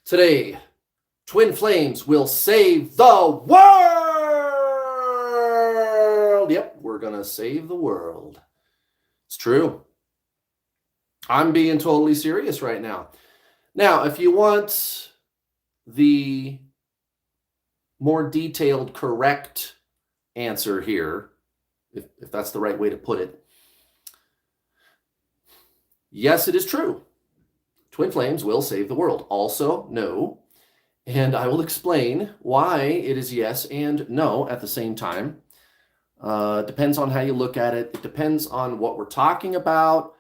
Today, twin flames will save the world. Yep, we're going to save the world. It's true. I'm being totally serious right now. Now, if you want the more detailed, correct answer here, if that's the right way to put it, yes, it is true. Twin flames will save the world. Also, no. And I will explain why it is yes and no at the same time. Depends on how you look at it. It depends on what we're talking about.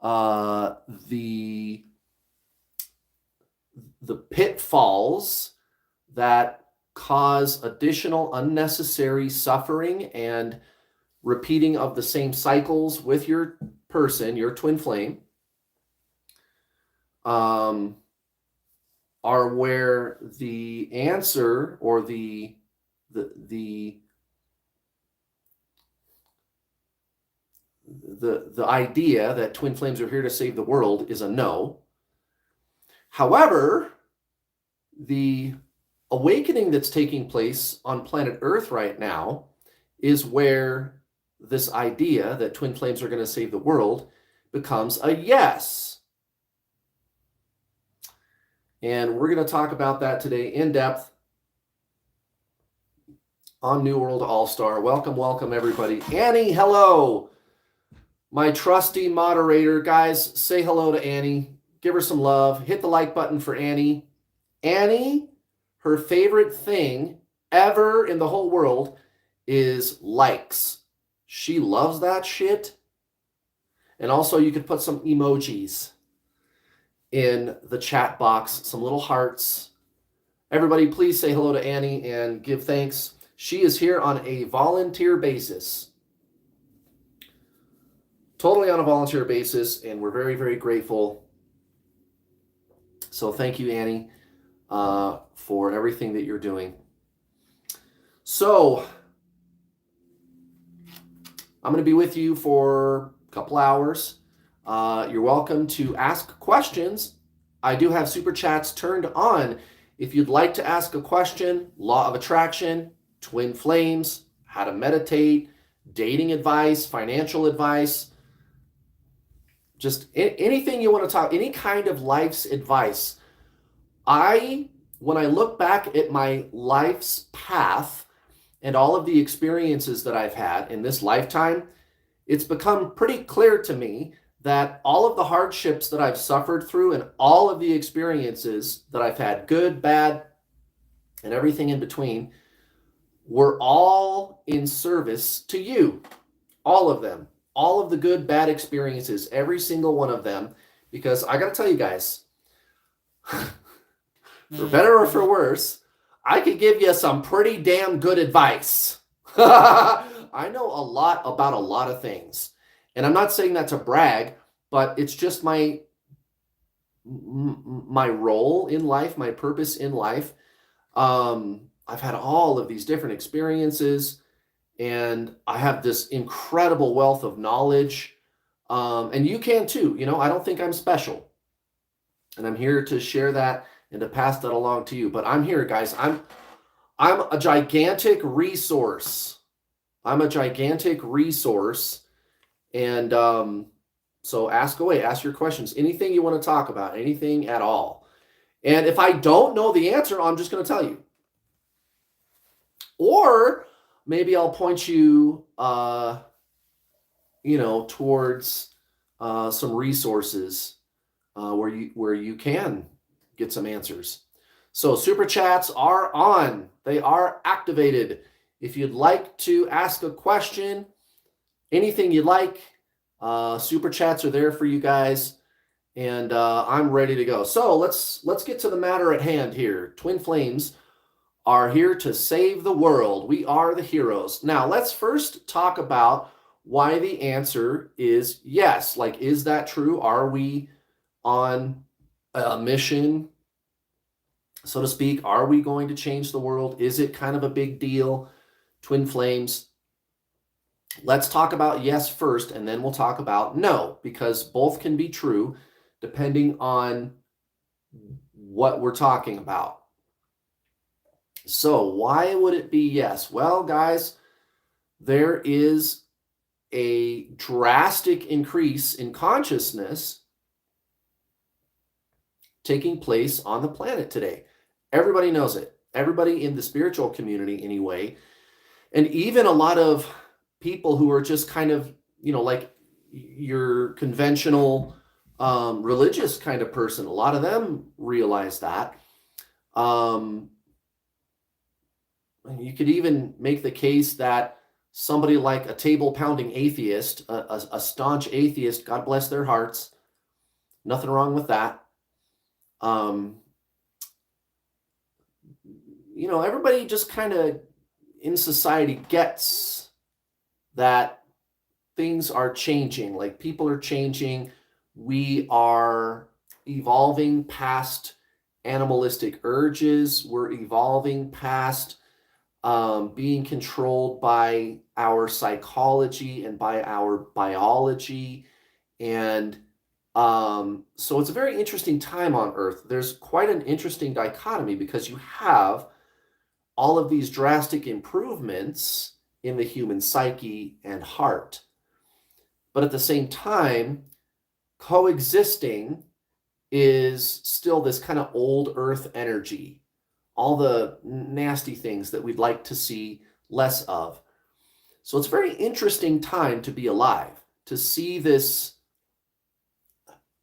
The pitfalls that cause additional unnecessary suffering and repeating of the same cycles with your person, your twin flame, are where the answer or the idea that twin flames are here to save the world is a no. However, the awakening that's taking place on planet Earth right now is where this idea that twin flames are going to save the world becomes a yes. And we're going to talk about that today in depth on New World All-Star. Welcome, welcome, everybody. Annie, hello. My trusty moderator. Guys, say hello to Annie. Give her some love. Hit the like button for Annie. Annie, her favorite thing ever in the whole world is likes. She loves that shit. And also, you could put some emojis in the chat box, some little hearts. Everybody, please say hello to Annie and give thanks. She is here on a volunteer basis. Totally on a volunteer basis, and we're very, very grateful. So thank you, Annie, for everything that you're doing. So I'm going to be with you for a couple hours. You're welcome to ask questions. I do have super chats turned on. If you'd like to ask a question, law of attraction, twin flames, how to meditate, dating advice, financial advice, just anything you want to talk, any kind of life's advice. When I look back at my life's path and all of the experiences that I've had in this lifetime, it's become pretty clear to me that all of the hardships that I've suffered through and all of the experiences that I've had, good, bad, and everything in between, were all in service to you. All of them. All of the good, bad experiences, every single one of them. Because I got to tell you guys, for better or for worse, I could give you some pretty damn good advice. I know a lot about a lot of things. And I'm not saying that to brag, but it's just my role in life, my purpose in life. I've had all of these different experiences, and I have this incredible wealth of knowledge. And you can too. You know, I don't think I'm special. And I'm here to share that and to pass that along to you. But I'm here, guys. I'm a gigantic resource. I'm a gigantic resource. And so ask away, ask your questions, anything you want to talk about, anything at all. And if I don't know the answer, I'm just going to tell you. Or maybe I'll point you, towards some resources where you can get some answers. So super chats are on. They are activated. If you'd like to ask a question, anything you'd like, super chats are there for you guys, and I'm ready to go. So let's get to the matter at hand here. Twin flames are here to save the world. We are the heroes. Now let's first talk about why the answer is yes. Like, is that true? Are we on a mission, so to speak? Are we going to change the world? Is it kind of a big deal? Twin flames. Let's talk about yes first, and then we'll talk about no, because both can be true depending on what we're talking about. So why would it be yes? Well, guys, there is a drastic increase in consciousness taking place on the planet today. Everybody knows it. Everybody in the spiritual community, anyway. And even a lot of people who are just kind of, like your conventional religious kind of person, a lot of them realize that. You could even make the case that somebody like a table-pounding atheist, a staunch atheist, God bless their hearts, nothing wrong with that. Everybody just kind of in society gets that things are changing, like people are changing. We are evolving past animalistic urges. We're evolving past being controlled by our psychology and by our biology. And so it's a very interesting time on Earth. There's quite an interesting dichotomy because you have all of these drastic improvements in the human psyche and heart. But at the same time, coexisting is still this kind of old Earth energy, all the nasty things that we'd like to see less of. So it's a very interesting time to be alive, to see this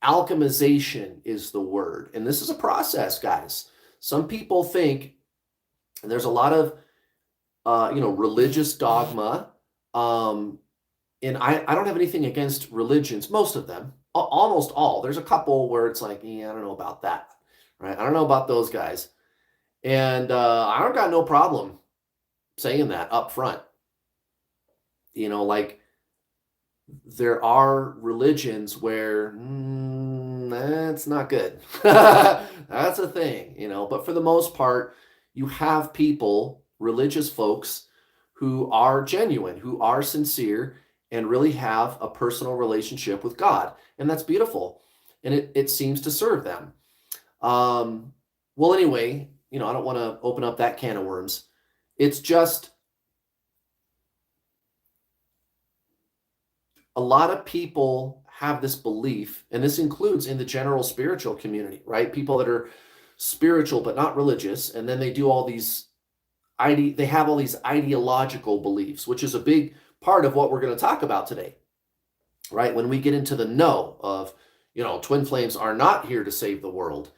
alchemization is the word. And this is a process, guys. Some people think, and there's a lot of, religious dogma. And I don't have anything against religions, most of them, almost all. There's a couple where it's like, I don't know about that, right? I don't know about those guys. And I don't got no problem saying that up front. Like there are religions where that's not good. That's a thing, but for the most part, you have people, religious folks, who are genuine, who are sincere, and really have a personal relationship with God. And that's beautiful. And it seems to serve them. Well, anyway, I don't want to open up that can of worms. It's just a lot of people have this belief, and this includes in the general spiritual community, right? People that are spiritual but not religious, and then they do all these they have all these ideological beliefs, which is a big part of what we're going to talk about today, right? When we get into the no of, twin flames are not here to save the world,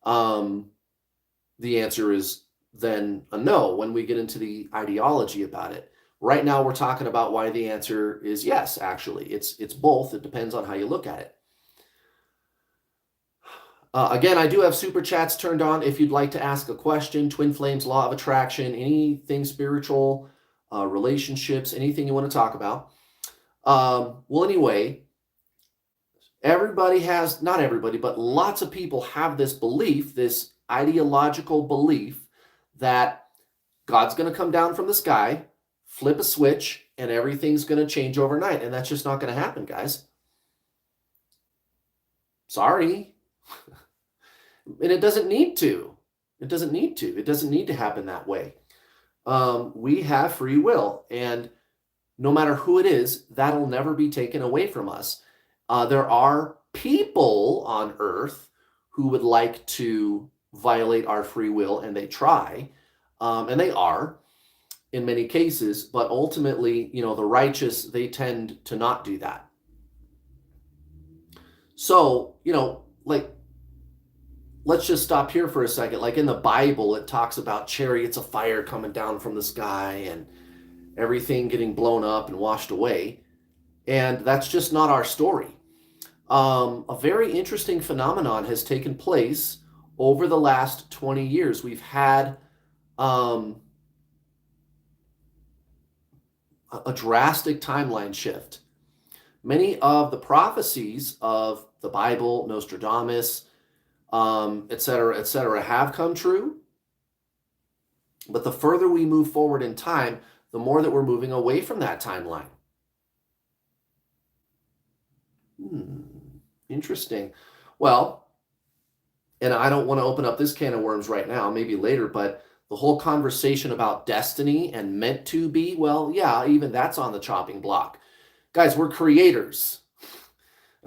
the answer is then a no when we get into the ideology about it. Right now, we're talking about why the answer is yes, actually. It's both. It depends on how you look at it. Again, I do have super chats turned on if you'd like to ask a question. Twin flames, law of attraction, anything spiritual, relationships, anything you want to talk about. Well, anyway, everybody has, not everybody, but lots of people have this belief, this ideological belief that God's going to come down from the sky, flip a switch, and everything's going to change overnight. And that's just not going to happen, guys. Sorry. And it doesn't need to. It doesn't need to. It doesn't need to happen that way. We have free will. And no matter who it is, that'll never be taken away from us. There are people on Earth who would like to violate our free will, and they try. And they are in many cases, but ultimately, the righteous, they tend to not do that. So, let's just stop here for a second. Like in the Bible, it talks about chariots of fire coming down from the sky and everything getting blown up and washed away. And that's just not our story. A very interesting phenomenon has taken place over the last 20 years. We've had a drastic timeline shift. Many of the prophecies of the Bible, Nostradamus, et cetera, have come true. But the further we move forward in time, the more that we're moving away from that timeline. Interesting. Well, and I don't want to open up this can of worms right now, maybe later, but the whole conversation about destiny and meant to be, well, yeah, even that's on the chopping block. Guys, we're creators,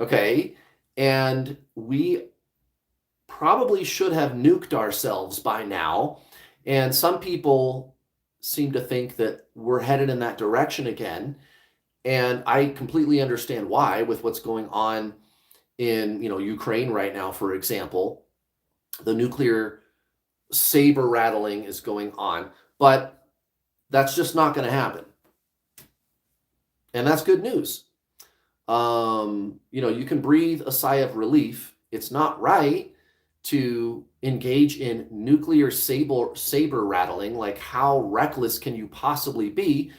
okay? And we probably should have nuked ourselves by now. And some people seem to think that we're headed in that direction again. And I completely understand why, with what's going on in, Ukraine right now, for example. The nuclear saber rattling is going on, but that's just not going to happen. And that's good news. You can breathe a sigh of relief. It's not right to engage in nuclear saber rattling. Like, how reckless can you possibly be?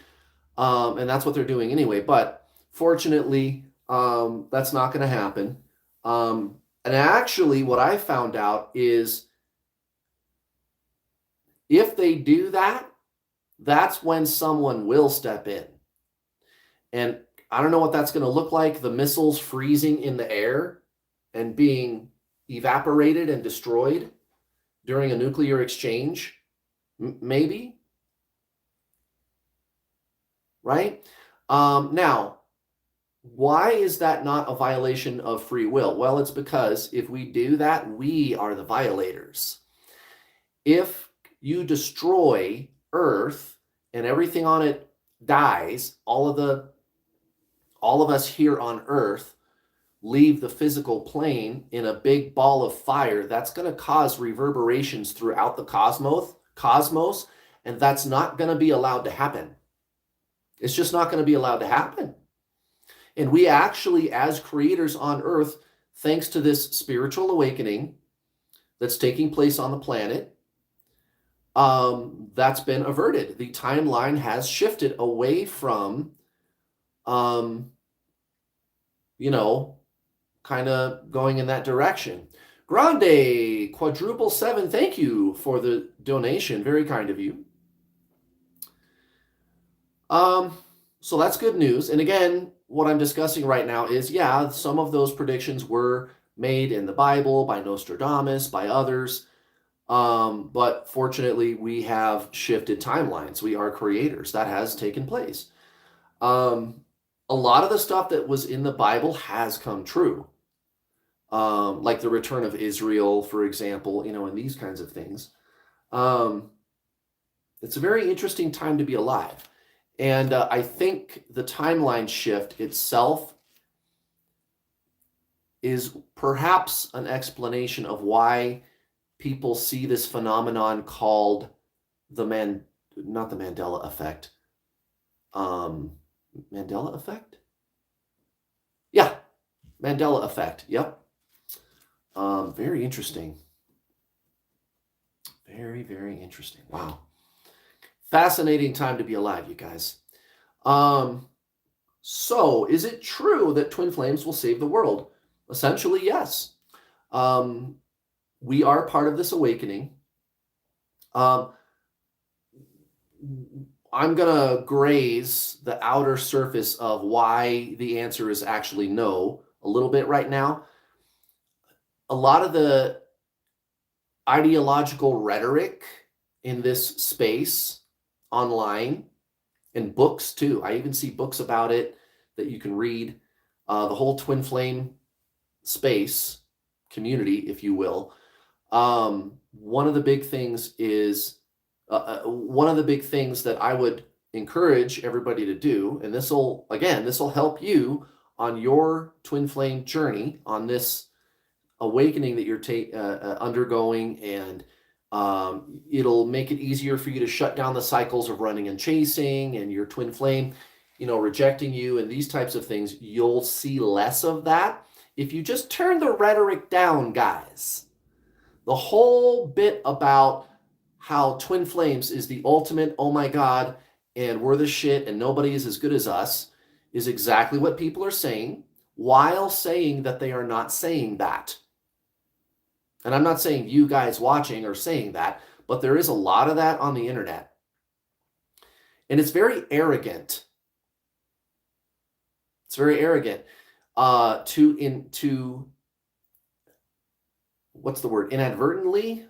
And that's what they're doing anyway. But fortunately, that's not going to happen. And actually, what I found out is if they do that, that's when someone will step in. And I don't know what that's going to look like. The missiles freezing in the air and being evaporated and destroyed during a nuclear exchange, maybe. Right? Now, why is that not a violation of free will? Well, it's because if we do that, we are the violators. If you destroy Earth and everything on it dies, all of us here on Earth leave the physical plane in a big ball of fire, that's going to cause reverberations throughout the cosmos, and that's not going to be allowed to happen. It's just not going to be allowed to happen. And we actually, as creators on Earth, thanks to this spiritual awakening that's taking place on the planet, that's been averted. The timeline has shifted away from, kind of going in that direction. Grande, quadruple 7, thank you for the donation. Very kind of you. So that's good news. And again, what I'm discussing right now is, yeah, some of those predictions were made in the Bible by Nostradamus, by others. But fortunately, we have shifted timelines. We are creators. That has taken place. A lot of the stuff that was in the Bible has come true. Like the return of Israel, for example, and these kinds of things. It's a very interesting time to be alive. And I think the timeline shift itself is perhaps an explanation of why people see this phenomenon called not the Mandela effect. Mandela effect? Yeah, Mandela effect. Yep. Very interesting. Very, very interesting. Wow. Fascinating time to be alive, you guys. So is it true that twin flames will save the world? Essentially, yes. We are part of this awakening. I'm going to graze the outer surface of why the answer is actually no a little bit right now. A lot of the ideological rhetoric in this space online and books too. I even see books about it that you can read. The whole twin flame space community, if you will. One of the big things that I would encourage everybody to do, and this will help you on your twin flame journey, on this awakening that you're undergoing, and it'll make it easier for you to shut down the cycles of running and chasing and your twin flame, rejecting you and these types of things. You'll see less of that if you just turn the rhetoric down, guys. The whole bit about how twin flames is the ultimate, oh my God, and we're the shit and nobody is as good as us, is exactly what people are saying, while saying that they are not saying that. And I'm not saying you guys watching are saying that, but there is a lot of that on the internet. And it's very arrogant. It's very arrogant to what's the word? Inadvertently,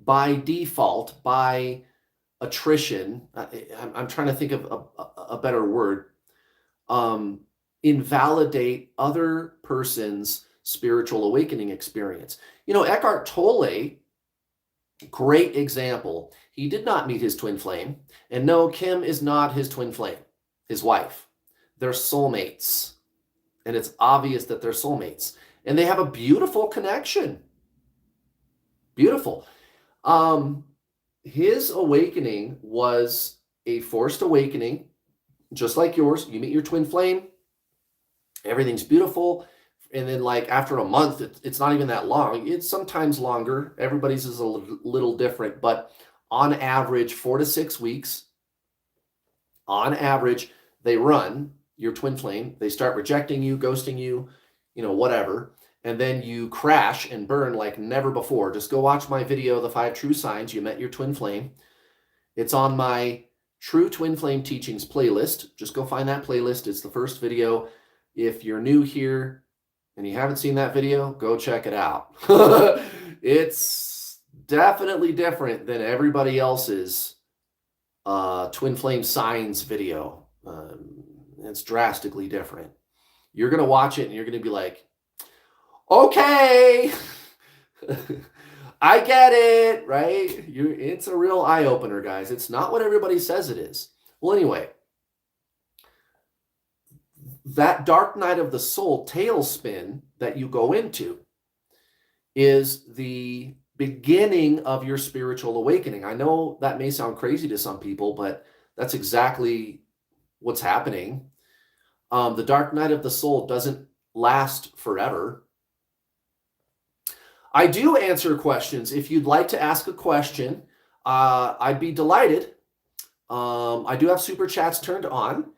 by default, by attrition, I'm trying to think of a better word, invalidate other person's spiritual awakening experience. Eckhart Tolle, great example. He did not meet his twin flame. And no, Kim is not his twin flame, his wife. They're soulmates. And it's obvious that they're soulmates. And they have a beautiful connection. Beautiful. His awakening was a forced awakening, just like yours. You meet your twin flame, everything's beautiful, and then like after a month, it's not even that long. It's sometimes longer. Everybody's is a little different, but on average, 4 to 6 weeks, on average, they run your twin flame. They start rejecting you, ghosting you, whatever. And then you crash and burn like never before. Just go watch my video, The 5 True Signs You Met Your Twin Flame. It's on my True Twin Flame Teachings playlist. Just go find that playlist. It's the first video. If you're new here and you haven't seen that video, go check it out. It's definitely different than everybody else's Twin Flame Signs video. It's drastically different. You're going to watch it and you're going to be like, okay, I get it, right? It's a real eye-opener, guys. It's not what everybody says it is. Well, anyway, that dark night of the soul tailspin that you go into is the beginning of your spiritual awakening. I know that may sound crazy to some people, but that's exactly what's happening. The dark night of the soul doesn't last forever. I do answer questions. If you'd like to ask a question, I'd be delighted. I do have super chats turned on.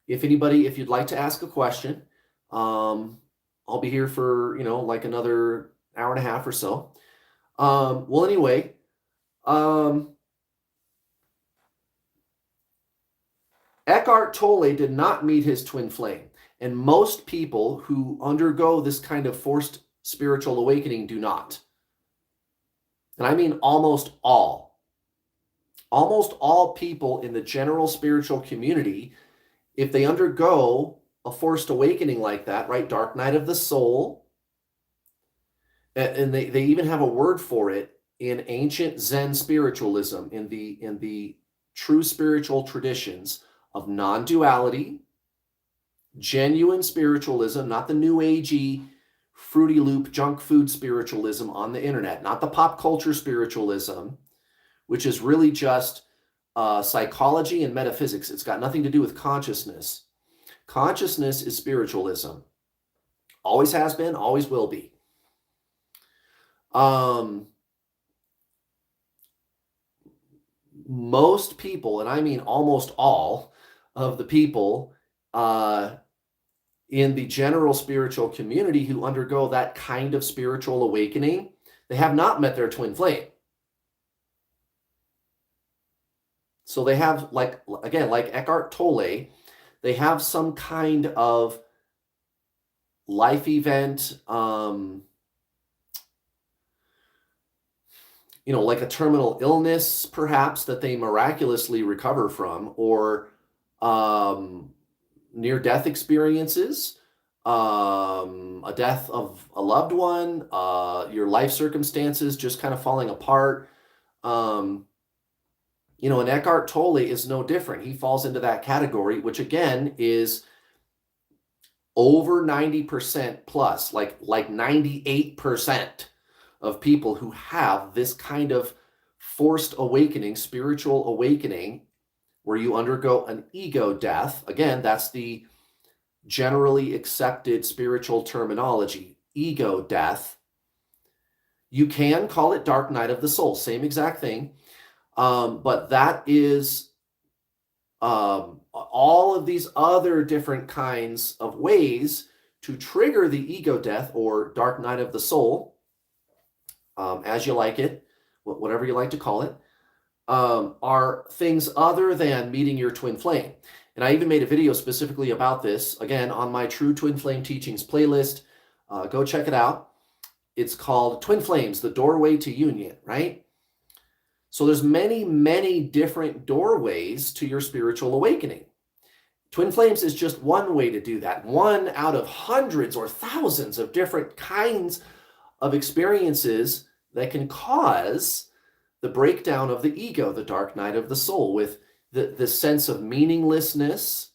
If you'd like to ask a question, I'll be here for, like another hour and a half or so. Well, anyway, Eckhart Tolle did not meet his twin flame. And most people who undergo this kind of forced spiritual awakening do not. And I mean almost all. Almost all people in the general spiritual community, if they undergo a forced awakening like that, right? Dark night of the soul. And they even have a word for it in ancient Zen spiritualism, in the true spiritual traditions of non-duality, genuine spiritualism, not the new agey Fruity Loop junk food spiritualism on the internet, not the pop culture spiritualism, which is really just psychology and metaphysics. It's got nothing to do with consciousness. Consciousness is spiritualism. Always has been, always will be. Most people, and I mean almost all of the people in the general spiritual community who undergo that kind of spiritual awakening, they have not met their twin flame. So they have, like Eckhart Tolle, they have some kind of life event, like a terminal illness, perhaps, that they miraculously recover from, or near-death experiences, a death of a loved one, your life circumstances just kind of falling apart. And Eckhart Tolle is no different. He falls into that category, which again is over 90% plus, like 98% of people who have this kind of forced awakening, spiritual awakening, where you undergo an ego death. Again, that's the generally accepted spiritual terminology, ego death. You can call it dark night of the soul, same exact thing. But that is all of these other different kinds of ways to trigger the ego death or dark night of the soul, as you like it, whatever you like to call it, are things other than meeting your twin flame. And I even made a video specifically about this, again, on my True Twin Flame Teachings playlist. Go check it out. It's called Twin Flames, the Doorway to Union, right? So there's many, many different doorways to your spiritual awakening. Twin flames is just one way to do that. One out of hundreds or thousands of different kinds of experiences that can cause the breakdown of the ego, the dark night of the soul, with the sense of meaninglessness.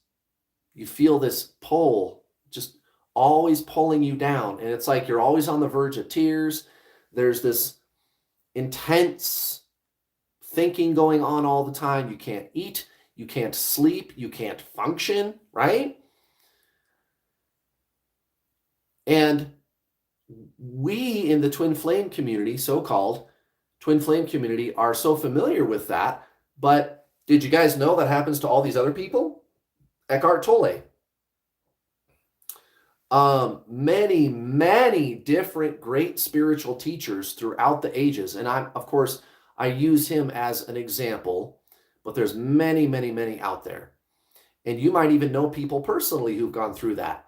You feel this pull, just always pulling you down. And it's like you're always on the verge of tears. There's this intense thinking going on all the time. You can't eat, you can't sleep, you can't function, right? And we in the twin flame community, so-called twin flame community, are so familiar with that. But did you guys know that happens to all these other people? Eckhart Tolle. Many, many different great spiritual teachers throughout the ages. And of course, I use him as an example, but there's many, many, many out there. And you might even know people personally who've gone through that.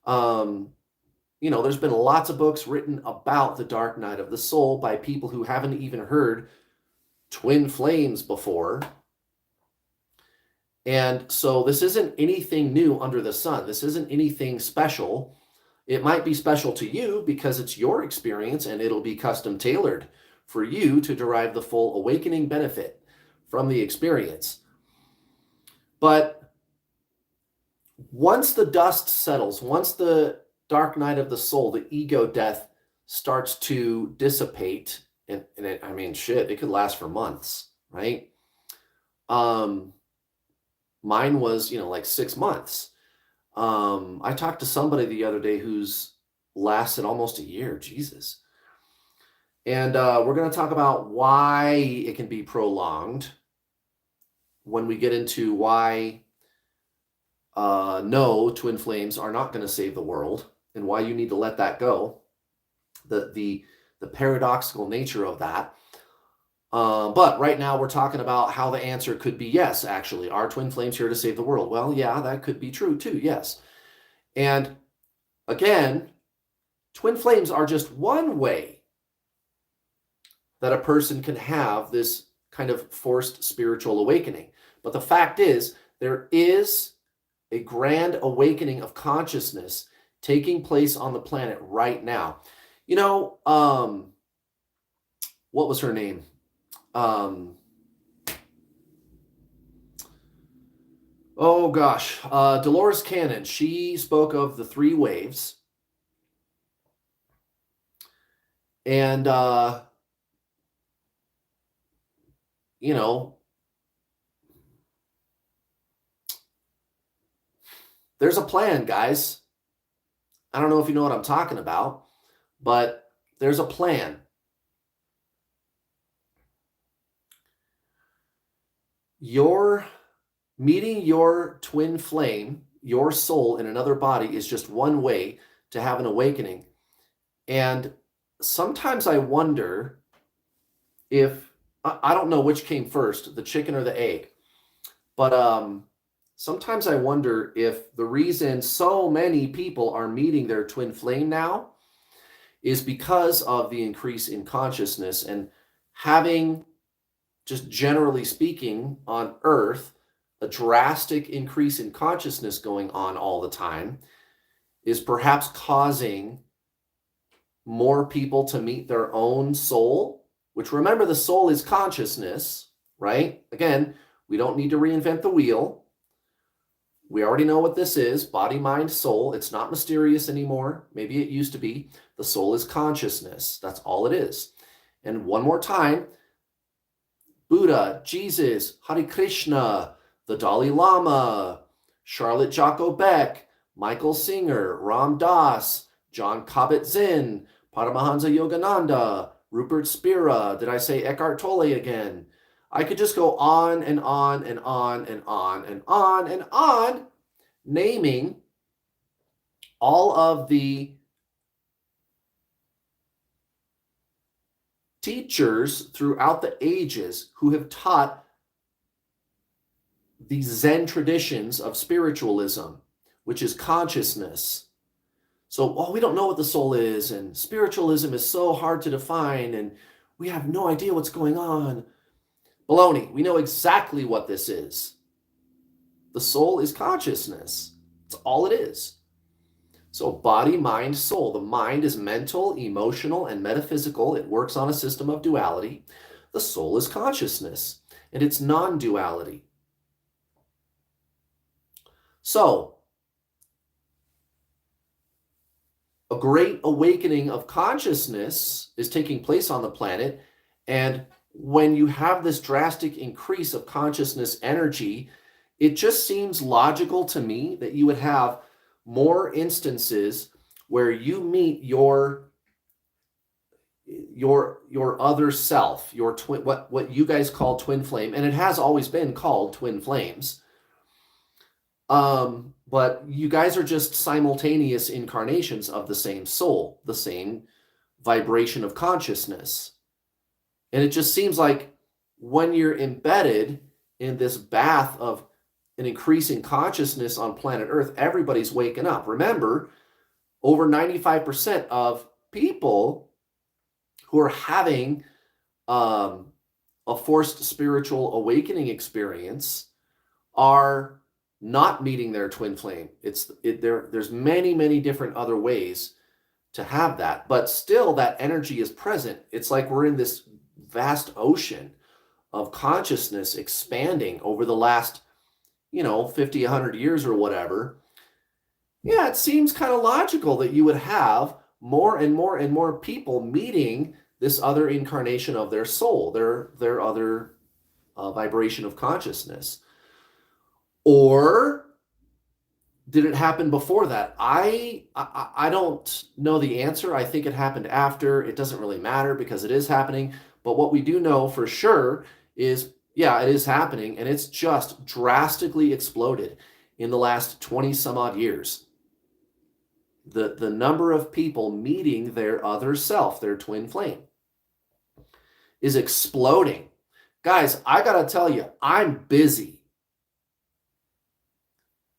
There's been lots of books written about the dark night of the soul by people who haven't even heard twin flames before. And so this isn't anything new under the sun. This isn't anything special. It might be special to you because it's your experience and it'll be custom tailored for you to derive the full awakening benefit from the experience. But once the dust settles, once the dark night of the soul, the ego death, starts to dissipate, and it could last for months, right? Mine was, like 6 months. I talked to somebody the other day who's lasted almost a year. Jesus. And we're going to talk about why it can be prolonged when we get into why no, twin flames are not going to save the world, and why you need to let that go. The paradoxical nature of that. But right now we're talking about how the answer could be yes, actually. Are twin flames here to save the world? Well, yeah, that could be true too, yes. And again, twin flames are just one way that a person can have this kind of forced spiritual awakening. But the fact is, there is a grand awakening of consciousness taking place on the planet right now. What was her name? Dolores Cannon. She spoke of the 3 waves. And, there's a plan, guys. I don't know if you know what I'm talking about, but there's a plan. Your meeting your twin flame, your soul in another body, is just one way to have an awakening. And sometimes I wonder if, I don't know which came first, the chicken or the egg, but sometimes I wonder if the reason so many people are meeting their twin flame now is because of the increase in consciousness and having, just generally speaking, on Earth, a drastic increase in consciousness going on all the time is perhaps causing more people to meet their own soul, which, remember, the soul is consciousness, right? Again, we don't need to reinvent the wheel. We already know what this is: body, mind, soul. It's not mysterious anymore. Maybe it used to be. The soul is consciousness. That's all it is. And one more time, Buddha, Jesus, Hare Krishna, the Dalai Lama, Charlotte Jocko Beck, Michael Singer, Ram Dass, John Kabat-Zinn, Paramahansa Yogananda, Rupert Spira. Did I say Eckhart Tolle again? I could just go on and on and on and on and on and on, naming all of the teachers throughout the ages who have taught the Zen traditions of spiritualism, which is consciousness. So, oh, we don't know what the soul is, and spiritualism is so hard to define, and we have no idea what's going on. Baloney, we know exactly what this is. The soul is consciousness. That's all it is. So body, mind, soul. The mind is mental, emotional, and metaphysical. It works on a system of duality. The soul is consciousness, and it's non-duality. So, a great awakening of consciousness is taking place on the planet, and when you have this drastic increase of consciousness energy, it just seems logical to me that you would have more instances where you meet your other self, your twin, what you guys call twin flame, and it has always been called twin flames. But you guys are just simultaneous incarnations of the same soul, the same vibration of consciousness. And it just seems like when you're embedded in this bath of an increasing consciousness on planet Earth, everybody's waking up. Remember, over 95% of people who are having a forced spiritual awakening experience are not meeting their twin flame. There's many different other ways to have that, but still that energy is present. It's like we're in this vast ocean of consciousness expanding over the last 50, 100 years or whatever. Yeah, it seems kind of logical that you would have more and more people meeting this other incarnation of their soul, their other vibration of consciousness. Or did it happen before that? I don't know the answer. I think it happened after. It doesn't really matter because it is happening. But what we do know for sure is, yeah, it is happening, and it's just drastically exploded in the last 20 some odd years. The number of people meeting their other self, their twin flame, is exploding. Guys, I gotta tell you, I'm busy.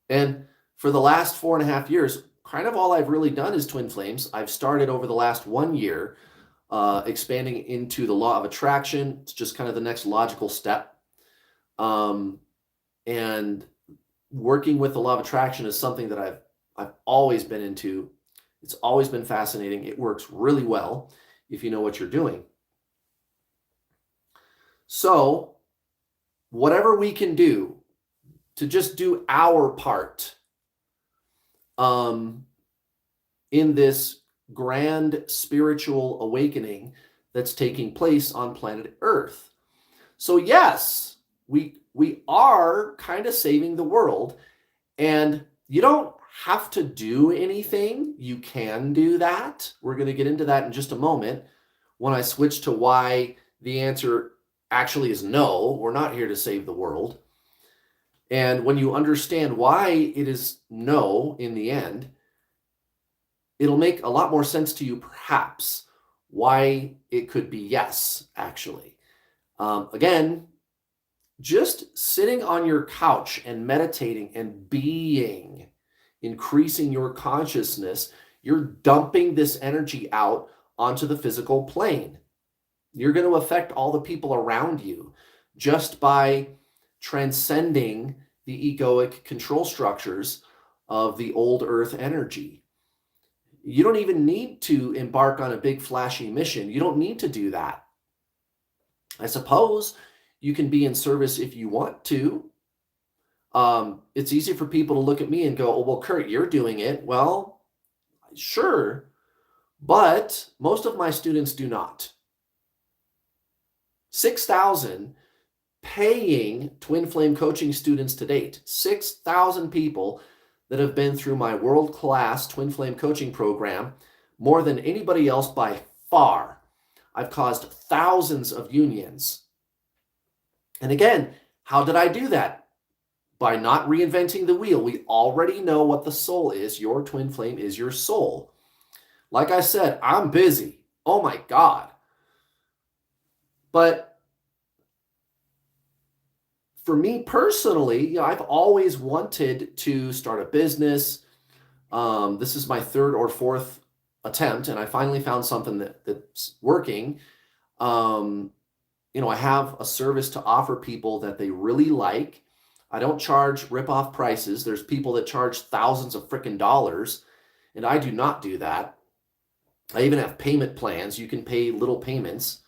And for the last 4.5 years, kind of all I've really done is twin flames. I've started over the last 1 year expanding into the law of attraction. It's just kind of the next logical step. And working with the law of attraction is something that I've always been into. It's always been fascinating. It works really well if you know what you're doing. So whatever we can do to just do our part in this grand spiritual awakening that's taking place on planet Earth. So yes, we are kind of saving the world, and you don't have to do anything. You can do that. We're going to get into that in just a moment when I switch to why the answer actually is no. We're not here to save the world. And when you understand why it is no in the end, it'll make a lot more sense to you, perhaps, why it could be yes, actually. Again, just sitting on your couch and meditating and being, increasing your consciousness, you're dumping this energy out onto the physical plane. You're going to affect all the people around you just by transcending the egoic control structures of the old earth energy. You don't even need to embark on a big flashy mission. You don't need to do that. I suppose you can be in service if you want to. It's easy for people to look at me and go, oh, well, Kurt, you're doing it. Well, sure, but most of my students do not. 6,000 paying twin flame coaching students to date, 6,000 people that have been through my world-class twin flame coaching program, more than anybody else by far. I've caused thousands of unions. And again, how did I do that? By not reinventing the wheel. We already know what the soul is. Your twin flame is your soul. Like I said, I'm busy. Oh my God. But for me personally, I've always wanted to start a business. This is my third or fourth attempt, and I finally found something that's working. I have a service to offer people that they really like. I don't charge rip-off prices. There's people that charge thousands of freaking dollars, and I do not do that. I even have payment plans. You can pay little payments.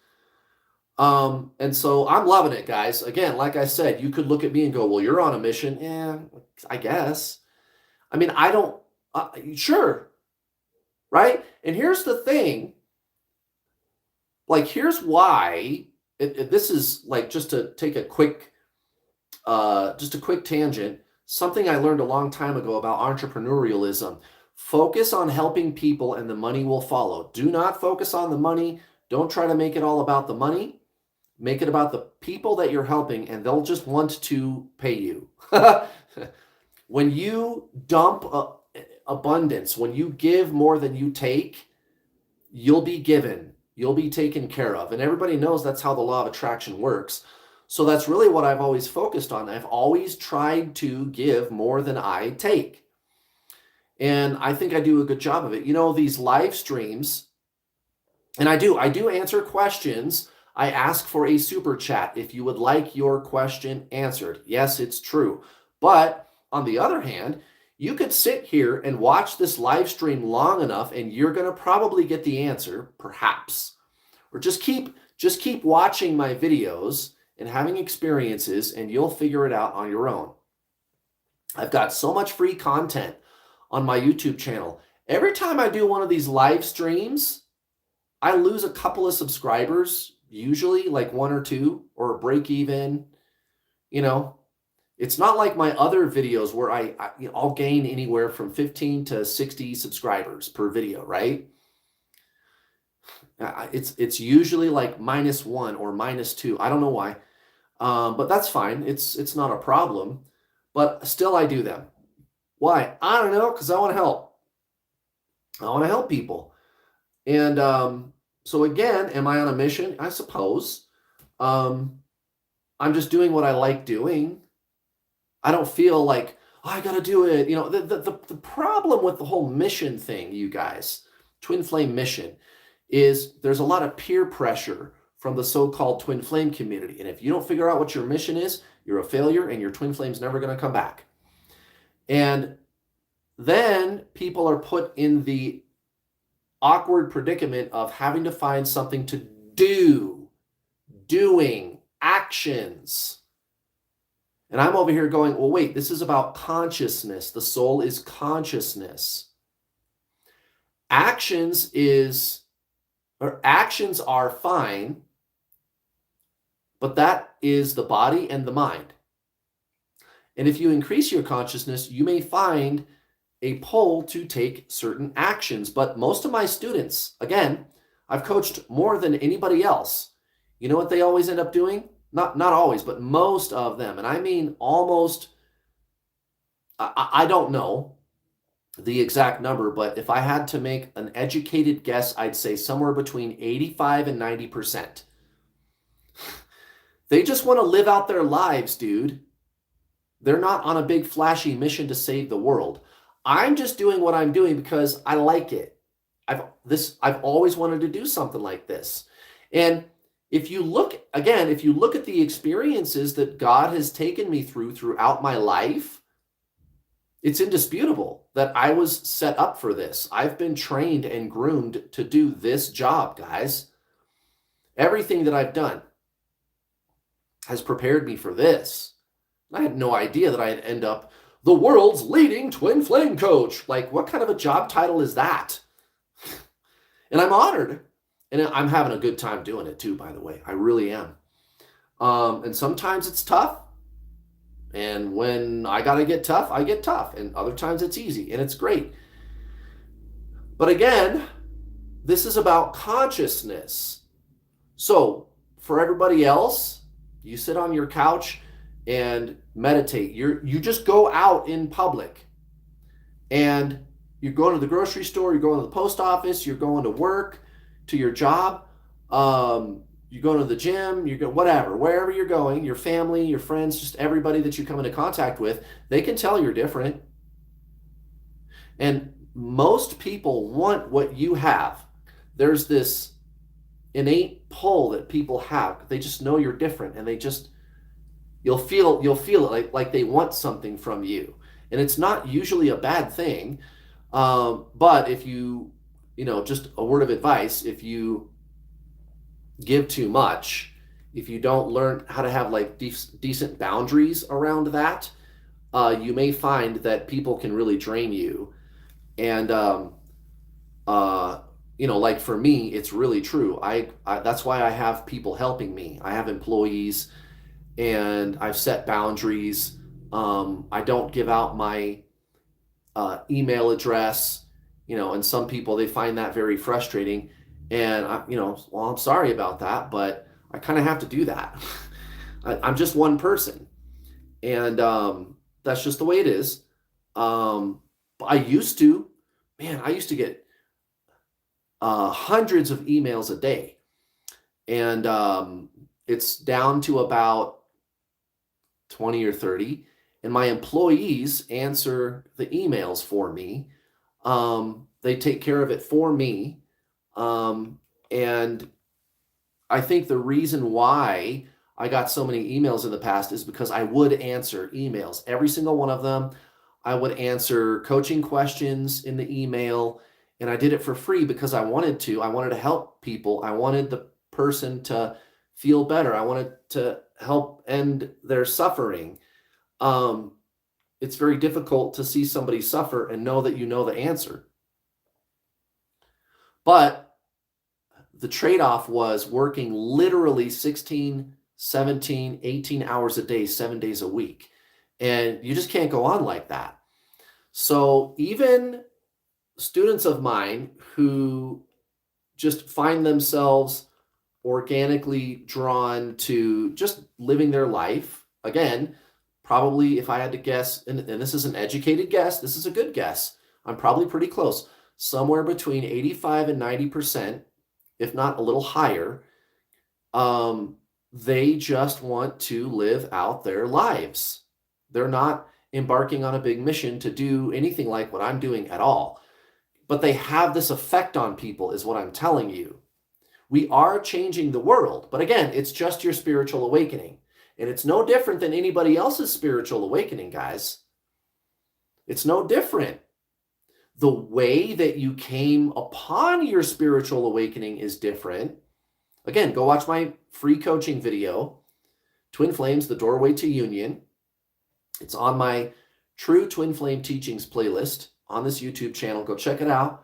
And so I'm loving it, guys. Again, like I said, you could look at me and go, well, you're on a mission. Yeah, I guess. I mean, I don't, sure, right? And here's the thing. Like, here's why, this is like, just to take a quick tangent, something I learned a long time ago about entrepreneurialism. Focus on helping people and the money will follow. Do not focus on the money. Don't try to make it all about the money. Make it about the people that you're helping, and they'll just want to pay you. When you dump abundance, when you give more than you take, you'll be given. You'll be taken care of. And everybody knows that's how the law of attraction works. So that's really what I've always focused on. I've always tried to give more than I take. And I think I do a good job of it. These live streams, and I do answer questions. I ask for a super chat if you would like your question answered. Yes, it's true. But on the other hand, you could sit here and watch this live stream long enough and you're going to probably get the answer, perhaps. Or just keep watching my videos and having experiences, and you'll figure it out on your own. I've got so much free content on my YouTube channel. Every time I do one of these live streams, I lose a couple of subscribers, usually like one or two, or break even. It's not like my other videos where I'll gain anywhere from 15 to 60 subscribers per video, right? It's usually like -1 or -2. I don't know why, but that's fine. It's not a problem. But still, I do them. Why? I don't know, because I want to help. I want to help people. And so again, am I on a mission? I suppose. I'm just doing what I like doing. I don't feel like, I got to do it. The problem with the whole mission thing, you guys, twin flame mission, is there's a lot of peer pressure from the so-called twin flame community. And if you don't figure out what your mission is, you're a failure and your twin flame's never going to come back. And then people are put in the awkward predicament of having to find something to do, doing, actions. And I'm over here going, well, wait, this is about consciousness. The soul is consciousness. Actions are fine, but that is the body and the mind. And if you increase your consciousness, you may find a pull to take certain actions. But most of my students, again, I've coached more than anybody else. You know what they always end up doing? Not always, but most of them. And I mean almost, I don't know the exact number, but if I had to make an educated guess, I'd say somewhere between 85 and 90%. They just want to live out their lives, dude. They're not on a big flashy mission to save the world. I'm just doing what I'm doing because I like it. I've always wanted to do something like this. And if you look at the experiences that God has taken me throughout my life, it's indisputable that I was set up for this. I've been trained and groomed to do this job, guys. Everything that I've done has prepared me for this. I had no idea that I'd end up the world's leading twin flame coach. Like, what kind of a job title is that? And I'm honored. And I'm having a good time doing it too, by the way. I really am. And sometimes it's tough. And when I got to get tough, I get tough. And other times it's easy and it's great. But again, this is about consciousness. So for everybody else, you sit on your couch and meditate. You just go out in public and you're going to the grocery store, you're going to the post office, you're going to work, to your job. you go to the gym, you go whatever, wherever you're going, your family, your friends, just everybody that you come into contact with, they can tell you're different. And most people want what you have. There's this innate pull that people have. They just know you're different, and they just you'll feel it like they want something from you. And it's not usually a bad thing. But if just a word of advice, if you give too much, if you don't learn how to have like decent boundaries around that, you may find that people can really drain you. And like for me, it's really true. I that's why I have people helping me. I have employees, and I've set boundaries. I don't give out my email address, and some people, they find that very frustrating. And well, I'm sorry about that, but I kind of have to do that. I'm just one person, and that's just the way it is. I used to, man, I used to get hundreds of emails a day, and it's down to about 20 or 30, and my employees answer the emails for me. They take care of it for me. And I think the reason why I got so many emails in the past is because I would answer emails, every single one of them. I would answer coaching questions in the email, and I did it for free because I wanted to. I wanted to help people. I wanted the person to feel better. I wanted to help end their suffering. It's very difficult to see somebody suffer and know that you know the answer. But the trade-off was working literally 16, 17, 18 hours a day, 7 days a week. And you just can't go on like that. So even students of mine who just find themselves organically drawn to just living their life, again, probably if I had to guess, and this is an educated guess, this is a good guess, I'm probably pretty close, somewhere between 85 and 90%, if not a little higher, they just want to live out their lives. They're not embarking on a big mission to do anything like what I'm doing at all. But they have this effect on people, is what I'm telling you. We are changing the world. But again, it's just your spiritual awakening. And it's no different than anybody else's spiritual awakening, guys. It's no different. The way that you came upon your spiritual awakening is different. Again, go watch my free coaching video, Twin Flames, the Doorway to Union. It's on my True Twin Flame Teachings playlist on this YouTube channel. Go check it out.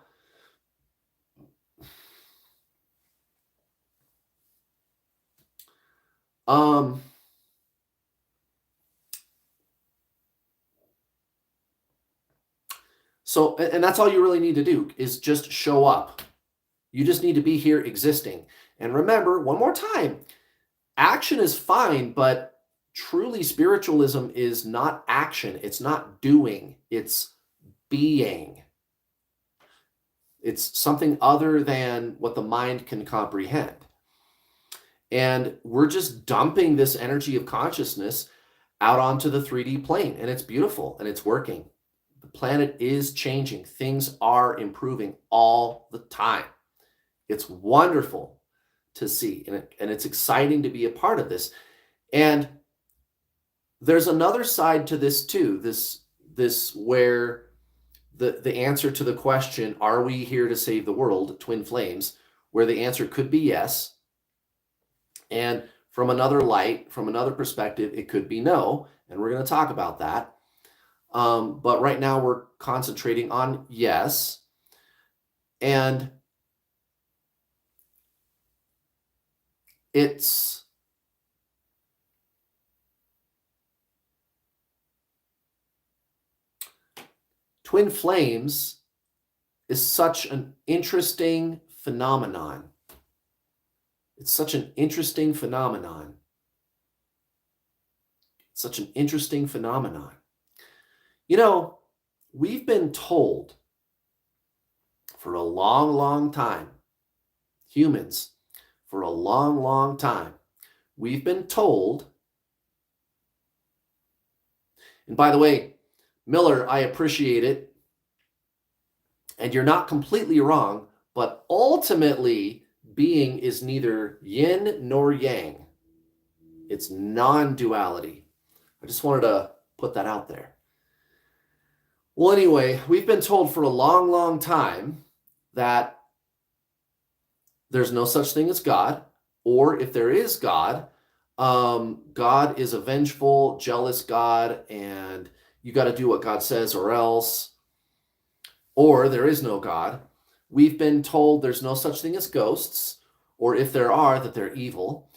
So, and that's all you really need to do is just show up. You just need to be here existing. And remember, one more time, action is fine, but truly spiritualism is not action. It's not doing. It's being. It's something other than what the mind can comprehend. And we're just dumping this energy of consciousness out onto the 3D plane. And it's beautiful and it's working. The planet is changing. Things are improving all the time. It's wonderful to see. And it's exciting to be a part of this. And there's another side to this too. This where the answer to the question, are we here to save the world, Twin Flames, where the answer could be yes. And from another light, from another perspective, it could be no. And we're going to talk about that. But right now we're concentrating on yes. And it's Twin Flames is such an interesting phenomenon. It's such an interesting phenomenon. Such an interesting phenomenon. You know, we've been told for a long, long time, humans, for a long, long time, we've been told, and by the way, Miller, I appreciate it, and you're not completely wrong, but ultimately, being is neither yin nor yang. It's non-duality. I just wanted to put that out there. Well, anyway, we've been told for a long, long time that there's no such thing as God, or if there is God, God is a vengeful, jealous God, and you got to do what God says or else, or there is no God. We've been told there's no such thing as ghosts, or if there are, that they're evil.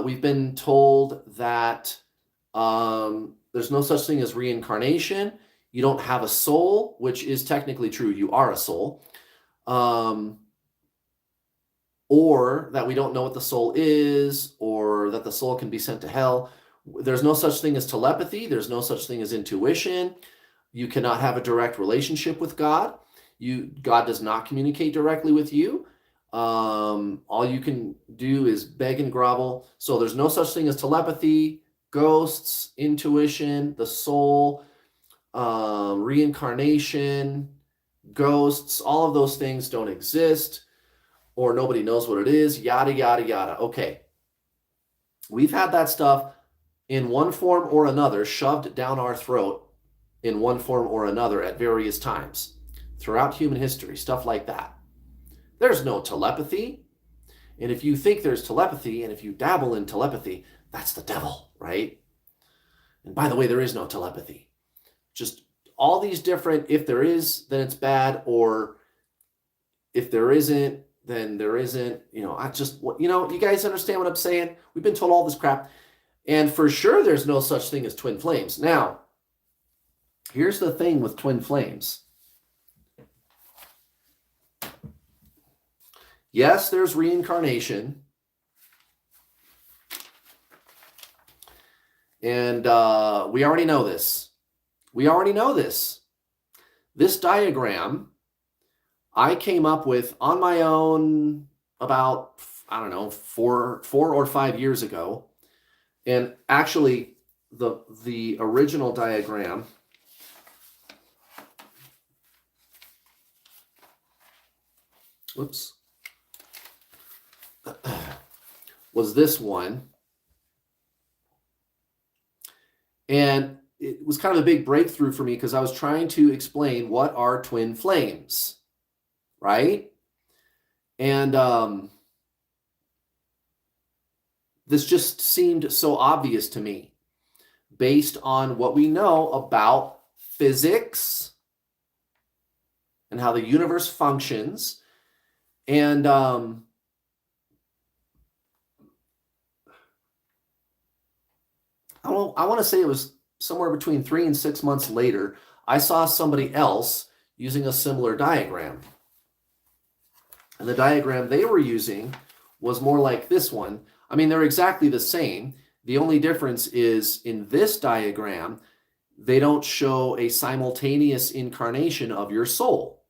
We've been told that there's no such thing as reincarnation. You don't have a soul, which is technically true. You are a soul. Or that we don't know what the soul is, or that the soul can be sent to hell. There's no such thing as telepathy. There's no such thing as intuition. You cannot have a direct relationship with God. God does not communicate directly with you. All you can do is beg and grovel. So there's no such thing as telepathy, ghosts, intuition, the soul, reincarnation, ghosts. All of those things don't exist, or nobody knows what it is, yada, yada, yada. Okay. We've had that stuff in one form or another shoved down our throat in one form or another at various times throughout human history, stuff like that. There's no telepathy. And if you think there's telepathy, and if you dabble in telepathy, that's the devil, right? And by the way, there is no telepathy. Just all these different, if there is, then it's bad, or if there isn't, then there isn't. You guys understand what I'm saying? We've been told all this crap. And for sure, there's no such thing as twin flames. Now, here's the thing with twin flames. Yes, there's reincarnation. And we already know this. This diagram I came up with on my own about, 4 or 5 years ago. And actually, the original diagram was this one. And it was kind of a big breakthrough for me because I was trying to explain what are twin flames, right? And this just seemed so obvious to me based on what we know about physics and how the universe functions. And I want to say it was somewhere between 3 and 6 months later, I saw somebody else using a similar diagram. And the diagram they were using was more like this one. I mean, they're exactly the same. The only difference is in this diagram, they don't show a simultaneous incarnation of your soul.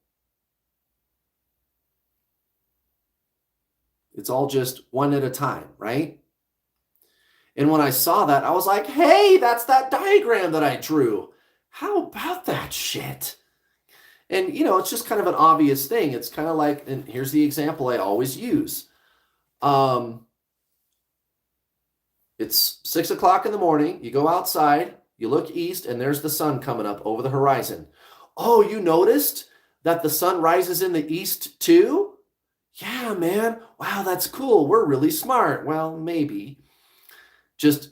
It's all just one at a time, right? And when I saw that, I was like, hey, that's that diagram that I drew. How about that shit? And, it's just kind of an obvious thing. It's kind of like, and here's the example I always use. It's 6 o'clock in the morning. You go outside, you look east, and there's the sun coming up over the horizon. Oh, you noticed that the sun rises in the east too? Yeah, man. Wow, that's cool. We're really smart. Well, maybe. Just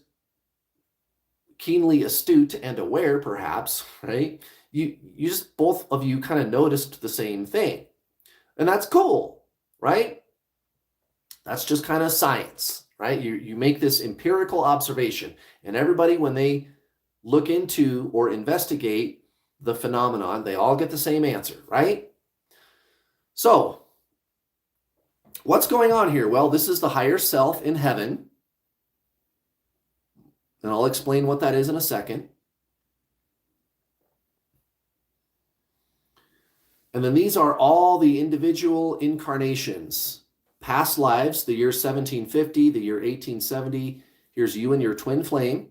keenly astute and aware, perhaps, right? You just, both of you kind of noticed the same thing. And that's cool, right? That's just kind of science, right? You make this empirical observation, and everybody, when they look into or investigate the phenomenon, they all get the same answer, right? So, what's going on here? Well, this is the higher self in heaven. And I'll explain what that is in a second. And then these are all the individual incarnations past lives, the year 1750, the year 1870. Here's you and your twin flame,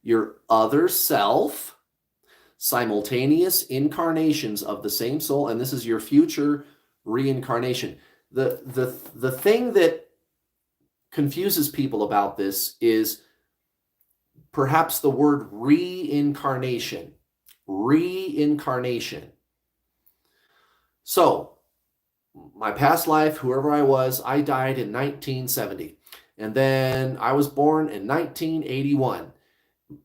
your other self, simultaneous incarnations of the same soul, and this is your future reincarnation. The thing that confuses people about this is perhaps the word reincarnation. Reincarnation. So, my past life, whoever I was, I died in 1970. And then I was born in 1981.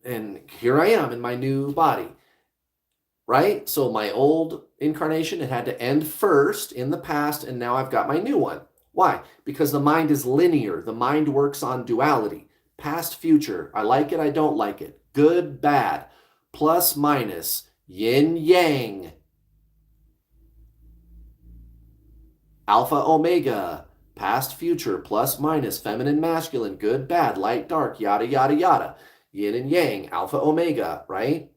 And here I am in my new body. Right? So my old incarnation, it had to end first in the past, and now I've got my new one. Why? Because the mind is linear. The mind works on duality. Past, future. I like it, I don't like it. Good, bad. Plus, minus. Yin, yang. Alpha, omega. Past, future. Plus, minus. Feminine, masculine. Good, bad. Light, dark. Yada, yada, yada. Yin and yang. Alpha, omega. Right?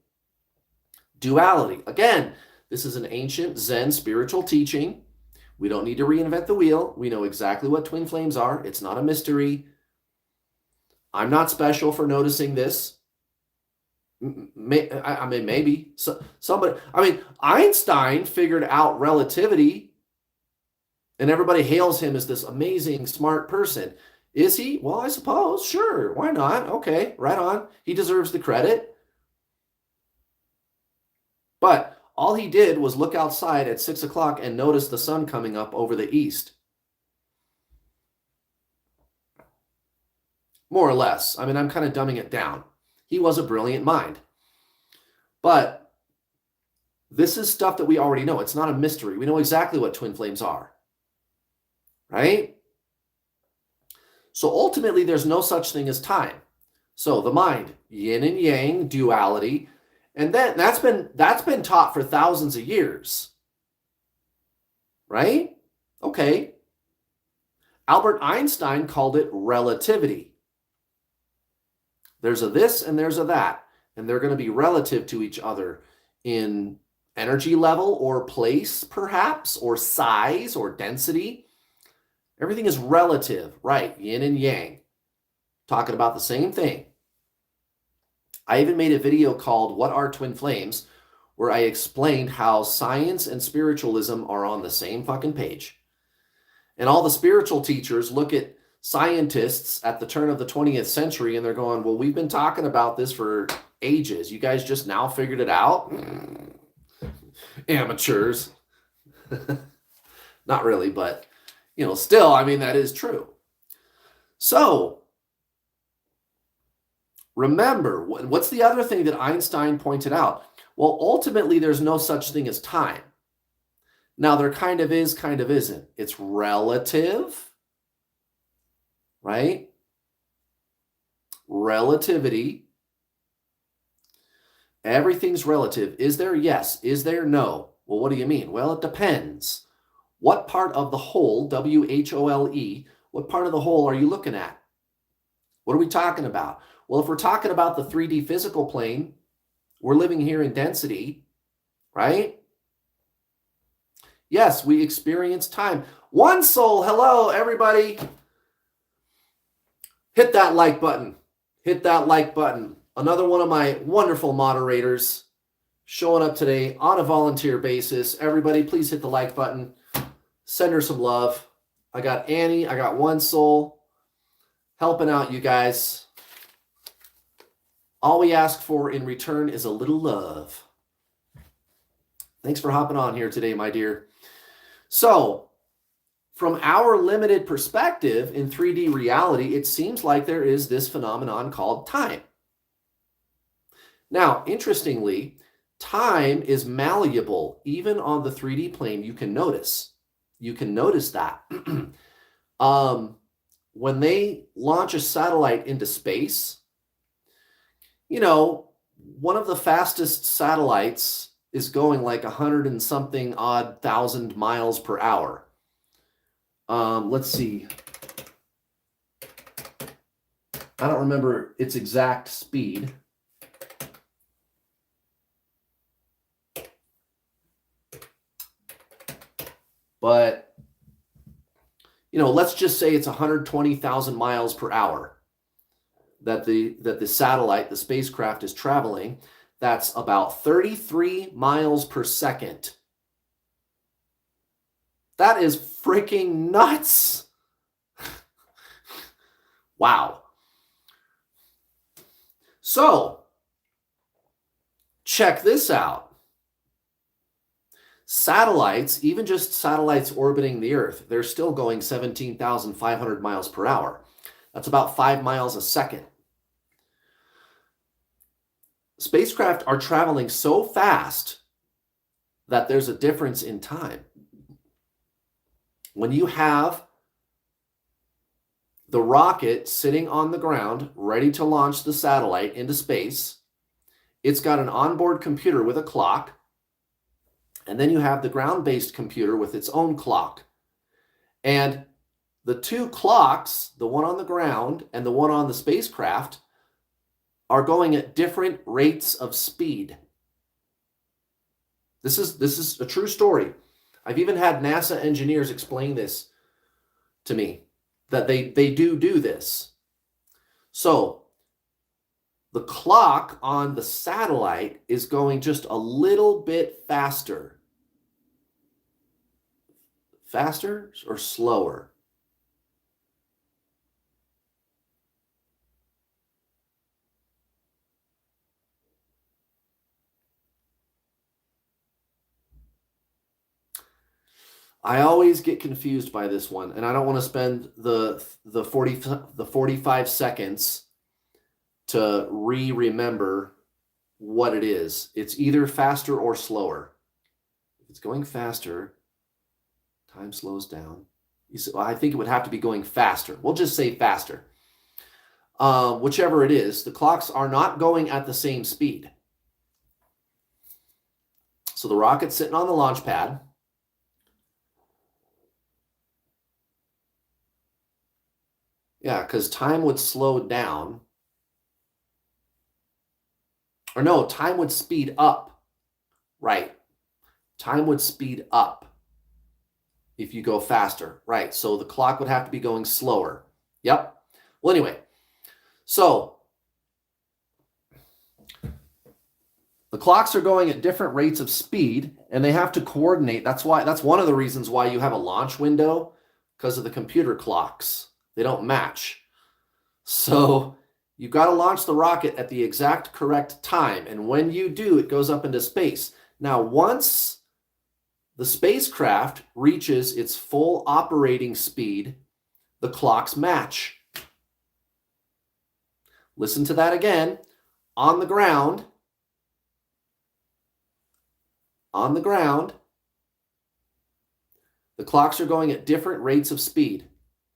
Duality. Again, this is an ancient Zen spiritual teaching. We don't need to reinvent the wheel. We know exactly what twin flames are. It's not a mystery. I'm not special for noticing this. I mean, maybe somebody. I mean, Einstein figured out relativity, and everybody hails him as this amazing, smart person. Is he? Well, I suppose. Sure. Why not? Okay, right on. He deserves the credit. But all he did was look outside at 6 o'clock and notice the sun coming up over the east. More or less. I mean, I'm kind of dumbing it down. He was a brilliant mind. But this is stuff that we already know. It's not a mystery. We know exactly what twin flames are. Right? So ultimately, there's no such thing as time. So the mind, yin and yang, duality. And then that's been taught for thousands of years. Right? Okay. Albert Einstein called it relativity. There's a this and there's a that. And they're going to be relative to each other in energy level or place, perhaps, or size or density. Everything is relative, right? Yin and yang. Talking about the same thing. I even made a video called What Are Twin Flames, where I explained how science and spiritualism are on the same fucking page. And all the spiritual teachers look at scientists at the turn of the 20th century and they're going, well, we've been talking about this for ages. You guys just now figured it out? Amateurs. Not really, but, still, I mean, that is true. So, remember, what's the other thing that Einstein pointed out? Well, ultimately, there's no such thing as time. Now, there kind of is, kind of isn't. It's relative, right? Relativity. Everything's relative. Is there? Yes. Is there? No. Well, what do you mean? Well, it depends. What part of the whole, W-H-O-L-E, what part of the whole are you looking at? What are we talking about? Well, if we're talking about the 3D physical plane, we're living here in density, right? Yes, we experience time. One soul, hello, everybody. Hit that like button. Hit that like button. Another one of my wonderful moderators showing up today on a volunteer basis. Everybody, please hit the like button. Send her some love. I got Annie. I got One Soul helping out you guys. All we ask for in return is a little love. Thanks for hopping on here today, my dear. So, from our limited perspective in 3D reality, it seems like there is this phenomenon called time. Now, interestingly, time is malleable. Even on the 3D plane, you can notice. You can notice that. When they launch a satellite into space, one of the fastest satellites is going like 100 and something odd thousand miles per hour. Let's see. I don't remember its exact speed. But let's just say it's 120,000 miles per hour that the satellite, the spacecraft, is traveling. That's about 33 miles per second. That is freaking nuts. Wow. So, check this out. Satellites, even just satellites orbiting the Earth, they're still going 17,500 miles per hour. That's about 5 miles a second. Spacecraft are traveling so fast that there's a difference in time. When you have the rocket sitting on the ground, ready to launch the satellite into space, it's got an onboard computer with a clock, and then you have the ground-based computer with its own clock. And the two clocks, the one on the ground and the one on the spacecraft, are going at different rates of speed. This is a true story. I've even had NASA engineers explain this to me, that they do this. So the clock on the satellite is going just a little bit faster. Faster or slower? I always get confused by this one, and I don't want to spend the 45 seconds to remember what it is. It's either faster or slower. If it's going faster, time slows down. Well, I think it would have to be going faster. We'll just say faster. Whichever it is, the clocks are not going at the same speed. So the rocket's sitting on the launch pad. Yeah, because time would slow down. Or no, time would speed up. Right. Time would speed up if you go faster. Right. So the clock would have to be going slower. Yep. Well, anyway. So the clocks are going at different rates of speed, and they have to coordinate. That's one of the reasons why you have a launch window, because of the computer clocks. They don't match. So you've got to launch the rocket at the exact correct time. And when you do, it goes up into space. Now, once the spacecraft reaches its full operating speed, the clocks match. Listen to that again. On the ground, the clocks are going at different rates of speed.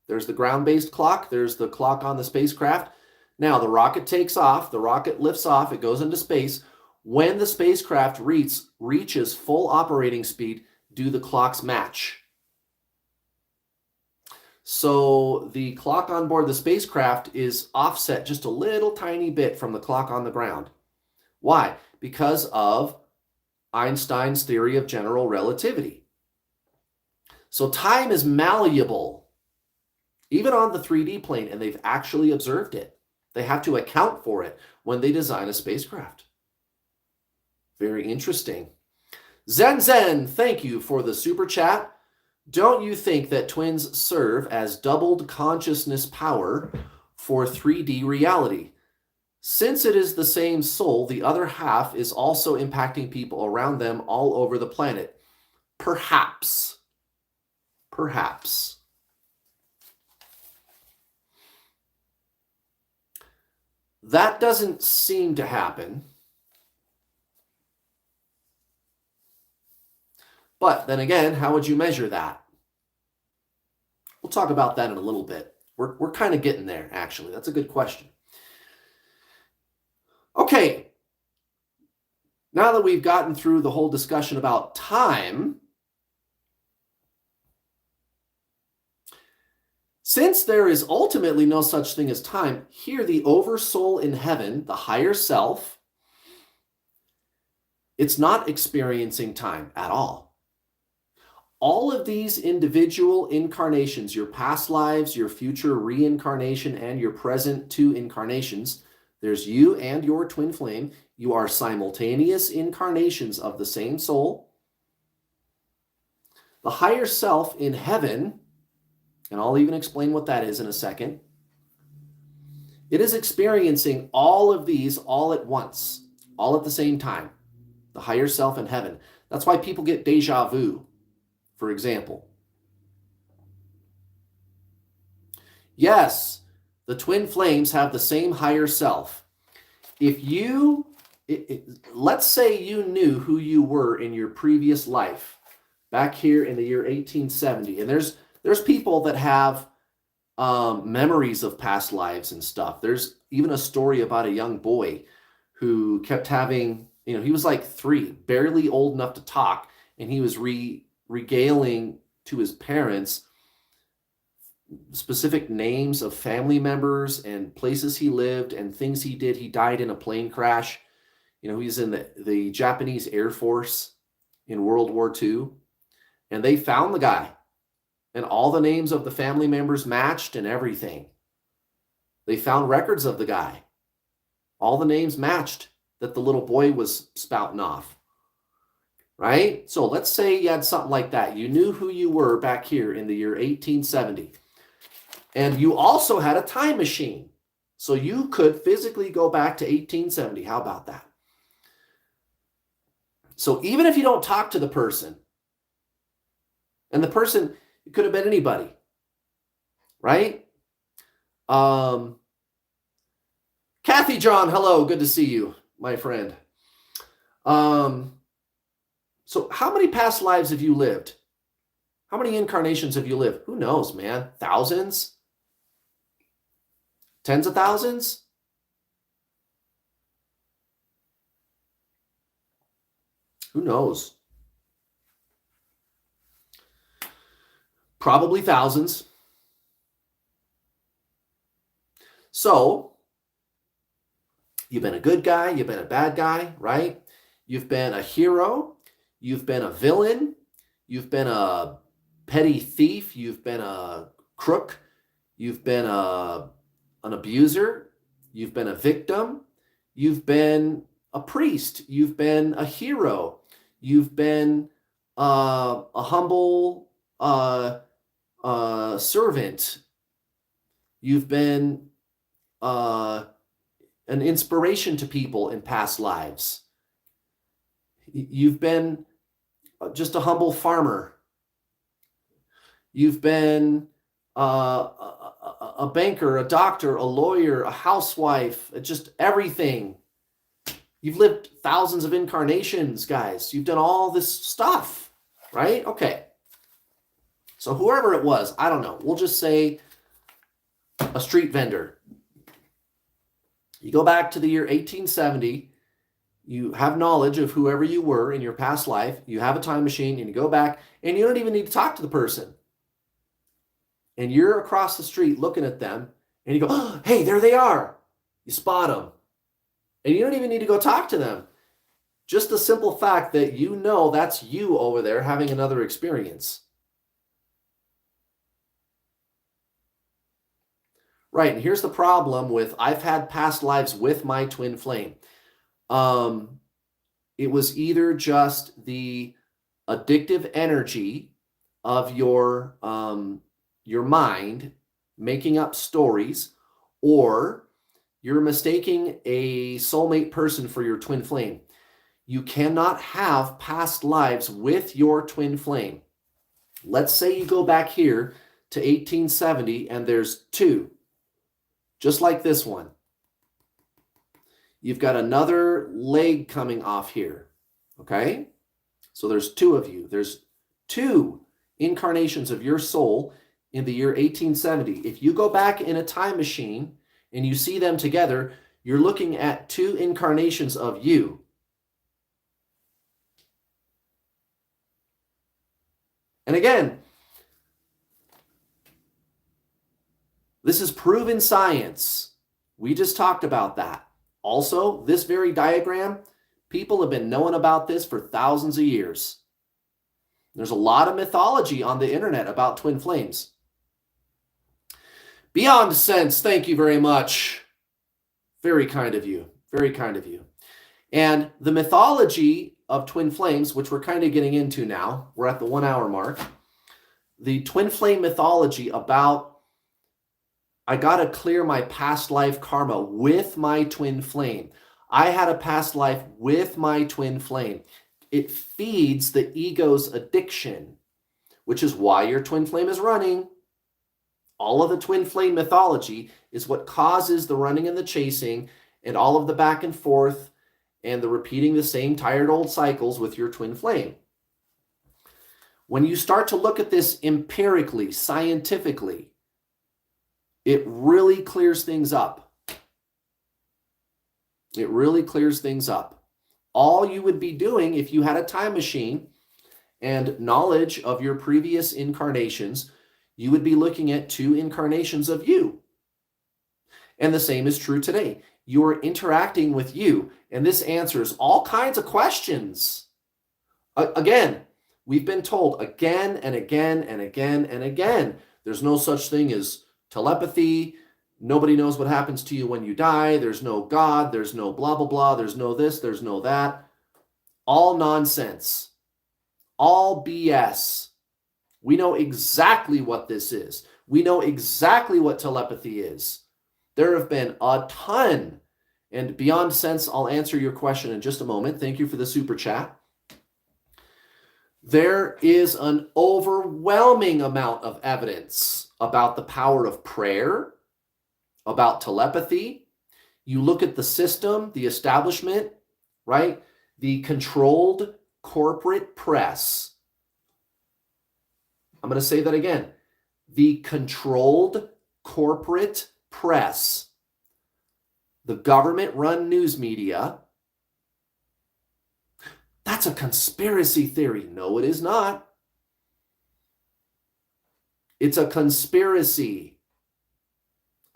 There's the ground-based clock. There's the clock on the spacecraft. Now, the rocket takes off. The rocket lifts off. It goes into space. When the spacecraft reaches full operating speed, do the clocks match? So the clock on board the spacecraft is offset just a little tiny bit from the clock on the ground. Why? Because of Einstein's theory of general relativity. So time is malleable, even on the 3D plane, and they've actually observed it. They have to account for it when they design a spacecraft. Very interesting. Zen, thank you for the super chat. Don't you think that twins serve as doubled consciousness power for 3D reality? Since it is the same soul, the other half is also impacting people around them all over the planet. Perhaps. Perhaps. That doesn't seem to happen. But then again, how would you measure that? We'll talk about that in a little bit. We're kind of getting there, actually. That's a good question. Okay. Now that we've gotten through the whole discussion about time, since there is ultimately no such thing as time, here the oversoul in heaven, the higher self, it's not experiencing time at all. All of these individual incarnations, your past lives, your future reincarnation, and your present two incarnations, there's you and your twin flame. You are simultaneous incarnations of the same soul. The higher self in heaven, and I'll even explain what that is in a second, it is experiencing all of these all at once, all at the same time. The higher self in heaven. That's why people get deja vu, for example. Yes, the twin flames have the same higher self. If you, let's say you knew who you were in your previous life, back here in the year 1870, and there's people that have memories of past lives and stuff. There's even a story about a young boy who kept having, he was like 3, barely old enough to talk, and he was regaling to his parents specific names of family members and places he lived and things he did. He died in a plane crash. He's in the Japanese Air Force in World War II, and they found the guy, and all the names of the family members matched and everything. They found records of the guy. All the names matched that the little boy was spouting off. Right? So let's say you had something like that. You knew who you were back here in the year 1870. And you also had a time machine. So you could physically go back to 1870. How about that? So even if you don't talk to the person, and the person, it could have been anybody, right? Kathy John, hello, good to see you, my friend. So how many past lives have you lived? How many incarnations have you lived? Who knows, man? Thousands? Tens of thousands? Who knows? Probably thousands. So, you've been a good guy, you've been a bad guy, right? You've been a hero, you've been a villain, you've been a petty thief, you've been a crook, you've been an abuser, you've been a victim, you've been a priest, you've been a hero, you've been a humble servant, you've been an inspiration to people in past lives. You've been just a humble farmer. You've been a banker, a doctor, a lawyer, a housewife, just everything. You've lived thousands of incarnations, guys. You've done all this stuff, right? Okay. So whoever it was, I don't know. We'll just say a street vendor. You go back to the year 1870. You have knowledge of whoever you were in your past life. You have a time machine, and you go back, and you don't even need to talk to the person. And you're across the street looking at them, and you go, oh, hey, there they are. You spot them. And you don't even need to go talk to them. Just the simple fact that you know that's you over there having another experience. Right, and here's the problem with, I've had past lives with my twin flame. It was either just the addictive energy of your mind making up stories, or you're mistaking a soulmate person for your twin flame. You cannot have past lives with your twin flame. Let's say you go back here to 1870 and there's 2, just like this one. You've got another leg coming off here, okay? So there's 2 of you. There's 2 incarnations of your soul in the year 1870. If you go back in a time machine and you see them together, you're looking at 2 incarnations of you. And again, this is proven science. We just talked about that. Also, this very diagram, people have been knowing about this for thousands of years. There's a lot of mythology on the internet about twin flames. Beyond Sense, thank you very much. Very kind of you. Very kind of you. And the mythology of twin flames, which we're kind of getting into now, we're at the 1 hour mark. The twin flame mythology about, I got to clear my past life karma with my twin flame. I had a past life with my twin flame. It feeds the ego's addiction, which is why your twin flame is running. All of the twin flame mythology is what causes the running and the chasing and all of the back and forth and the repeating the same tired old cycles with your twin flame. When you start to look at this empirically, scientifically, it really clears things up. It really clears things up. All you would be doing if you had a time machine and knowledge of your previous incarnations, you would be looking at 2 incarnations of you. And the same is true today. You are interacting with you, and this answers all kinds of questions. Again, we've been told again and again and again and again, there's no such thing as telepathy. Nobody knows what happens to you when you die. There's no God. There's no blah, blah, blah. There's no this. There's no that. All nonsense. All BS. We know exactly what this is. We know exactly what telepathy is. There have been a ton. And Beyond Sense, I'll answer your question in just a moment. Thank you for the super chat. There is an overwhelming amount of evidence about the power of prayer, about telepathy. You look at the system, the establishment, right? The controlled corporate press. I'm going to say that again. The controlled corporate press. The government-run news media. That's a conspiracy theory. No, it is not. It's a conspiracy.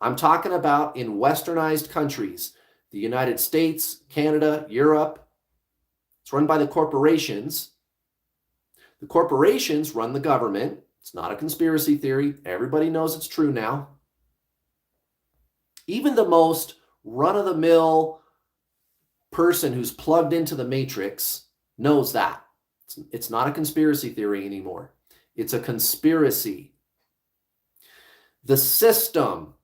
I'm talking about in westernized countries, the United States, Canada, Europe. It's run by the corporations. The corporations run the government. It's not a conspiracy theory. Everybody knows it's true now. Even the most run-of-the-mill person who's plugged into the matrix knows that. It's not a conspiracy theory anymore. It's a conspiracy. The system,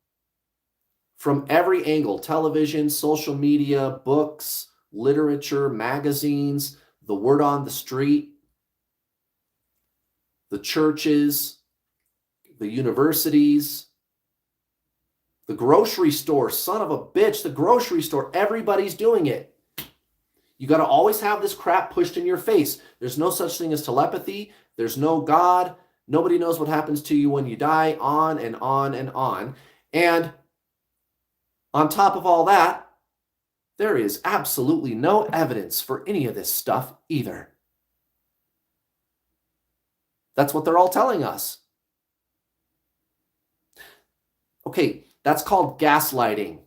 from every angle, television, social media, books, literature, magazines, the word on the street, the churches, the universities, the grocery store, son of a bitch, the grocery store, everybody's doing it. You got to always have this crap pushed in your face. There's no such thing as telepathy. There's no God. Nobody knows what happens to you when you die, on and on and on. And on top of all that, there is absolutely no evidence for any of this stuff either. That's what they're all telling us. Okay, that's called gaslighting.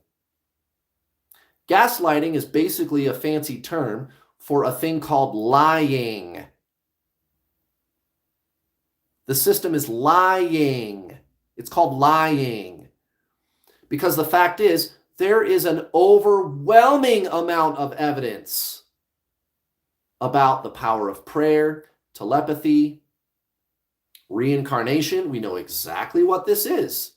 Gaslighting is basically a fancy term for a thing called lying. The system is lying. It's called lying. Because the fact is, there is an overwhelming amount of evidence about the power of prayer, telepathy, reincarnation. We know exactly what this is.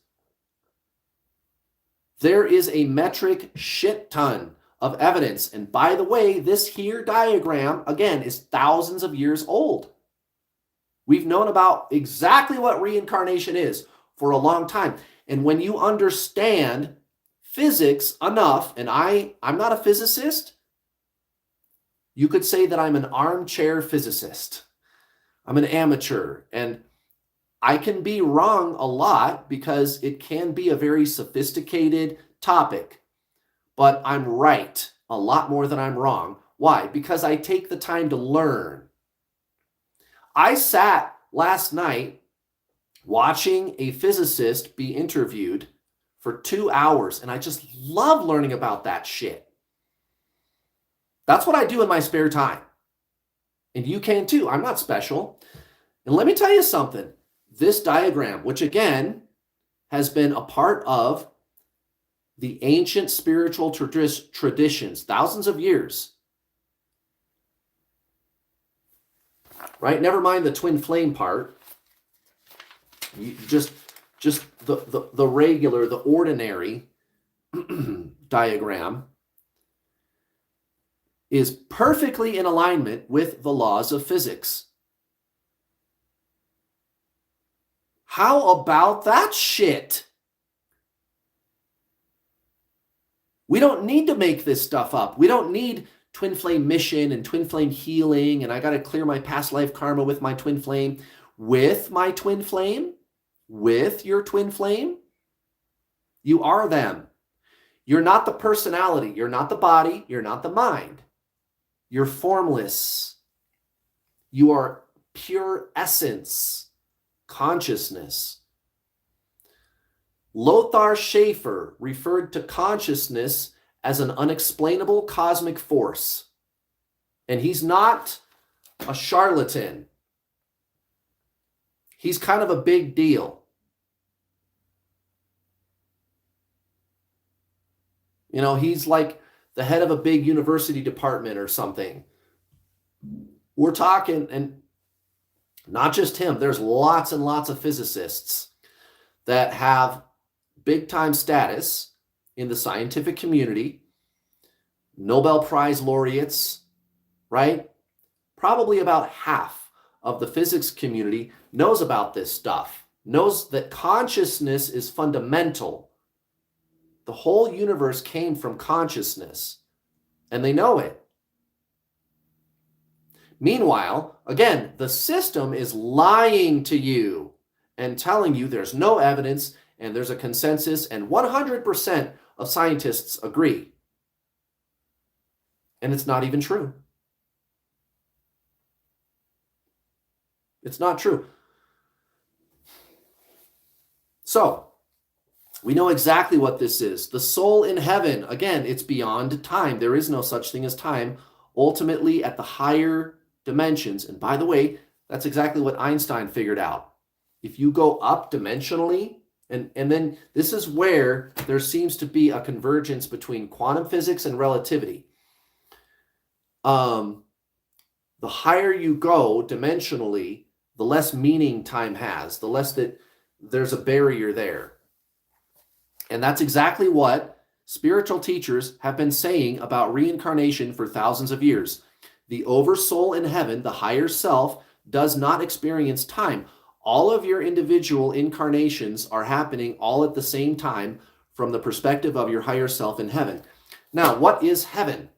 There is a metric shit ton of evidence. And by the way, this here diagram, again, is thousands of years old. We've known about exactly what reincarnation is for a long time. And when you understand physics enough, and I'm not a physicist, you could say that I'm an armchair physicist. I'm an amateur, and I can be wrong a lot because it can be a very sophisticated topic, but I'm right a lot more than I'm wrong. Why? Because I take the time to learn. I sat last night watching a physicist be interviewed for 2 hours, and I just love learning about that shit. That's what I do in my spare time. And you can too. I'm not special. And let me tell you something. This diagram, which again has been a part of the ancient spiritual traditions, thousands of years, right? Never mind the twin flame part. Just the regular, the ordinary diagram is perfectly in alignment with the laws of physics. How about that shit? We don't need to make this stuff up. We don't need twin flame mission and twin flame healing, and I got to clear my past life karma with my twin flame. With my twin flame, with your twin flame, you are them. You're not the personality. You're not the body. You're not the mind. You're formless. You are pure essence, consciousness. Lothar Schaefer referred to consciousness as an unexplainable cosmic force. And he's not a charlatan. He's kind of a big deal. You know, he's like the head of a big university department or something. We're talking, and not just him, there's lots and lots of physicists that have big time status in the scientific community, Nobel Prize laureates, right? Probably about half of the physics community knows about this stuff, knows that consciousness is fundamental. The whole universe came from consciousness, and they know it. Meanwhile, again, the system is lying to you and telling you there's no evidence and there's a consensus, and 100% of scientists agree. And it's not even true. It's not true. So, we know exactly what this is. The soul in heaven, again, it's beyond time. There is no such thing as time. Ultimately, at the higher dimensions, and by the way, that's exactly what Einstein figured out. If you go up dimensionally, and then this is where there seems to be a convergence between quantum physics and relativity. The higher you go dimensionally, the less meaning time has, the less that there's a barrier there. And that's exactly what spiritual teachers have been saying about reincarnation for thousands of years. The oversoul in heaven, the higher self, does not experience time. All of your individual incarnations are happening all at the same time from the perspective of your higher self in heaven. Now, what is heaven?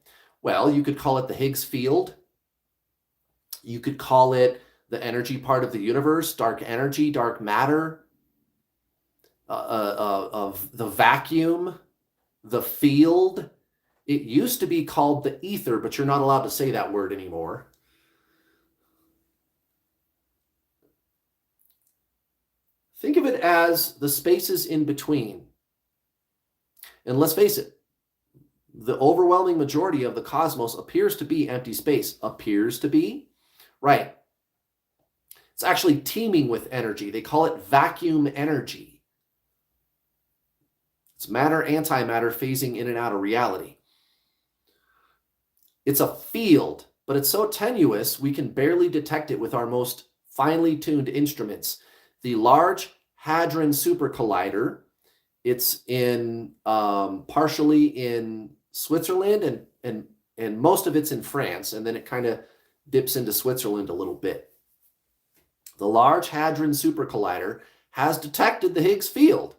Well, you could call it the Higgs field. You could call it the energy part of the universe, dark energy, dark matter, of the vacuum, the field. It used to be called the ether, but you're not allowed to say that word anymore. Think of it as the spaces in between. And let's face it, the overwhelming majority of the cosmos appears to be empty space. Appears to be? Right. It's actually teeming with energy. They call it vacuum energy. It's matter, antimatter phasing in and out of reality. It's a field, but it's so tenuous we can barely detect it with our most finely tuned instruments. The Large Hadron Super Collider, it's in partially in Switzerland and most of it's in France, and then it kind of dips into Switzerland a little bit. The Large Hadron Super Collider has detected the Higgs field.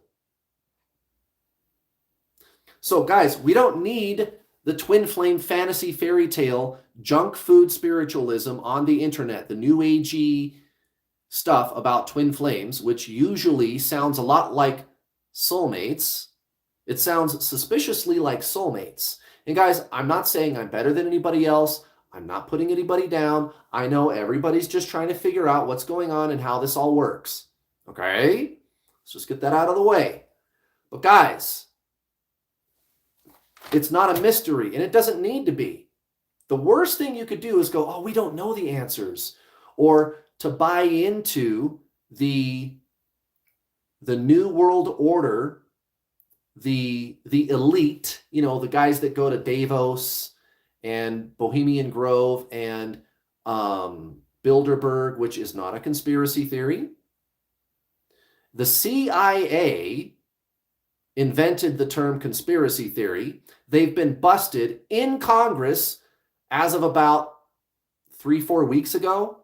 So guys, we don't need the twin flame fantasy fairy tale junk food spiritualism on the internet, the new agey stuff about twin flames, which usually sounds a lot like soulmates. It sounds suspiciously like soulmates. And guys, I'm not saying I'm better than anybody else. I'm not putting anybody down. I know everybody's just trying to figure out what's going on and how this all works. Okay? Let's just get that out of the way. But guys, it's not a mystery, and it doesn't need to be. The worst thing you could do is go, oh, we don't know the answers. Or to buy into the New World Order, the elite, the guys that go to Davos and Bohemian Grove and Bilderberg, which is not a conspiracy theory. The CIA invented the term conspiracy theory. They've been busted in Congress as of about 3-4 weeks ago.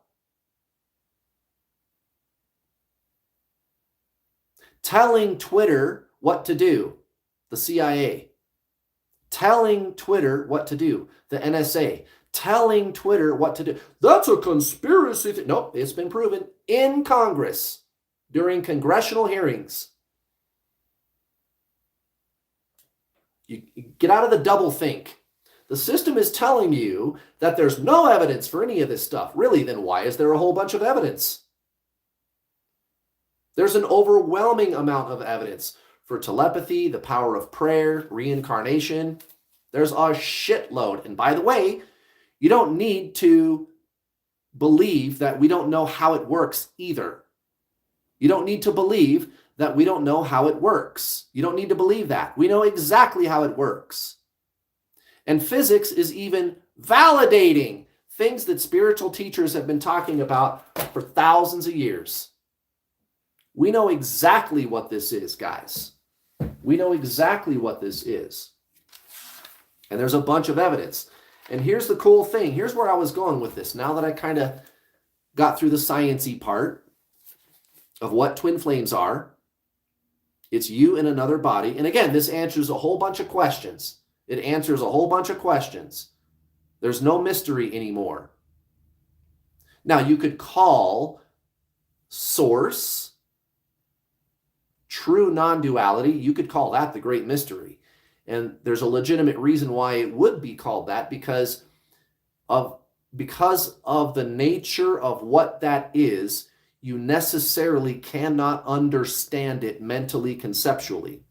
Telling Twitter what to do, the CIA. Telling Twitter what to do, the NSA. Telling Twitter what to do. That's a conspiracy theory. Nope, it's been proven in Congress during congressional hearings. You get out of the double think. The system is telling you that there's no evidence for any of this stuff. Really, then why is there a whole bunch of evidence? There's an overwhelming amount of evidence for telepathy, the power of prayer, reincarnation. There's a shitload. And by the way, you don't need to believe that we don't know how it works either. You don't need to believe that we don't know how it works. You don't need to believe that. We know exactly how it works. And physics is even validating things that spiritual teachers have been talking about for thousands of years. We know exactly what this is, guys. We know exactly what this is. And there's a bunch of evidence. And here's the cool thing. Here's where I was going with this. Now that I kind of got through the sciencey part of what twin flames are, it's you in another body. And again, this answers a whole bunch of questions. It answers a whole bunch of questions. There's no mystery anymore. Now, you could call source true non-duality. You could call that the great mystery. And there's a legitimate reason why it would be called that, because of the nature of what that is. You necessarily cannot understand it mentally, conceptually.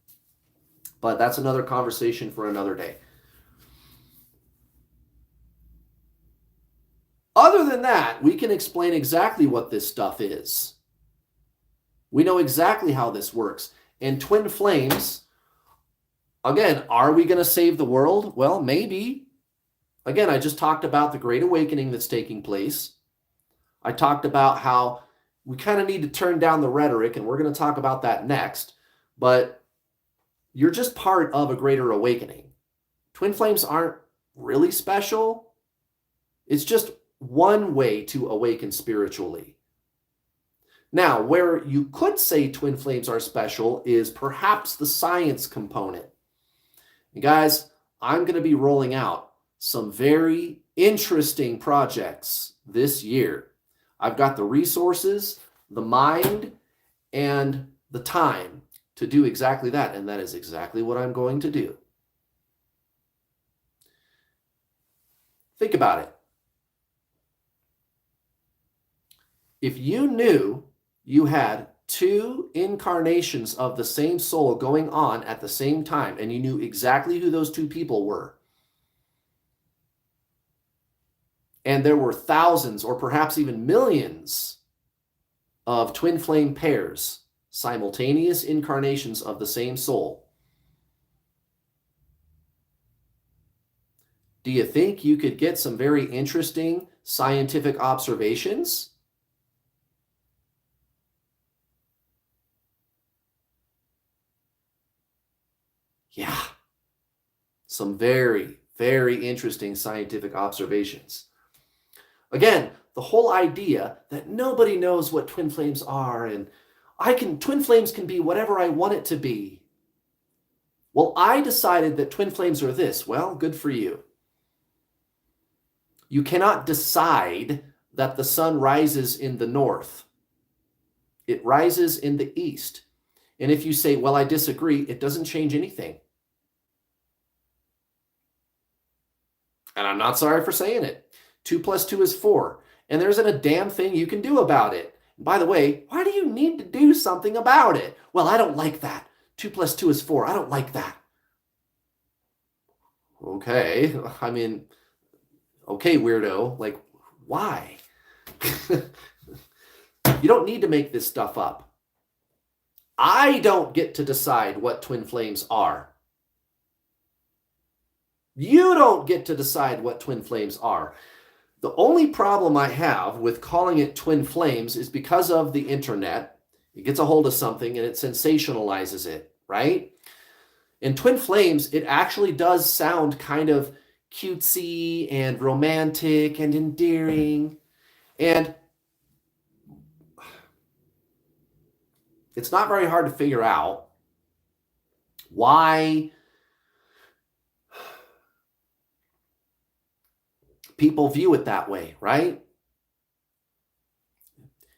But that's another conversation for another day. Other than that, we can explain exactly what this stuff is. We know exactly how this works. And twin flames, again, are we going to save the world? Well, maybe. Again, I just talked about the Great Awakening that's taking place. I talked about how we kind of need to turn down the rhetoric, and we're going to talk about that next. But you're just part of a greater awakening. Twin flames aren't really special. It's just one way to awaken spiritually. Now, where you could say twin flames are special is perhaps the science component. And guys, I'm going to be rolling out some very interesting projects this year. I've got the resources, the mind, and the time to do exactly that. And that is exactly what I'm going to do. Think about it. If you knew you had two incarnations of the same soul going on at the same time, and you knew exactly who those two people were, and there were thousands or perhaps even millions of twin flame pairs, simultaneous incarnations of the same soul, do you think you could get some very interesting scientific observations? Yeah, some very, very interesting scientific observations. Again, the whole idea that nobody knows what twin flames are, and twin flames can be whatever I want it to be. Well, I decided that twin flames are this. Well, good for you. You cannot decide that the sun rises in the north. It rises in the east. And if you say, well, I disagree, it doesn't change anything. And I'm not sorry for saying it. 2 + 2 is 4. And there isn't a damn thing you can do about it. And by the way, why do you need to do something about it? Well, I don't like that. 2 + 2 is 4. I don't like that. Okay. I mean, okay, weirdo. Like, why? You don't need to make this stuff up. I don't get to decide what twin flames are. You don't get to decide what twin flames are. The only problem I have with calling it twin flames is because of the internet. It gets a hold of something and it sensationalizes it, right? In twin flames, it actually does sound kind of cutesy and romantic and endearing. And it's not very hard to figure out why people view it that way, right?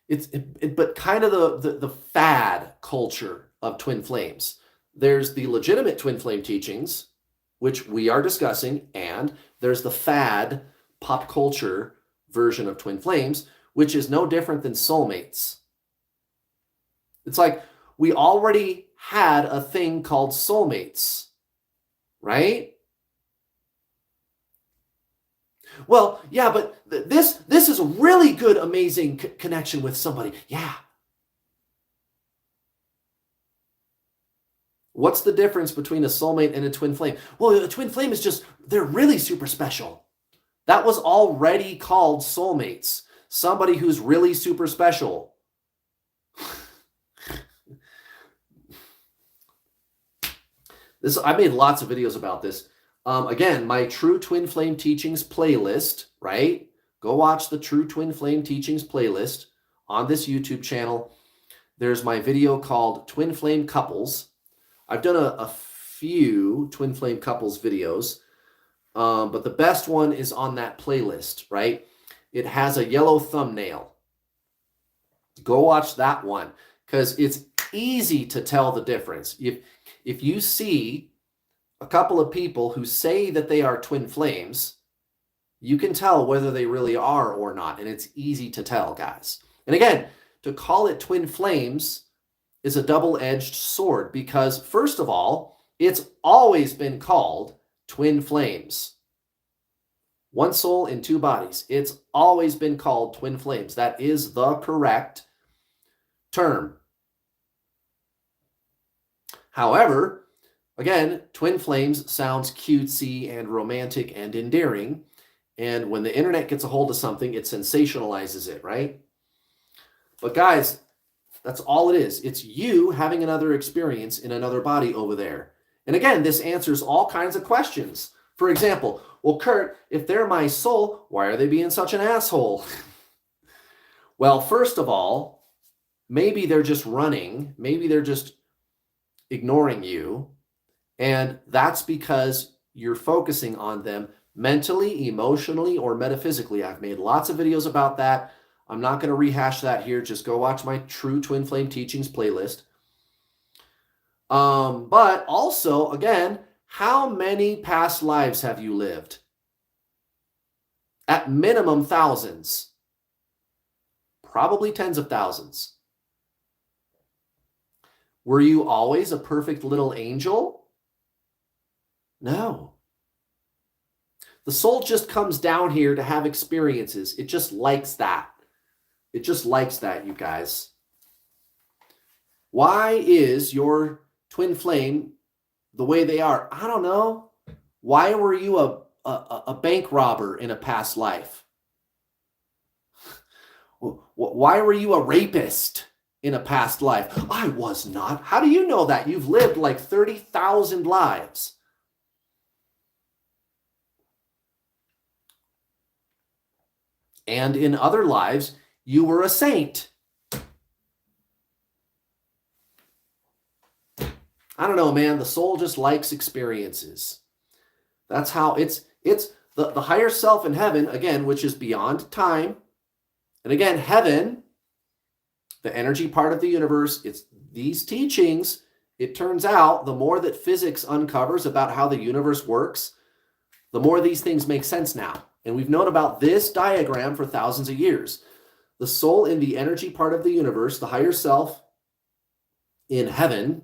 But kind of the fad culture of twin flames. There's the legitimate twin flame teachings, which we are discussing, and there's the fad pop culture version of twin flames, which is no different than soulmates. It's like we already had a thing called soulmates, right? Well, yeah, but this is a really good, amazing connection with somebody. Yeah. What's the difference between a soulmate and a twin flame? Well, a twin flame is just, they're really super special. That was already called soulmates. Somebody who's really super special. I made lots of videos about this. Again, my True Twin Flame Teachings playlist, right? Go watch the True Twin Flame Teachings playlist on this YouTube channel. There's my video called Twin Flame Couples. I've done a few Twin Flame Couples videos, but the best one is on that playlist, right? It has a yellow thumbnail. Go watch that one because it's easy to tell the difference. If you see a couple of people who say that they are twin flames, you can tell whether they really are or not, and it's easy to tell, guys. And again, to call it twin flames is a double-edged sword because, first of all, it's always been called twin flames. One soul in two bodies. It's always been called twin flames. That is the correct term. However, again, twin flames sounds cutesy and romantic and endearing. And when the internet gets a hold of something, it sensationalizes it, right? But guys, that's all it is. It's you having another experience in another body over there. And again, this answers all kinds of questions. For example, well, Kurt, if they're my soul, why are they being such an asshole? Well, first of all, maybe they're just running. Maybe they're just ignoring you. And that's because you're focusing on them mentally, emotionally, or metaphysically. I've made lots of videos about that. I'm not going to rehash that here. Just go watch my True Twin Flame Teachings playlist. But also, again, how many past lives have you lived? At minimum, thousands. Probably tens of thousands. Were you always a perfect little angel? No. The soul just comes down here to have experiences. It just likes that. It just likes that, you guys. Why is your twin flame the way they are? I don't know. Why were you a bank robber in a past life? Why were you a rapist in a past life? I was not. How do you know that? You've lived like 30,000 lives. And in other lives, you were a saint. I don't know, man. The soul just likes experiences. That's how it's the higher self in heaven, again, which is beyond time. And again, heaven, the energy part of the universe, it's these teachings. It turns out the more that physics uncovers about how the universe works, the more these things make sense now. And we've known about this diagram for thousands of years. The soul in the energy part of the universe, the higher self in heaven,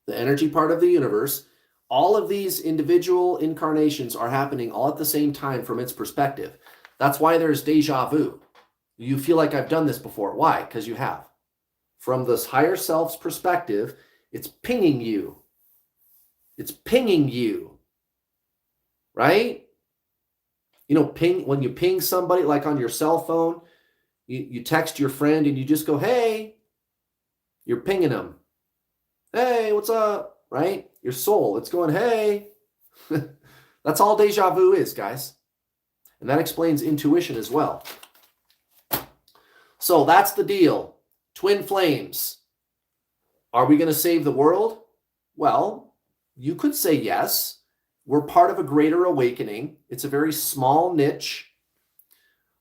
the energy part of the universe, all of these individual incarnations are happening all at the same time from its perspective. That's why there's deja vu. You feel like I've done this before. Why? Because you have. From this higher self's perspective, it's pinging you. It's pinging you, right? You know, when you ping somebody, like on your cell phone, you text your friend and you just go, hey, you're pinging them. Hey, what's up? Right? Your soul, it's going, hey. That's all deja vu is, guys. And that explains intuition as well. So that's the deal. Twin flames. Are we going to save the world? Well, you could say yes. We're part of a greater awakening. It's a very small niche.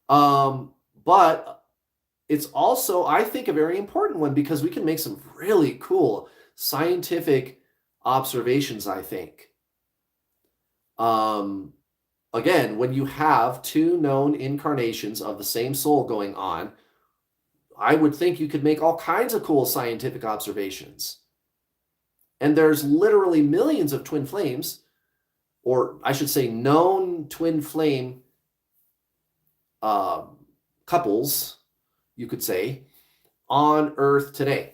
But it's also, I think, a very important one because we can make some really cool scientific observations, I think. Again, when you have two known incarnations of the same soul going on, I would think you could make all kinds of cool scientific observations. And there's literally millions of twin flames, or I should say known twin flame couples, you could say, on Earth today.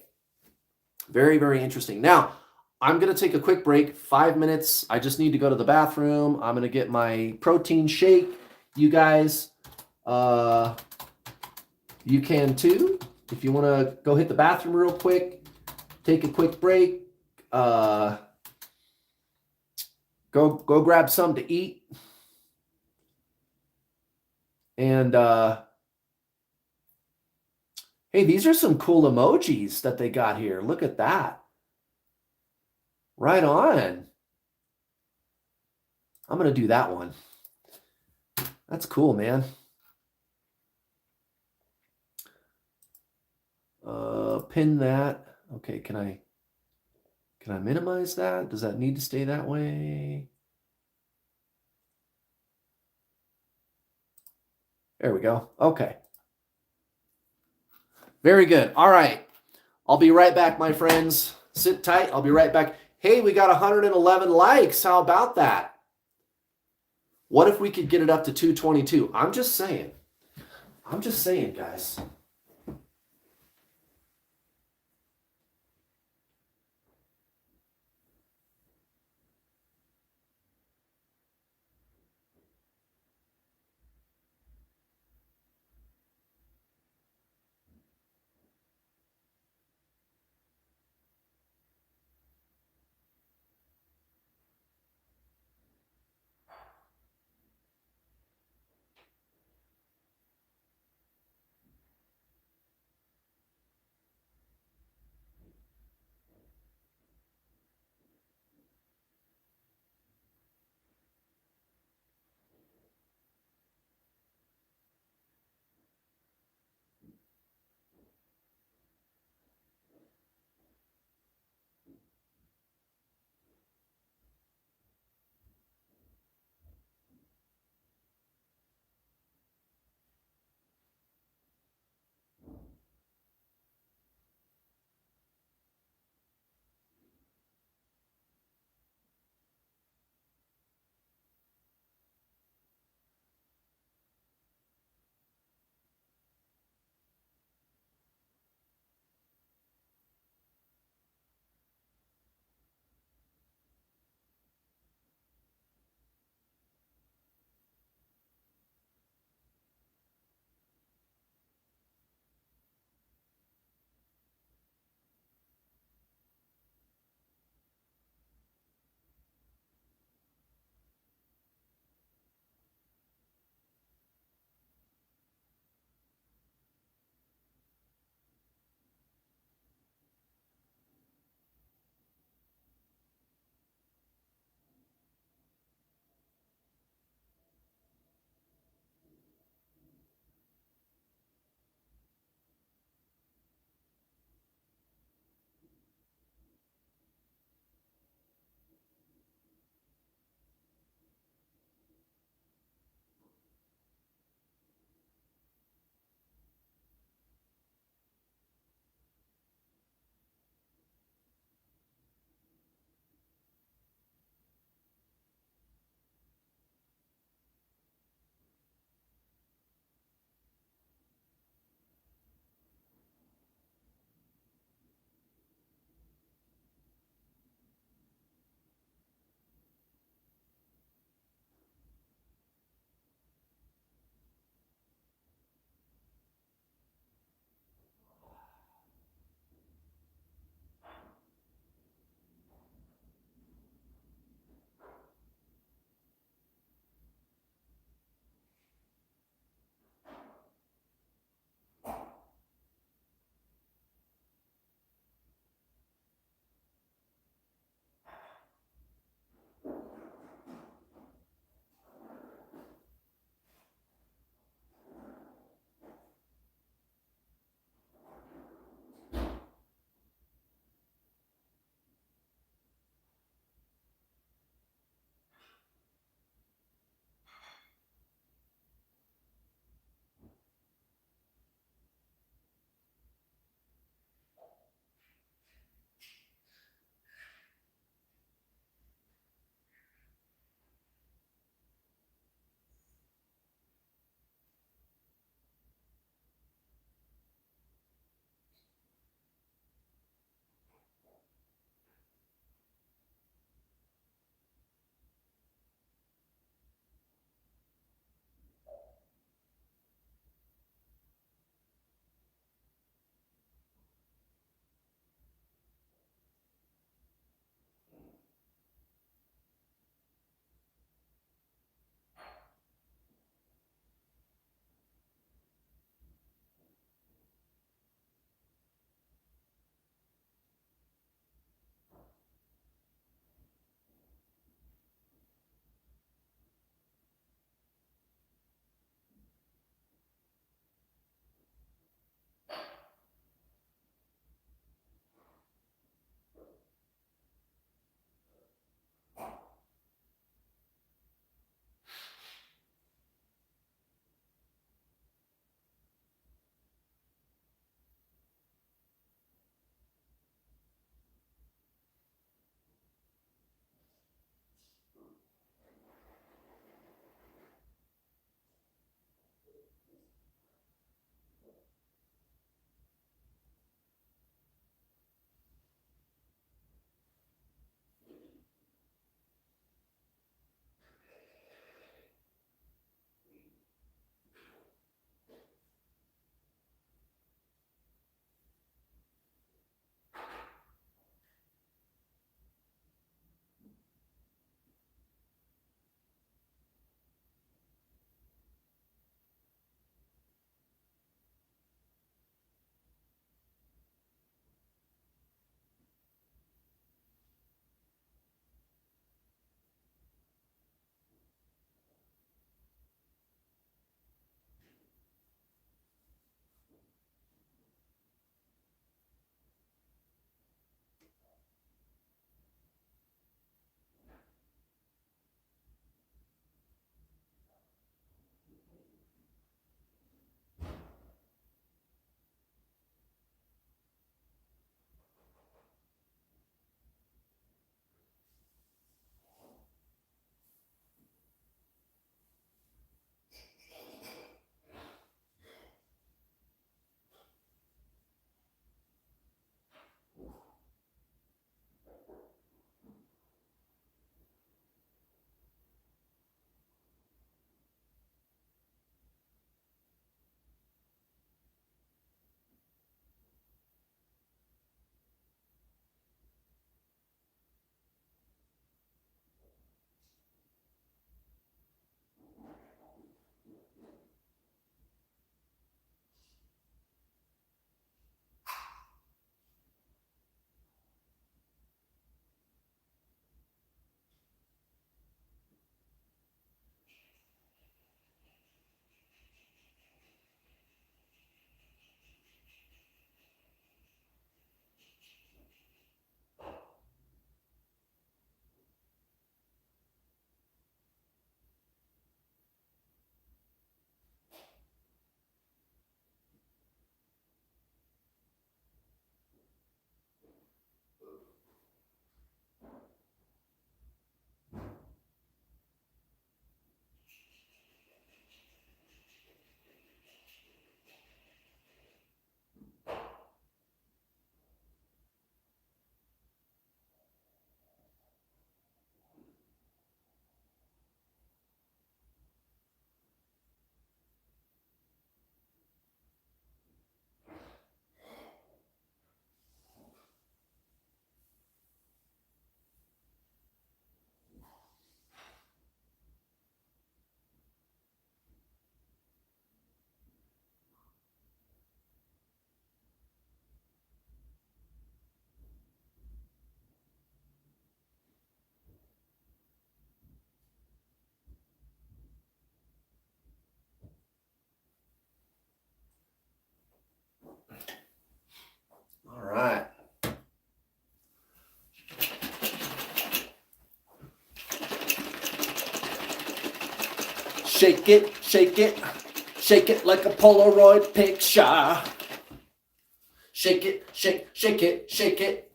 Very, very interesting. Now, I'm going to take a quick break, 5 minutes. I just need to go to the bathroom. I'm going to get my protein shake. You guys, you can too. If you want to go hit the bathroom real quick, take a quick break, go grab something to eat. And hey, these are some cool emojis that they got here. Look at that. Right on. I'm going to do that one. That's cool, man. Pin that. Okay, can I minimize that? Does that need to stay that way? There we go. Okay. Very good. All right. I'll be right back, my friends. Sit tight. I'll be right back. Hey, we got 111 likes. How about that? What if we could get it up to 222? I'm just saying. I'm just saying, guys. Shake it, shake it, shake it like a Polaroid picture. Shake it, shake, shake it, shake it.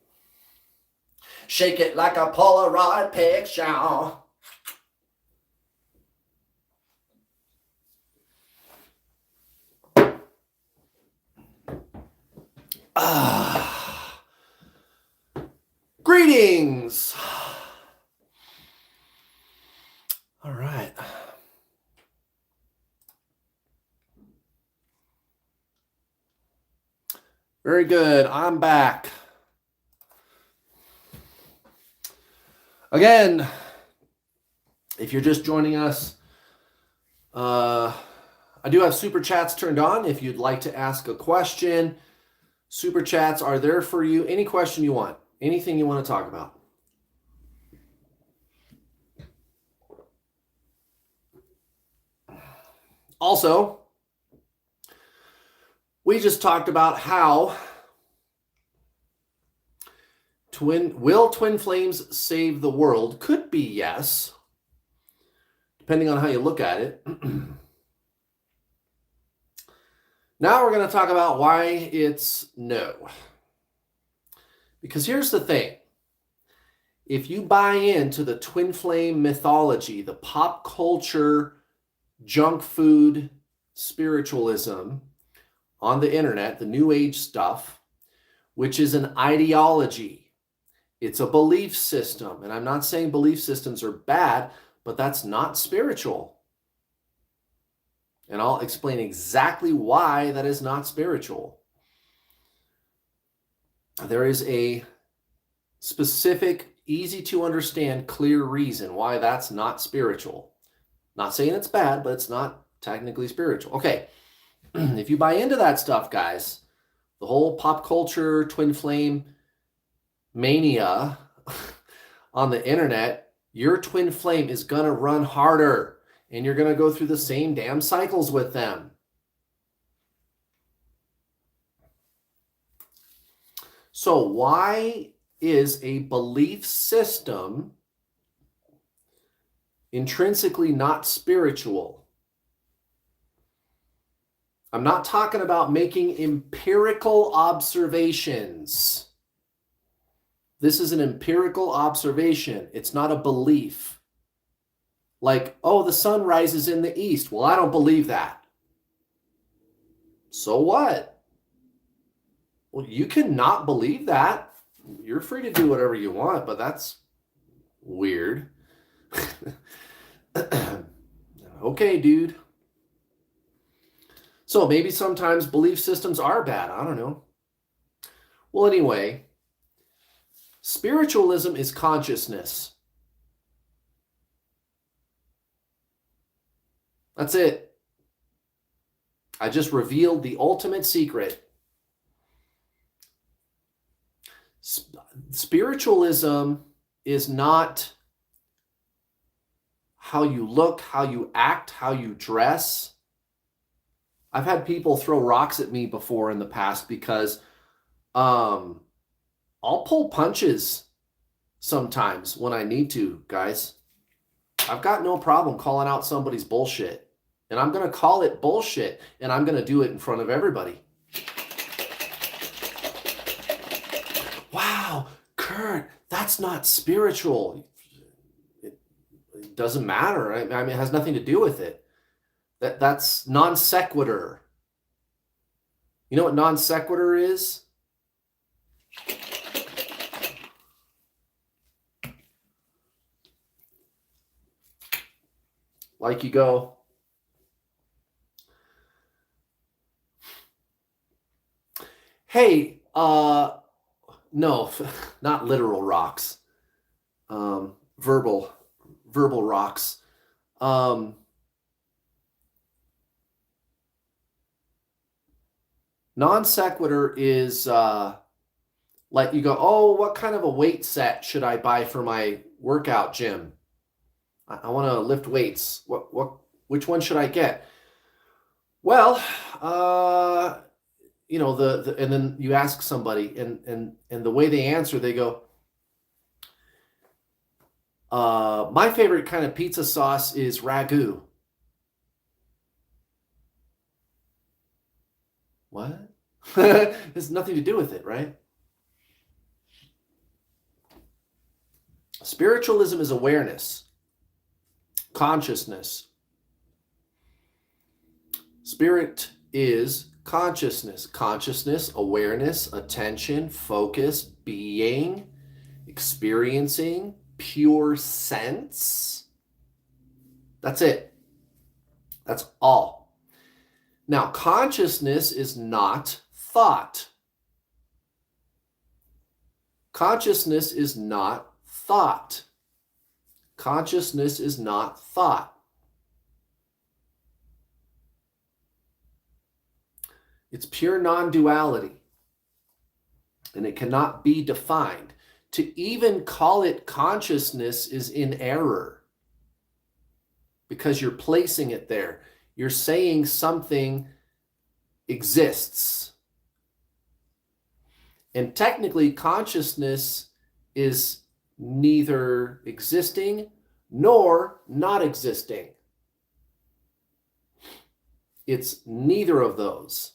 Shake it like a Polaroid picture. Greetings. All right. Very good. I'm back. Again, if you're just joining us, I do have super chats turned on. If you'd like to ask a question, super chats are there for you. Any question you want, anything you want to talk about. Also, we just talked about how will twin flames save the world? Could be yes, depending on how you look at it. Now we're going to talk about why it's no. Because here's the thing. If you buy into the twin flame mythology, the pop culture, junk food, spiritualism on the internet, the new age stuff, which is an ideology, it's a belief system. And I'm not saying belief systems are bad, but that's not spiritual. And I'll explain exactly why that is not spiritual. There is a specific, easy to understand, clear reason why that's not spiritual. Not saying it's bad, but it's not technically spiritual. Okay, if you buy into that stuff, guys, the whole pop culture, twin flame mania on the internet, your twin flame is going to run harder. And you're going to go through the same damn cycles with them. So why is a belief system intrinsically not spiritual? I'm not talking about making empirical observations. This is an empirical observation. It's not a belief. Like, oh, the sun rises in the east. Well, I don't believe that. So what? Well, you cannot believe that. You're free to do whatever you want, but that's weird. Okay, dude. So maybe sometimes belief systems are bad. I don't know. Well, anyway, spiritualism is consciousness. That's it. I just revealed the ultimate secret. Spiritualism is not how you look, how you act, how you dress. I've had people throw rocks at me before in the past because I'll pull punches sometimes when I need to, guys. I've got no problem calling out somebody's bullshit. And I'm going to call it bullshit. And I'm going to do it in front of everybody. Wow, Kurt, that's not spiritual. It doesn't matter. I mean, it has nothing to do with it. That's non sequitur. You know what non sequitur is? Like you go, hey, no, not literal rocks. Verbal rocks. Non sequitur is like you go, oh, what kind of a weight set should I buy for my workout gym? I want to lift weights. Which one should I get? Well, you know, and then you ask somebody, and the way they answer, they go, my favorite kind of pizza sauce is ragu. It has nothing to do with it, right? Spiritualism is awareness, consciousness. Spirit is consciousness. Consciousness, awareness, attention, focus, being, experiencing, pure sense. That's it. That's all. Now, consciousness is not thought. Consciousness is not thought. Consciousness is not thought. It's pure non-duality, and it cannot be defined. To even call it consciousness is in error because you're placing it there. You're saying something exists. And technically, consciousness is neither existing nor not existing. It's neither of those.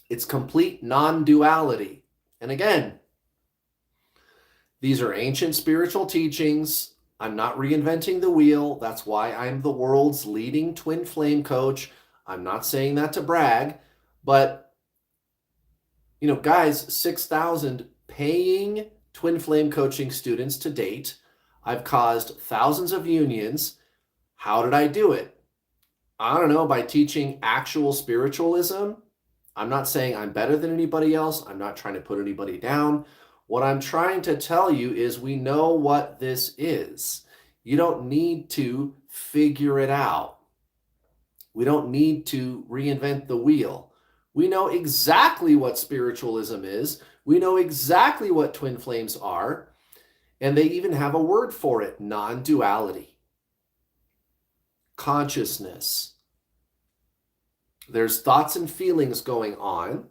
It's complete non-duality. And again, these are ancient spiritual teachings. I'm not reinventing the wheel. That's why I'm the world's leading twin flame coach. I'm not saying that to brag, but guys, 6,000 paying twin flame coaching students to date. I've caused thousands of unions. How did I do it? I don't know, by teaching actual spiritualism. I'm not saying I'm better than anybody else. I'm not trying to put anybody down. What I'm trying to tell you is we know what this is. You don't need to figure it out. We don't need to reinvent the wheel. We know exactly what spiritualism is. We know exactly what twin flames are. And they even have a word for it, non-duality. Consciousness. There's thoughts and feelings going on.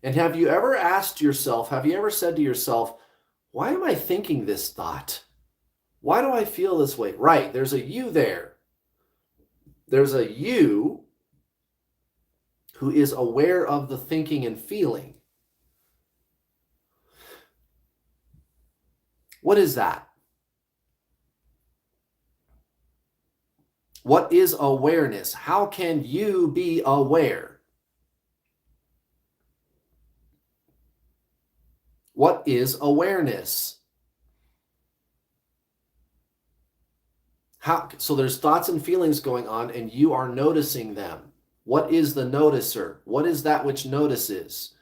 And have you ever said to yourself, why am I thinking this thought? Why do I feel this way? Right, there's a you there. There's a you who is aware of the thinking and feeling. What is that? What is awareness? How can you be aware? What is awareness? So there's thoughts and feelings going on, and you are noticing them. What is the noticer? What is that which notices?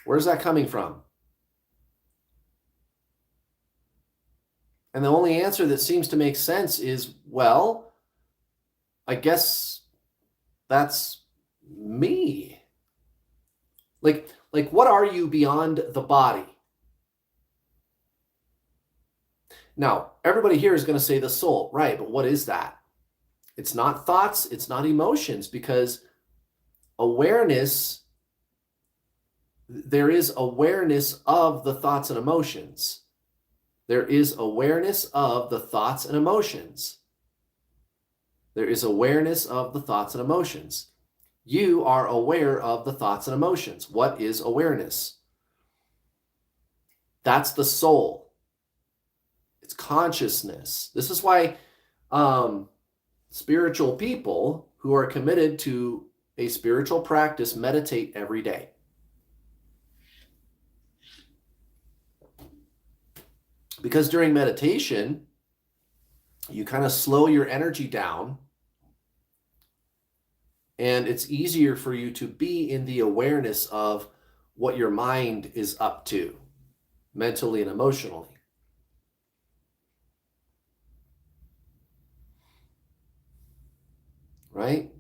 Where's that coming from? And the only answer that seems to make sense is, well, I guess that's me. Like what are you beyond the body? Now, everybody here is going to say the soul, right? But what is that? It's not thoughts, it's not emotions, because awareness, there is awareness of the thoughts and emotions. There is awareness of the thoughts and emotions. There is awareness of the thoughts and emotions. You are aware of the thoughts and emotions. What is awareness? That's the soul. It's consciousness. This is why spiritual people who are committed to a spiritual practice meditate every day. Because during meditation, you kind of slow your energy down, and it's easier for you to be in the awareness of what your mind is up to, mentally and emotionally. Right?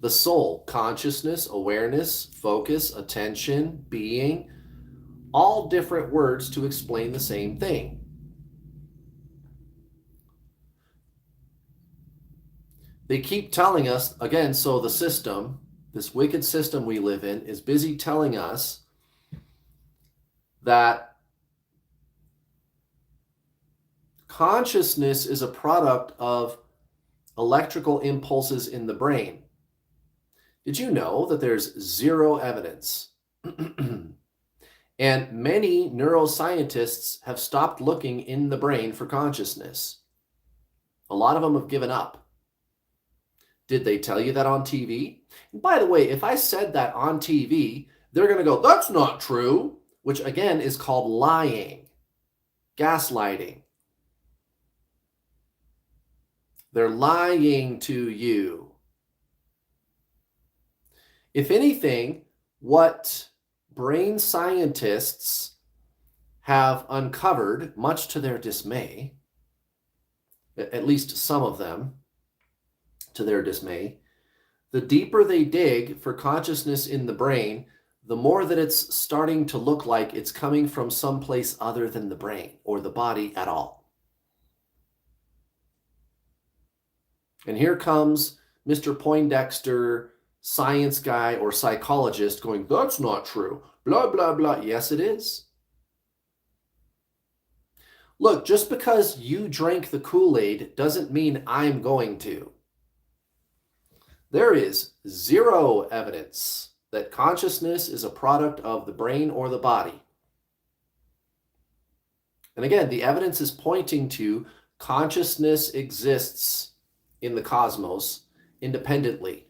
The soul, consciousness, awareness, focus, attention, being, all different words to explain the same thing. They keep telling us, again, so the system, this wicked system we live in, is busy telling us that Consciousness is a product of electrical impulses in the brain. Did you know that there's zero evidence? And many neuroscientists have stopped looking in the brain for consciousness. A lot of them have given up. Did they tell you that on TV? And by the way, if I said that on TV, they're going to go, that's not true, which again is called lying, gaslighting. They're lying to you. If anything, what brain scientists have uncovered, much to their dismay, at least some of them, to their dismay, the deeper they dig for consciousness in the brain, the more that it's starting to look like it's coming from someplace other than the brain or the body at all. And here comes Mr. Poindexter, science guy or psychologist going, that's not true, blah, blah, blah. Yes, it is. Look, just because you drank the Kool-Aid doesn't mean I'm going to. There is zero evidence that consciousness is a product of the brain or the body. And again, the evidence is pointing to consciousness exists in the cosmos independently.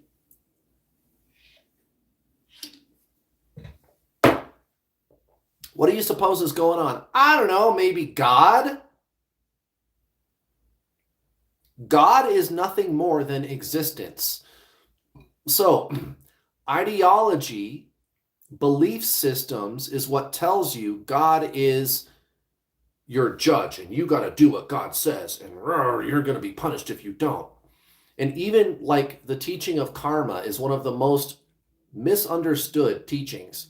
What do you suppose is going on? I don't know, maybe God? God is nothing more than existence. So, ideology, belief systems is what tells you God is your judge and you got to do what God says and you're going to be punished if you don't. And even like the teaching of karma is one of the most misunderstood teachings.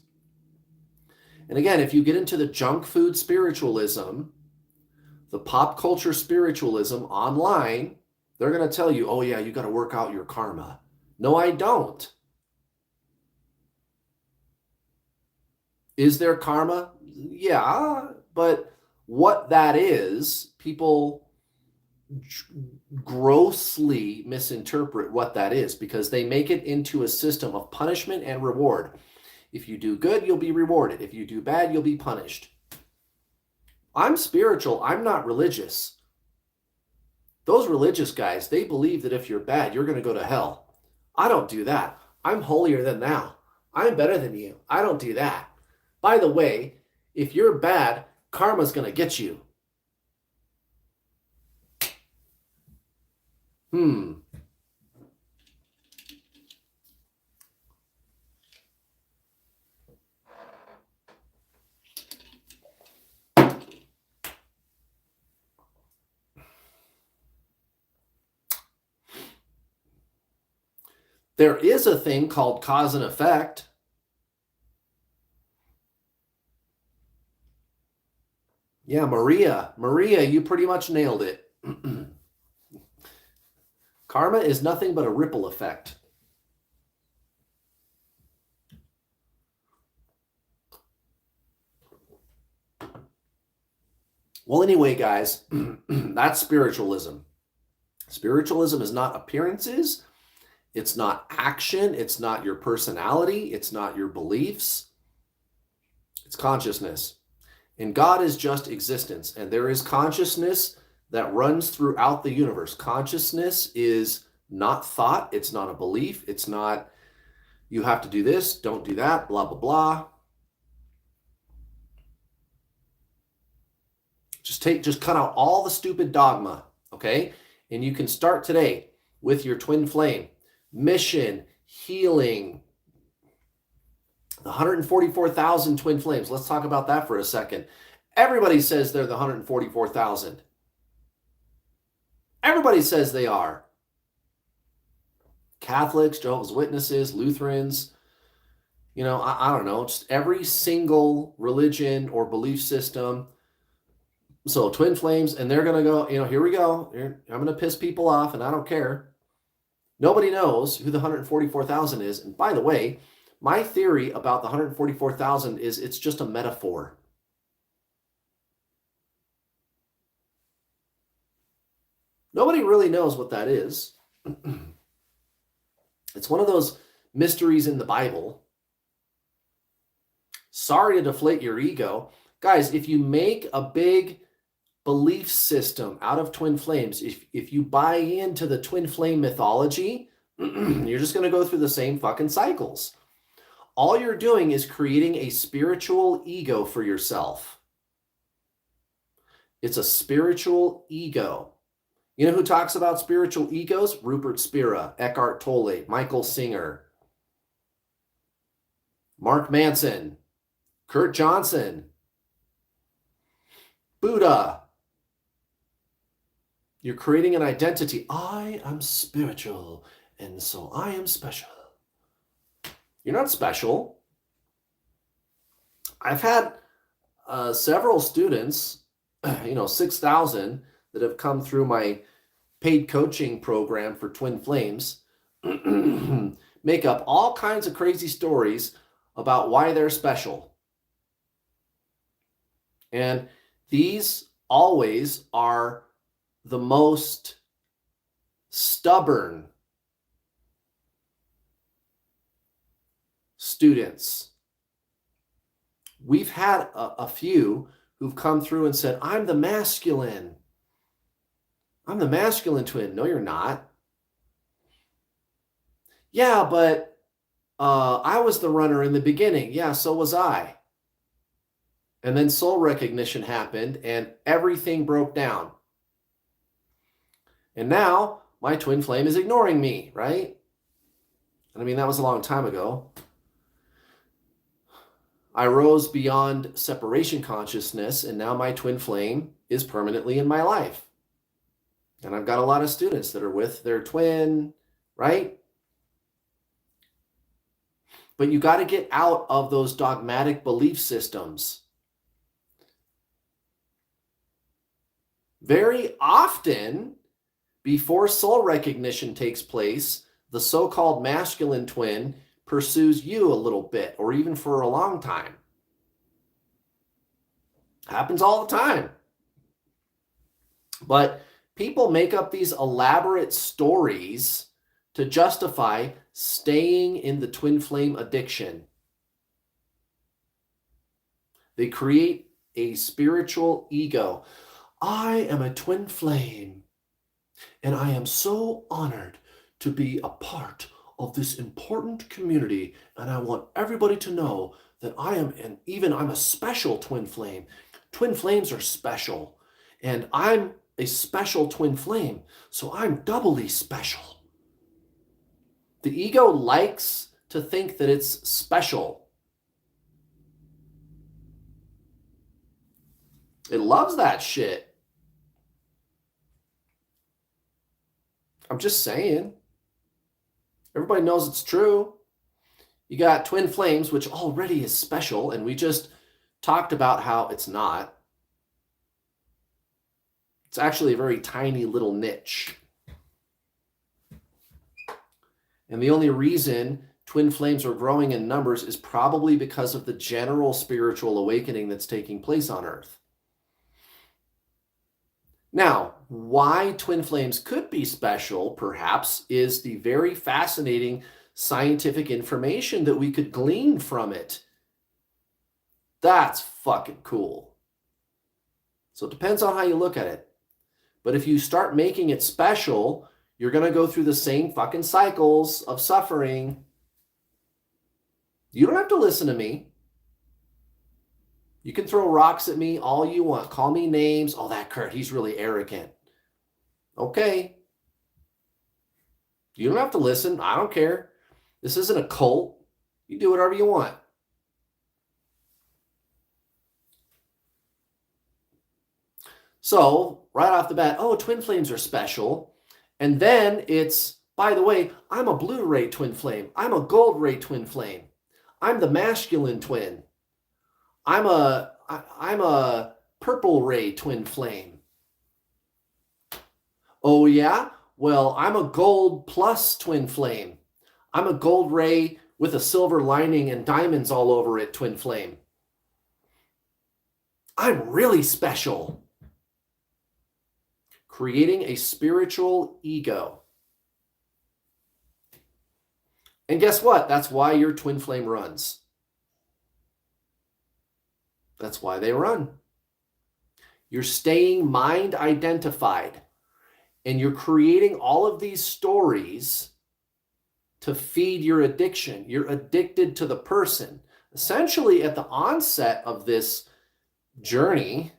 And again, if you get into the junk food spiritualism, the pop culture spiritualism online, they're going to tell you, oh yeah, you got to work out your karma. No, I don't. Is there karma? Yeah, but what that is, people grossly misinterpret what that is because they make it into a system of punishment and reward. If you do good, you'll be rewarded. If you do bad, you'll be punished. I'm spiritual. I'm not religious. Those religious guys, they believe that if you're bad, you're going to go to hell. I don't do that. I'm holier than thou. I'm better than you. I don't do that. By the way, if you're bad, karma's going to get you. There is a thing called cause and effect. Yeah, Maria, you pretty much nailed it. Karma is nothing but a ripple effect. Well, anyway, guys, that's spiritualism. Spiritualism is not appearances. It's not action. It's not your personality. It's not your beliefs. It's consciousness. And God is just existence. And there is consciousness that runs throughout the universe. Consciousness is not thought. It's not a belief. It's not, you have to do this, don't do that, blah, blah, blah. Just cut out all the stupid dogma, okay? And you can start today with your twin flame. Mission, healing, the 144,000 twin flames. Let's talk about that for a second. Everybody says they're the 144,000. Everybody says they are. Catholics, Jehovah's Witnesses, Lutherans, you know, I don't know, just every single religion or belief system. So twin flames, and they're going to go, you know, here we go. I'm going to piss people off, and I don't care. Nobody knows who the 144,000 is. And by the way, my theory about the 144,000 is it's just a metaphor. Nobody really knows what that is. It's one of those mysteries in the Bible. Sorry to deflate your ego. Guys, if you make a big belief system out of twin flames, if you buy into the twin flame mythology, you're just going to go through the same fucking cycles. All you're doing is creating a spiritual ego for yourself. It's a spiritual ego. You know who talks about spiritual egos? Rupert Spira, Eckhart Tolle, Michael Singer, Mark Manson, Kurt Johnson, Buddha. You're creating an identity. I am spiritual, and so I am special. You're not special. I've had several students, 6,000 that have come through my paid coaching program for Twin Flames, make up all kinds of crazy stories about why they're special. And these always are the most stubborn students. We've had a few who've come through and said, I'm the masculine twin. No, you're not. Yeah, but I was the runner in the beginning. Yeah, so was I. And then soul recognition happened and everything broke down. And now my twin flame is ignoring me, right? And I mean, that was a long time ago. I rose beyond separation consciousness, and now my twin flame is permanently in my life. And I've got a lot of students that are with their twin, right? But you got to get out of those dogmatic belief systems. Very often, before soul recognition takes place, the so-called masculine twin pursues you a little bit, or even for a long time. Happens all the time. But people make up these elaborate stories to justify staying in the twin flame addiction. They create a spiritual ego. I am a twin flame, and I am so honored to be a part of this important community, and I want everybody to know that I'm a special twin flame. Twin flames are special, and I'm a special twin flame, so I'm doubly special. The ego likes to think that it's special. It loves that shit. I'm just saying. Everybody knows it's true. You got twin flames, which already is special, and we just talked about how it's not. It's actually a very tiny little niche. And the only reason twin flames are growing in numbers is probably because of the general spiritual awakening that's taking place on Earth. Now, why twin flames could be special, perhaps, is the very fascinating scientific information that we could glean from it. That's fucking cool. So it depends on how you look at it. But if you start making it special, you're going to go through the same fucking cycles of suffering. You don't have to listen to me. You can throw rocks at me all you want. Call me names. Oh, that Kurt, he's really arrogant. Okay. You don't have to listen. I don't care. This isn't a cult. You do whatever you want. So, right off the bat, oh, twin flames are special. And then it's, by the way, I'm a blue ray twin flame. I'm a gold ray twin flame. I'm the masculine twin. I'm a purple ray twin flame. Oh yeah? Well, I'm a gold plus twin flame. I'm a gold ray with a silver lining and diamonds all over it twin flame. I'm really special. creating a spiritual ego. And guess what? That's why your twin flame runs. That's why they run. You're staying mind identified, and you're creating all of these stories to feed your addiction. You're addicted to the person. Essentially, at the onset of this journey,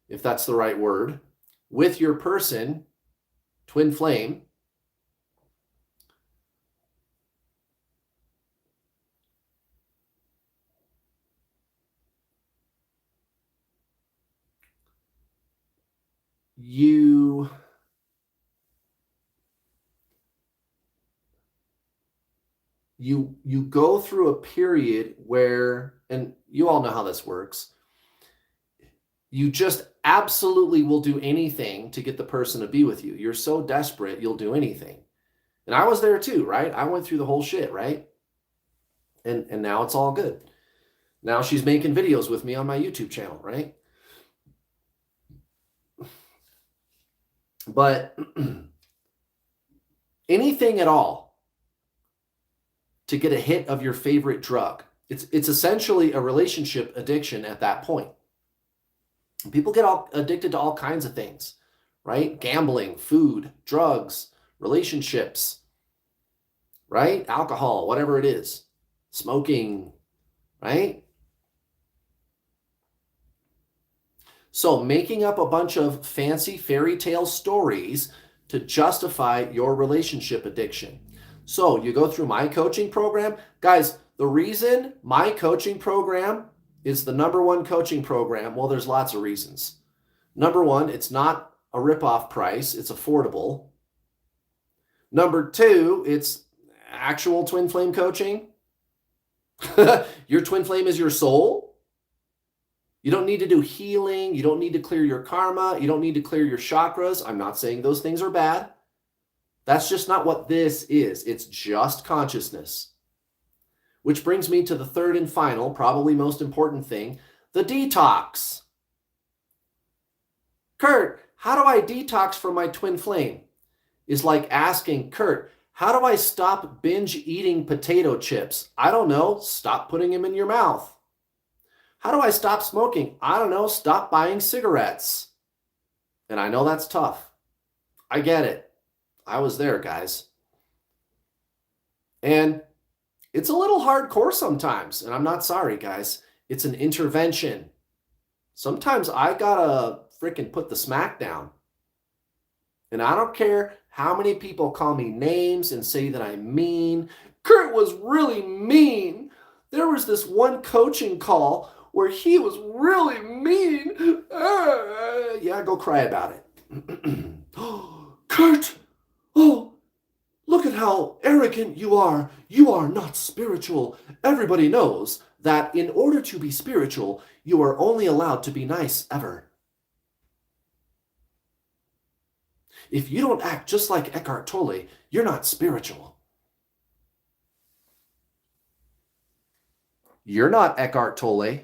if that's the right word, with your person, twin flame, you go through a period where, and you all know how this works, you just absolutely will do anything to get the person to be with you. You're so desperate, you'll do anything. And I was there too, right? I went through the whole shit, right? And now it's all good. Now she's making videos with me on my YouTube channel, right? But anything at all to get a hit of your favorite drug. It's essentially a relationship addiction at that point. People get all addicted to all kinds of things, right? Gambling, food, drugs, relationships, right? Alcohol, whatever it is, smoking, right? So making up a bunch of fancy fairy tale stories to justify your relationship addiction. So you go through my coaching program. Guys, the reason my coaching program is the #1 coaching program, well, there's lots of reasons. Number one, it's not a ripoff price. It's affordable. Number two, it's actual twin flame coaching. Your twin flame is your soul. You don't need to do healing. You don't need to clear your karma. You don't need to clear your chakras. I'm not saying those things are bad. That's just not what this is. It's just consciousness. Which brings me to the third and final, probably most important thing, the detox. Kurt, how do I detox from my twin flame? Is like asking, Kurt, how do I stop binge eating potato chips? I don't know. Stop putting them in your mouth. How do I stop smoking? I don't know. Stop buying cigarettes. And I know that's tough. I get it. I was there, guys. And it's a little hardcore sometimes. And I'm not sorry, guys. It's an intervention. Sometimes I gotta freaking put the smack down. And I don't care how many people call me names and say that I'm mean. Kurt was really mean. There was this one coaching call where he was really mean. Yeah, go cry about it. Kurt, oh, look at how arrogant you are. You are not spiritual. Everybody knows that in order to be spiritual, you are only allowed to be nice ever. If you don't act just like Eckhart Tolle, you're not spiritual. You're not Eckhart Tolle.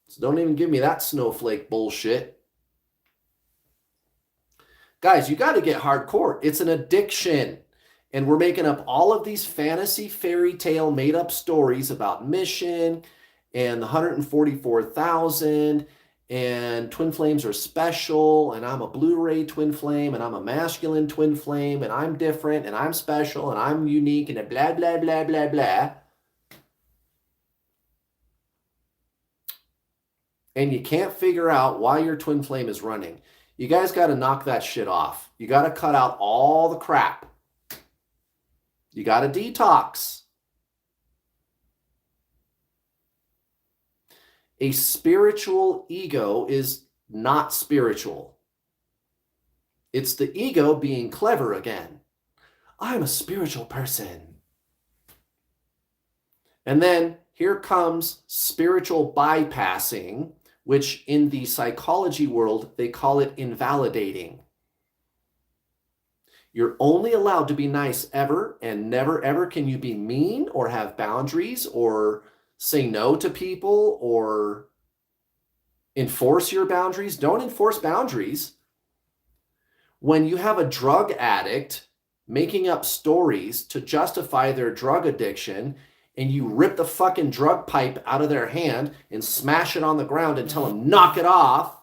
So don't even give me that snowflake bullshit. Guys, you got to get hardcore. It's an addiction. And we're making up all of these fantasy fairy tale made up stories about mission and the 144,000 and twin flames are special and I'm a Blu-ray twin flame and I'm a masculine twin flame and I'm different and I'm special and I'm unique and blah, blah, blah, blah, blah. And you can't figure out why your twin flame is running. You guys got to knock that shit off. You got to cut out all the crap. You got to detox. A spiritual ego is not spiritual. It's the ego being clever again. I'm a spiritual person. And then here comes spiritual bypassing, which in the psychology world, they call it invalidating. You're only allowed to be nice ever, and never ever can you be mean or have boundaries or say no to people or enforce your boundaries. Don't enforce boundaries. When you have a drug addict making up stories to justify their drug addiction, and you rip the fucking drug pipe out of their hand and smash it on the ground and tell them, knock it off.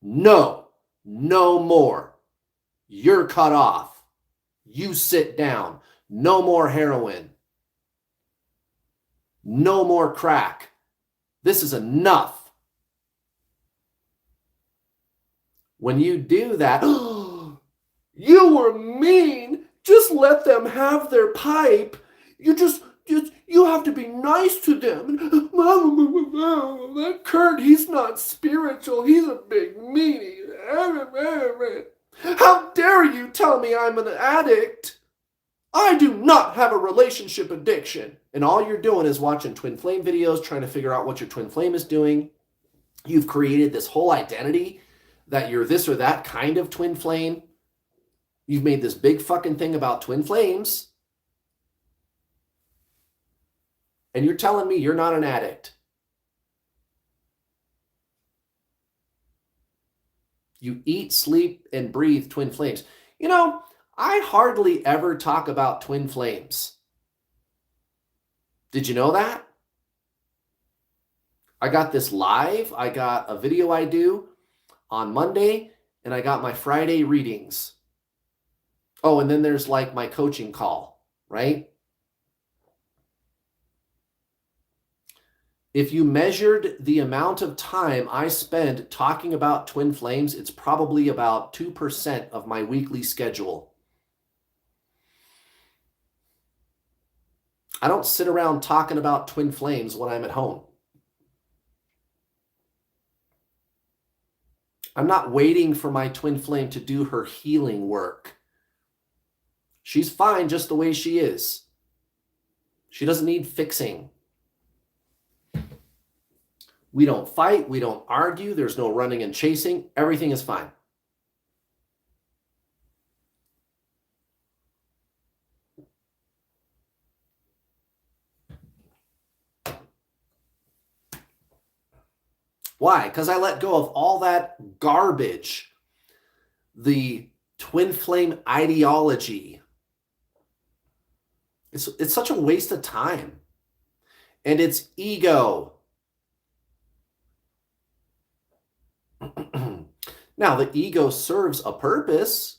No, no more. You're cut off. You sit down. No more heroin. No more crack. This is enough. When you do that, you were mean. Just let them have their pipe. You have to be nice to them. That Kurt, he's not spiritual. He's a big meanie. How dare you tell me I'm an addict? I do not have a relationship addiction. And all you're doing is watching twin flame videos, trying to figure out what your twin flame is doing. You've created this whole identity that you're this or that kind of twin flame. You've made this big fucking thing about twin flames. And you're telling me you're not an addict. You eat, sleep, and breathe twin flames. You know, I hardly ever talk about twin flames. Did you know that? I got this live. I got a video I do on Monday, and I got my Friday readings. Oh, and then there's like my coaching call, right? If you measured the amount of time I spend talking about twin flames, it's probably about 2% of my weekly schedule. I don't sit around talking about twin flames when I'm at home. I'm not waiting for my twin flame to do her healing work. She's fine just the way she is. She doesn't need fixing. We don't fight. We don't argue. There's no running and chasing. Everything is fine. Why? Because I let go of all that garbage. The twin flame ideology. It's such a waste of time. And it's ego. Now, the ego serves a purpose.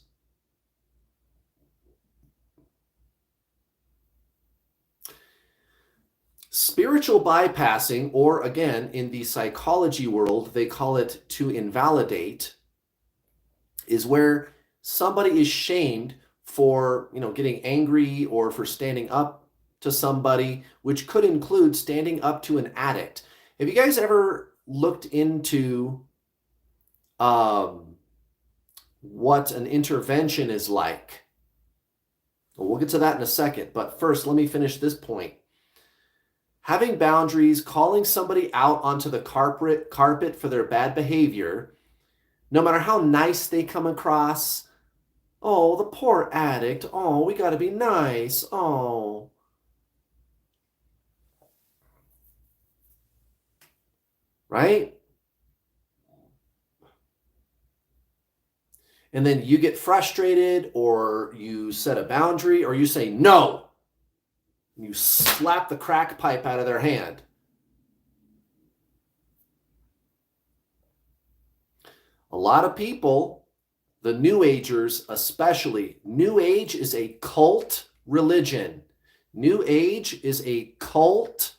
Spiritual bypassing, or again, in the psychology world, they call it to invalidate, is where somebody is shamed for, getting angry or for standing up to somebody, which could include standing up to an addict. Have you guys ever looked into what an intervention is like? Well, we'll get to that in a second, but first, let me finish this point. Having boundaries, calling somebody out onto the carpet for their bad behavior, no matter how nice they come across. Oh, the poor addict. Oh, we got to be nice. Oh. Right? And then you get frustrated, or you set a boundary, or you say no. You slap the crack pipe out of their hand. A lot of people, the New Agers especially, New Age is a cult religion. New Age is a cult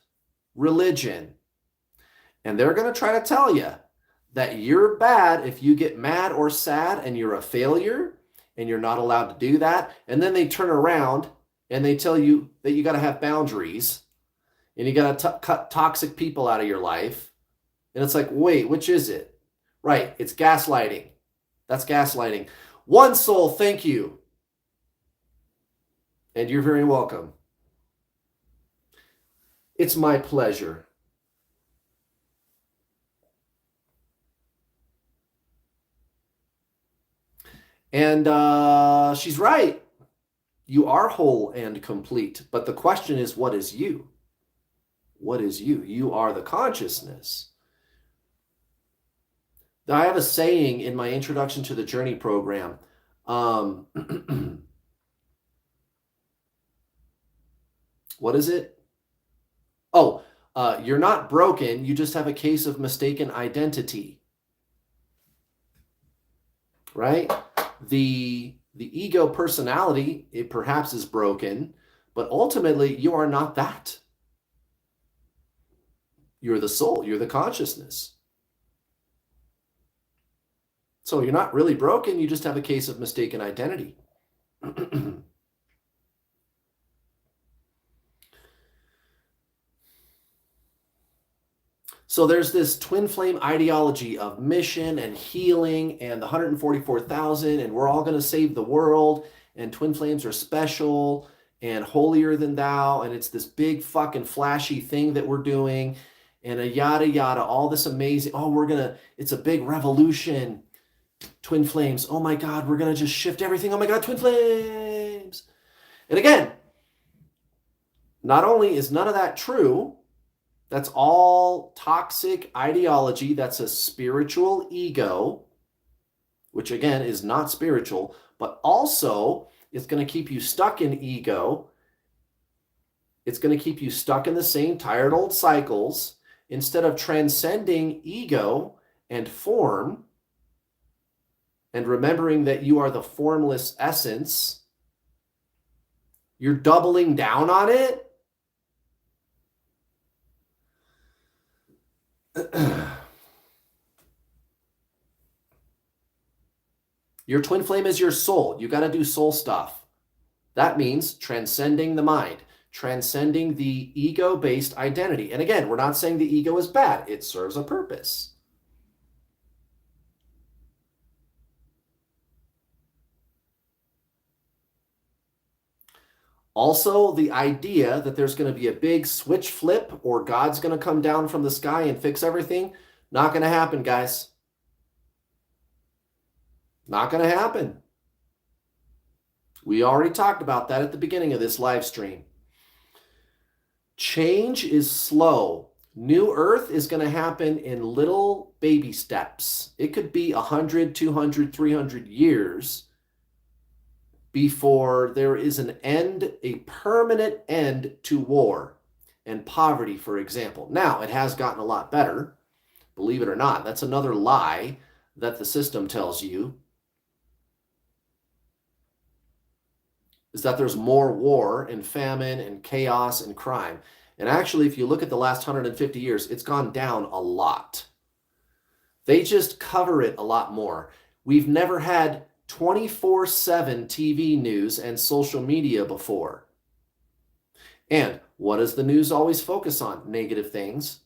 religion. And they're going to try to tell you that you're bad if you get mad or sad and you're a failure and you're not allowed to do that. And then they turn around and they tell you that you got to have boundaries and you got to cut toxic people out of your life. And it's like, wait, which is it? Right, it's gaslighting. That's gaslighting. One soul, thank you. And you're very welcome. It's my pleasure. And she's right. You are whole and complete. But the question is, what is you? What is you? You are the consciousness. I have a saying in my Introduction to the Journey program. What is it? Oh, you're not broken. You just have a case of mistaken identity. Right? The ego personality, it perhaps is broken, but ultimately you are not that. You're the soul. You're the consciousness. So you're not really broken. You just have a case of mistaken identity. So there's this twin flame ideology of mission and healing and the 144,000 and we're all going to save the world and twin flames are special and holier than thou and it's this big fucking flashy thing that we're doing and a yada yada, all this amazing, it's a big revolution. Twin flames, oh my God, we're going to just shift everything. Oh my God, twin flames. And again, not only is none of that true, that's all toxic ideology. That's a spiritual ego, which again is not spiritual, but also it's going to keep you stuck in ego. It's going to keep you stuck in the same tired old cycles instead of transcending ego and form and remembering that you are the formless essence. You're doubling down on it. Your twin flame is your soul. You got to do soul stuff. That means transcending the mind, transcending the ego-based identity. And again, we're not saying the ego is bad. It serves a purpose. Also, the idea that there's going to be a big switch flip or God's going to come down from the sky and fix everything, not going to happen, guys. Not going to happen. We already talked about that at the beginning of this live stream. Change is slow. New Earth is going to happen in little baby steps. It could be 100, 200, 300 years before there is an end, a permanent end to war and poverty, for example. Now, it has gotten a lot better, believe it or not. That's another lie that the system tells you, is that there's more war and famine and chaos and crime. And actually, if you look at the last 150 years, it's gone down a lot. They just cover it a lot more. We've never had 24/7 TV news and social media before. And what does the news always focus on? Negative things.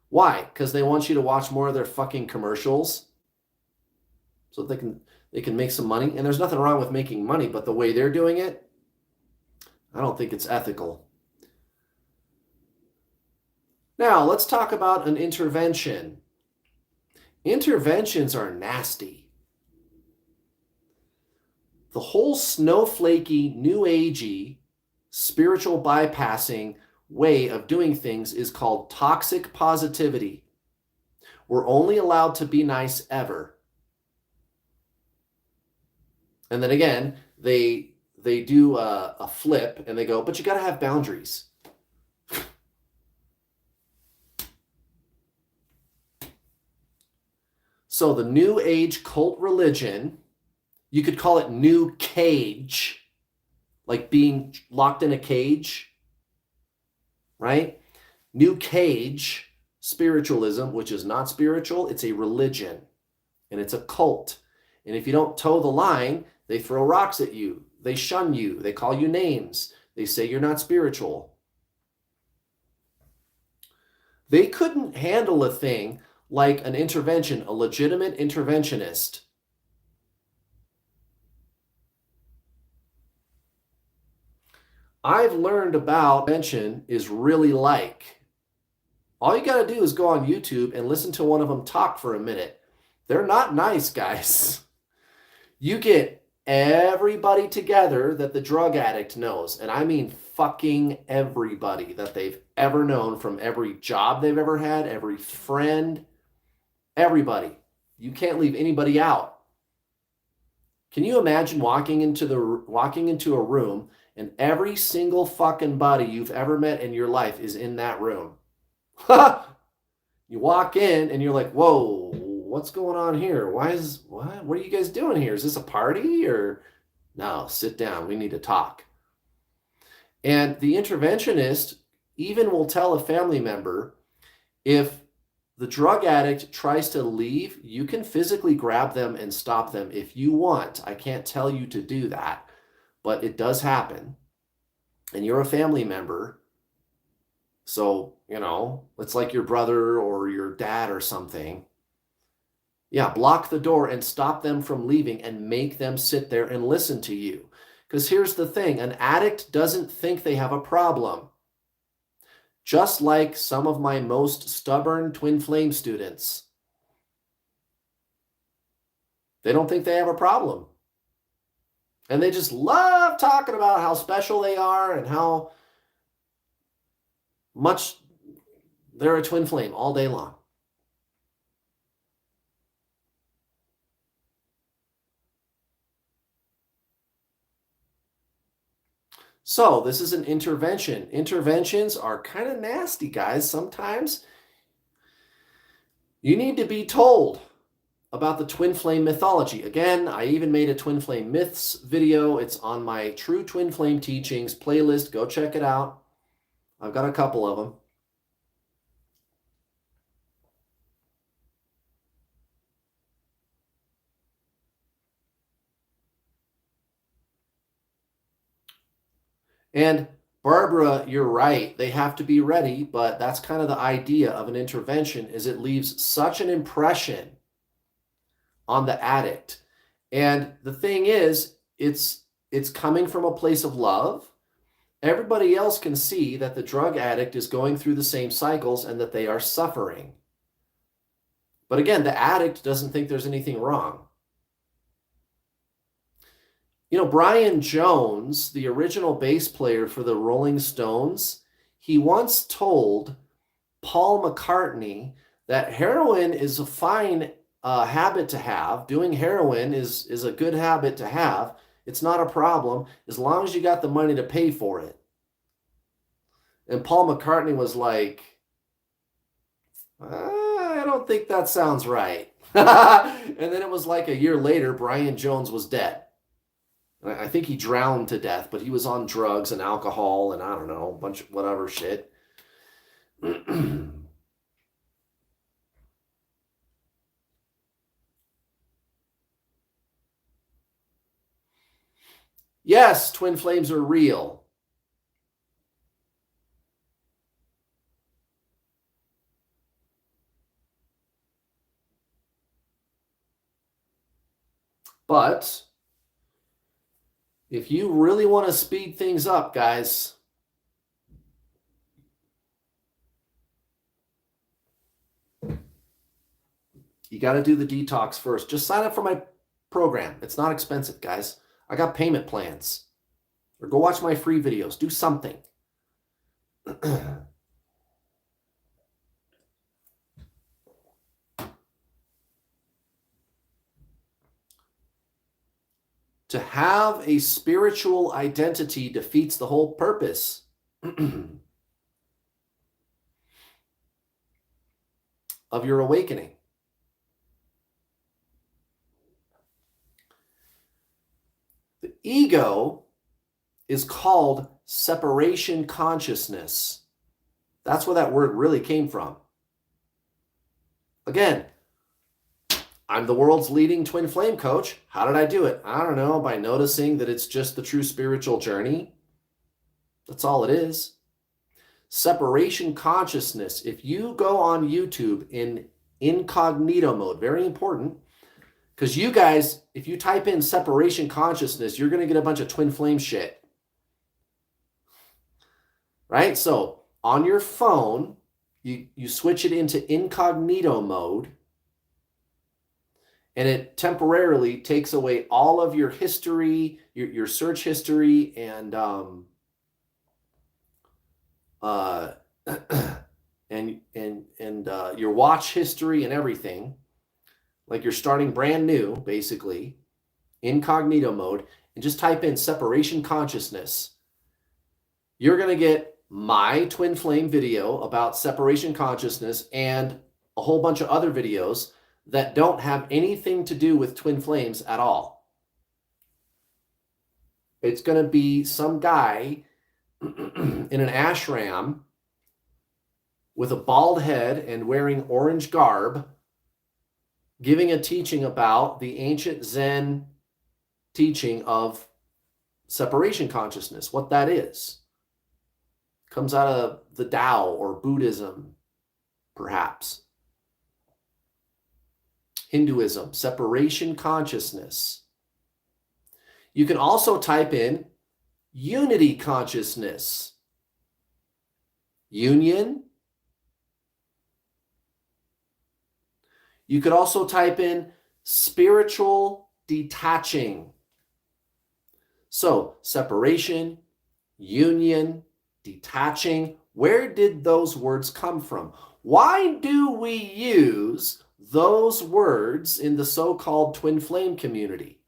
Why? Because they want you to watch more of their fucking commercials so they can make some money. And there's nothing wrong with making money, but the way they're doing it, I don't think it's ethical. Now, let's talk about an intervention. Interventions are nasty. The whole snowflakey, new agey, spiritual bypassing way of doing things is called toxic positivity. We're only allowed to be nice ever. And then again, they do a flip and they go, but you got to have boundaries. So the new age cult religion, you could call it new cage, like being locked in a cage, right? New cage spiritualism, which is not spiritual, it's a religion and it's a cult. And if you don't toe the line, they throw rocks at you. They shun you. They call you names. They say you're not spiritual. They couldn't handle a thing like an intervention, a legitimate interventionist. I've learned about intervention is really like. All you got to do is go on YouTube and listen to one of them talk for a minute. They're not nice, guys. You get everybody together that the drug addict knows. And I mean fucking everybody that they've ever known, from every job they've ever had, every friend, everybody. You can't leave anybody out. Can you imagine walking into a room and every single fucking buddy you've ever met in your life is in that room? You walk in and you're like, whoa, what's going on here? What are you guys doing here? Is this a party? Or no, sit down. We need to talk. And the interventionist even will tell a family member, if the drug addict tries to leave, you can physically grab them and stop them if you want. I can't tell you to do that, but it does happen. And you're a family member. So, it's like your brother or your dad or something. Yeah, block the door and stop them from leaving and make them sit there and listen to you. Because here's the thing, an addict doesn't think they have a problem. Just like some of my most stubborn twin flame students. They don't think they have a problem. And they just love talking about how special they are and how much they're a twin flame all day long. So this is an intervention. Interventions are kind of nasty, guys. Sometimes you need to be told about the twin flame mythology. Again, I even made a twin flame myths video. It's on my True Twin Flame Teachings playlist. Go check it out. I've got a couple of them. And Barbara, you're right. They have to be ready, but that's kind of the idea of an intervention, is it leaves such an impression on the addict. And the thing is, it's coming from a place of love. Everybody else can see that the drug addict is going through the same cycles and that they are suffering. But again, the addict doesn't think there's anything wrong. Brian Jones, the original bass player for the Rolling Stones, he once told Paul McCartney that heroin is a fine habit to have. Doing heroin is a good habit to have. It's not a problem as long as you got the money to pay for it. And Paul McCartney was like, I don't think that sounds right. And then it was like a year later, Brian Jones was dead. I think he drowned to death, but he was on drugs and alcohol and I don't know, a bunch of whatever shit. Yes, twin flames are real. But if you really want to speed things up, guys, you got to do the detox first. Just sign up for my program. It's not expensive, guys. I got payment plans. Or go watch my free videos. Do something. To have a spiritual identity defeats the whole purpose of your awakening. The ego is called separation consciousness. That's where that word really came from. Again, I'm the world's leading twin flame coach. How did I do it? I don't know, by noticing that it's just the true spiritual journey. That's all it is. Separation consciousness. If you go on YouTube in incognito mode, very important, because you guys, if you type in separation consciousness, you're going to get a bunch of twin flame shit. Right? So on your phone, you switch it into incognito mode. and it temporarily takes away all of your history, your search history, and your watch history and everything. Like you're starting brand new, basically, incognito mode, and just type in separation consciousness. You're going to get my twin flame video about separation consciousness and a whole bunch of other videos that don't have anything to do with twin flames at all. It's going to be some guy in an ashram with a bald head and wearing orange garb, giving a teaching about the ancient Zen teaching of separation consciousness, what that is. Comes out of the Tao or Buddhism, perhaps. Hinduism, separation consciousness. You can also type in unity consciousness. Union. You could also type in spiritual detaching. So, separation, union, detaching. Where did those words come from? Why do we use those words in the so-called twin flame community?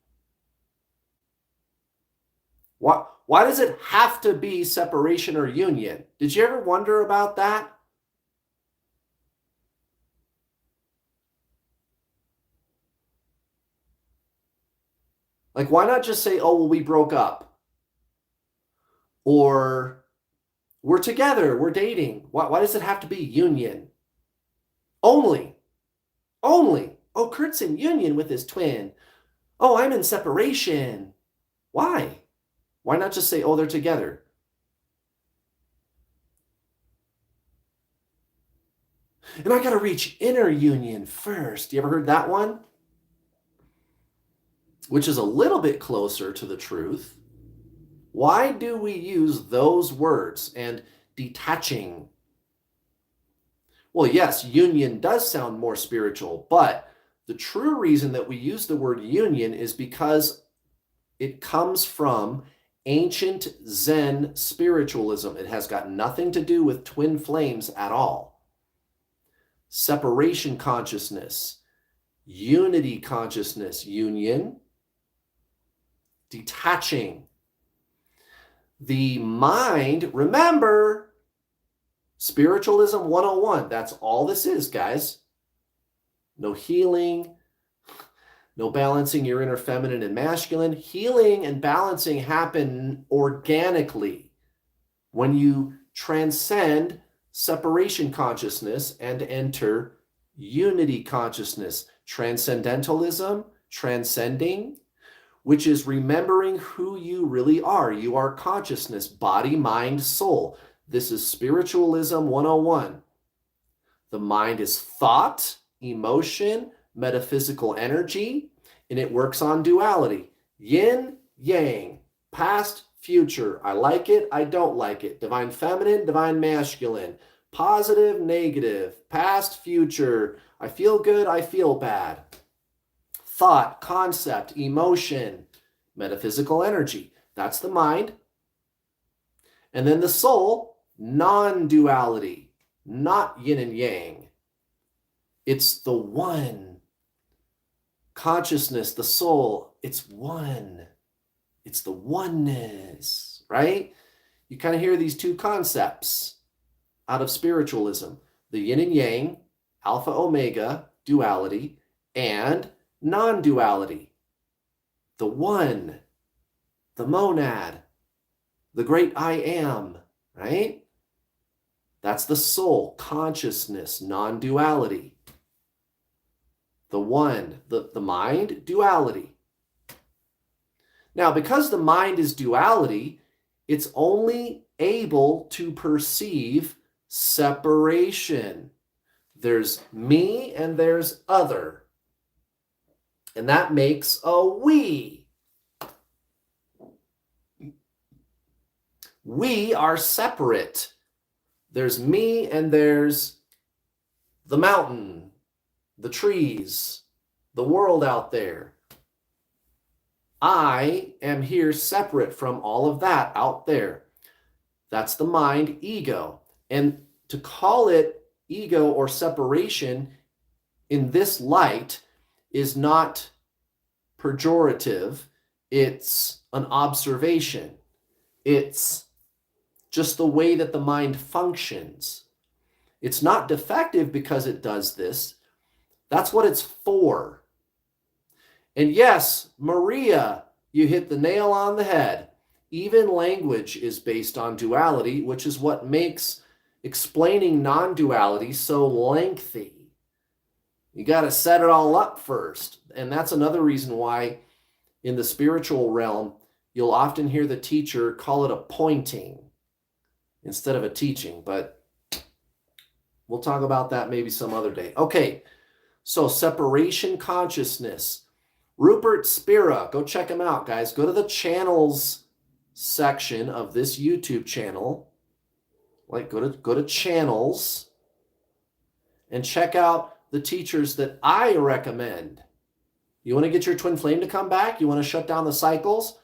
Why does it have to be separation or union? Did you ever wonder about that? Like, why not just say, oh, well, we broke up? Or we're together, we're dating. Why does it have to be union? Only. Oh, Kurt's in union with his twin. Oh, I'm in separation. Why? Why not just say, oh, they're together? And I got to reach inner union first. You ever heard that one? Which is a little bit closer to the truth. Why do we use those words and detaching? Well, yes, union does sound more spiritual, but the true reason that we use the word union is because it comes from ancient Zen spiritualism. It has got nothing to do with twin flames at all. Separation consciousness, unity consciousness, union, detaching. The mind, remember, spiritualism 101, that's all this is, guys. No healing, no balancing your inner feminine and masculine. Healing and balancing happen organically when you transcend separation consciousness and enter unity consciousness. Transcendentalism, transcending, which is remembering who you really are. You are consciousness, body, mind, soul. This is spiritualism 101. The mind is thought, emotion, metaphysical energy, and it works on duality. Yin, yang, past, future. I like it, I don't like it. Divine feminine, divine masculine. Positive, negative, past, future. I feel good, I feel bad. Thought, concept, emotion, metaphysical energy. That's the mind. And then the soul, non-duality, not yin and yang. It's the one. Consciousness, the soul, it's one. It's the oneness, right? You kind of hear these two concepts out of spiritualism. The yin and yang, alpha, omega, duality, and non-duality. The one, the monad, the great I am, right? That's the soul, consciousness, non-duality. The one, the mind, duality. Now, because the mind is duality, it's only able to perceive separation. There's me and there's other. And that makes a we. We are separate. There's me and there's the mountain, the trees, the world out there. I am here separate from all of that out there. That's the mind, ego. And to call it ego or separation in this light is not pejorative. It's an observation. It's just the way that the mind functions. It's not defective because it does this. That's what it's for. And yes, Maria, you hit the nail on the head. Even language is based on duality, which is what makes explaining non-duality so lengthy. You got to set it all up first. And that's another reason why in the spiritual realm, you'll often hear the teacher call it a pointing instead of a teaching. But we'll talk about that maybe some other day. Okay, so separation consciousness. Rupert Spira, go check him out, guys. Go to the channels section of this YouTube channel. Like, go to channels and check out the teachers that I recommend. You want to get your twin flame to come back? You want to shut down the cycles?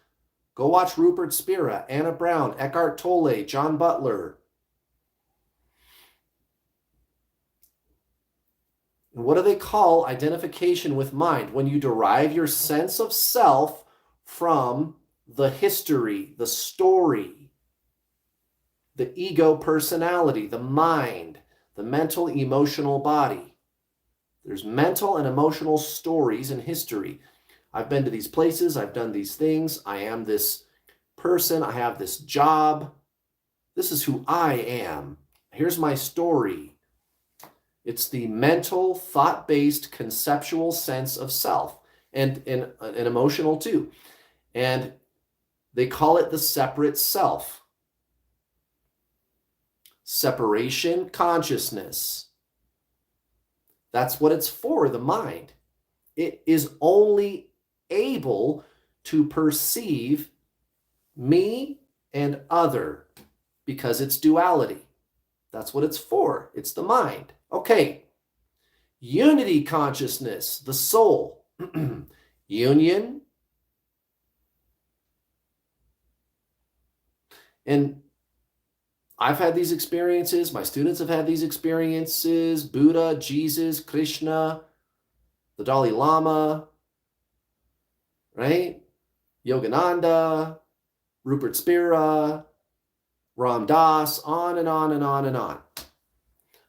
Go watch Rupert Spira, Anna Brown, Eckhart Tolle, John Butler. And what do they call identification with mind? When you derive your sense of self from the history, the story, the ego personality, the mind, the mental, emotional body. There's mental and emotional stories in history. I've been to these places. I've done these things. I am this person. I have this job. This is who I am. Here's my story. It's the mental, thought-based, conceptual sense of self, and emotional too. And they call it the separate self. Separation consciousness. That's what it's for, the mind. It is only able to perceive me and other because it's duality. That's what it's for. It's the mind. Okay. Unity consciousness, the soul. Union. And I've had these experiences. My students have had these experiences. Buddha, Jesus, Krishna, the Dalai Lama, right? Yogananda, Rupert Spira, Ram Dass, on and on and on and on.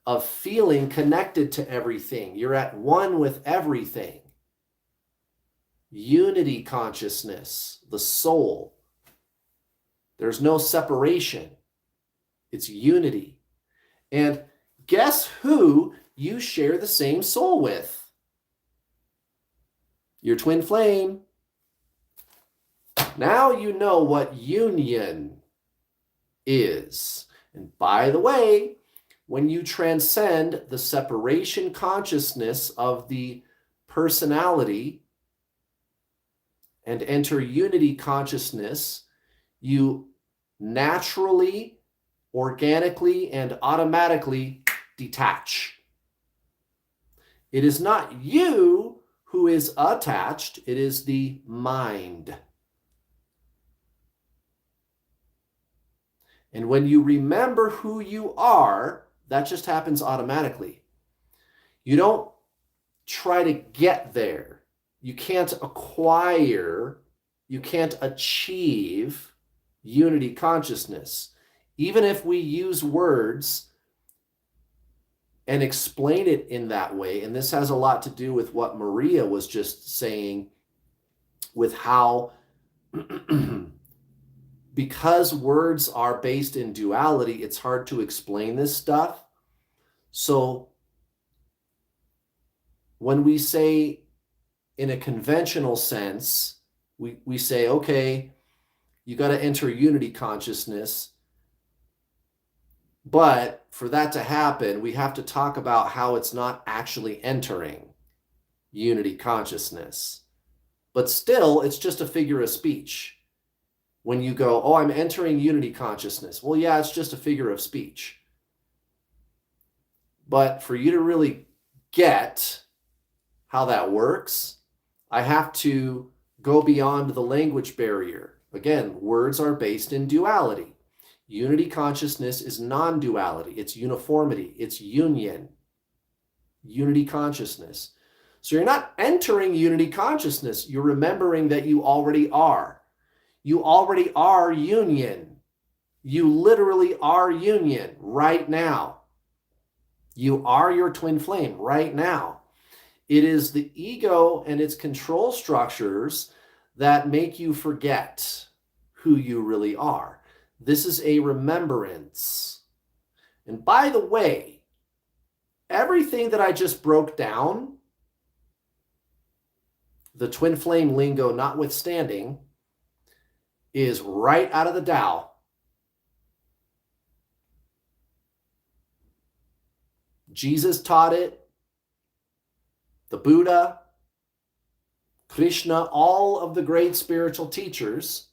Of feeling connected to everything. You're at one with everything. Unity consciousness, the soul. There's no separation. It's unity. And guess who you share the same soul with? Your twin flame. Now you know what union is. And by the way, when you transcend the separation consciousness of the personality and enter unity consciousness, you naturally, organically, and automatically detach. It is not you who is attached, it is the mind. And when you remember who you are, that just happens automatically. You don't try to get there. You can't acquire, you can't achieve unity consciousness. Even if we use words and explain it in that way, and this has a lot to do with what Maria was just saying, with how because words are based in duality, it's hard to explain this stuff. So when we say in a conventional sense, we say, okay, you got to enter unity consciousness. But for that to happen, we have to talk about how it's not actually entering unity consciousness. But still, it's just a figure of speech. When you go, oh, I'm entering unity consciousness. Well, yeah, it's just a figure of speech. But for you to really get how that works, I have to go beyond the language barrier. Again, words are based in duality. Unity consciousness is non-duality. It's uniformity. It's union. Unity consciousness. So you're not entering unity consciousness. You're remembering that you already are. You already are union. You literally are union right now. You are your twin flame right now. It is the ego and its control structures that make you forget who you really are. This is a remembrance. And by the way, everything that I just broke down, the twin flame lingo notwithstanding, is right out of the Tao. Jesus taught it. The Buddha, Krishna, all of the great spiritual teachers.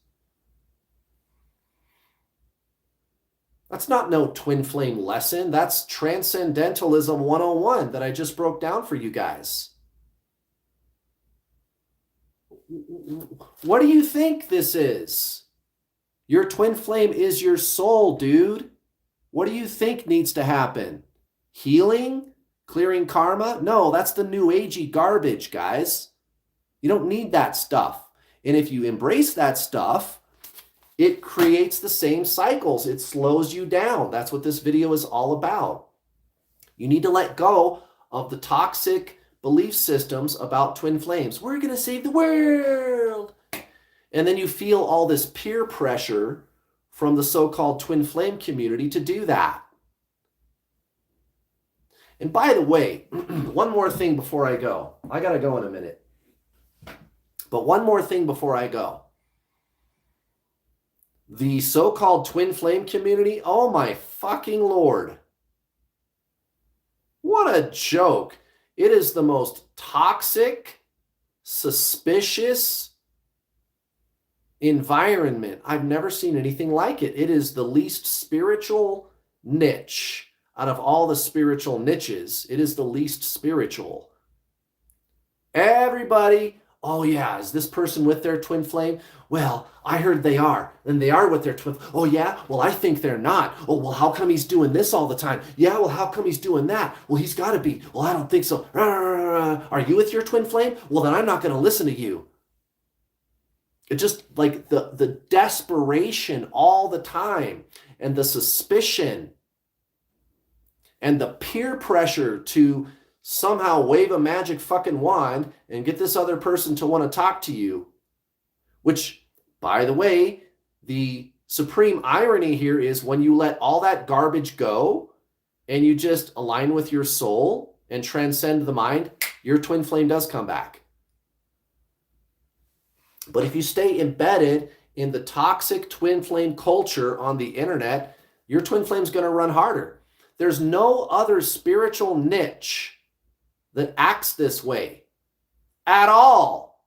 That's not no twin flame lesson. That's Transcendentalism 101 that I just broke down for you guys. What do you think this is? Your twin flame is your soul, dude. What do you think needs to happen? Healing? Clearing karma? No, that's the new agey garbage, guys. You don't need that stuff. And if you embrace that stuff, it creates the same cycles. It slows you down. That's what this video is all about. You need to let go of the toxic belief systems about twin flames. We're going to save the world. And then you feel all this peer pressure from the so-called twin flame community to do that. And by the way, one more thing before I go. I got to go in a minute. But one more thing before I go. The so-called twin flame community, oh my fucking Lord. What a joke. It is the most toxic, suspicious environment. I've never seen anything like it. It is the least spiritual niche. Out of all the spiritual niches, it is the least spiritual. Everybody, oh yeah, is this person with their twin flame? Well, I heard they are. And they are with their twin. Oh yeah? Well, I think they're not. Oh, well, how come he's doing this all the time? Yeah, well, how come he's doing that? Well, he's got to be. Well, I don't think so. Are you with your twin flame? Well, then I'm not going to listen to you. It just like the desperation all the time and the suspicion and the peer pressure to somehow wave a magic fucking wand and get this other person to want to talk to you. Which, by the way, the supreme irony here is when you let all that garbage go and you just align with your soul and transcend the mind, your twin flame does come back. But if you stay embedded in the toxic twin flame culture on the internet, your twin flame's going to run harder. There's no other spiritual niche that acts this way at all.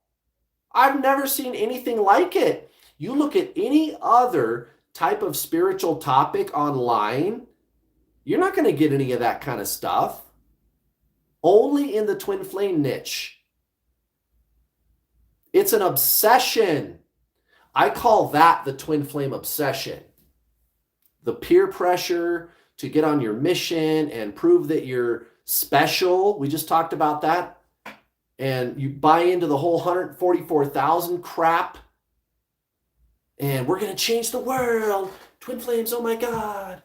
I've never seen anything like it. You look at any other type of spiritual topic online, you're not going to get any of that kind of stuff. Only in the twin flame niche. It's an obsession. I call that the twin flame obsession. The peer pressure to get on your mission and prove that you're special. We just talked about that. And you buy into the whole 144,000 crap. And we're going to change the world. Twin flames, oh my God.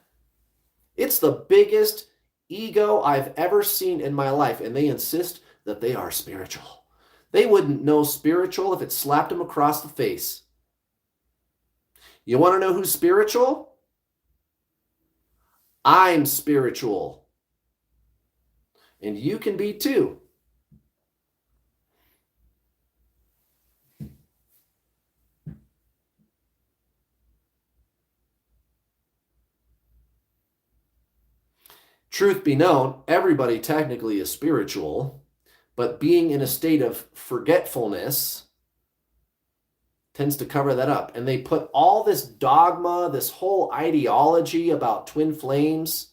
It's the biggest ego I've ever seen in my life. And they insist that they are spiritual. They wouldn't know spiritual if it slapped them across the face. You want to know who's spiritual? I'm spiritual. And you can be too. Truth be known, everybody technically is spiritual, but being in a state of forgetfulness tends to cover that up. And they put all this dogma, this whole ideology about twin flames,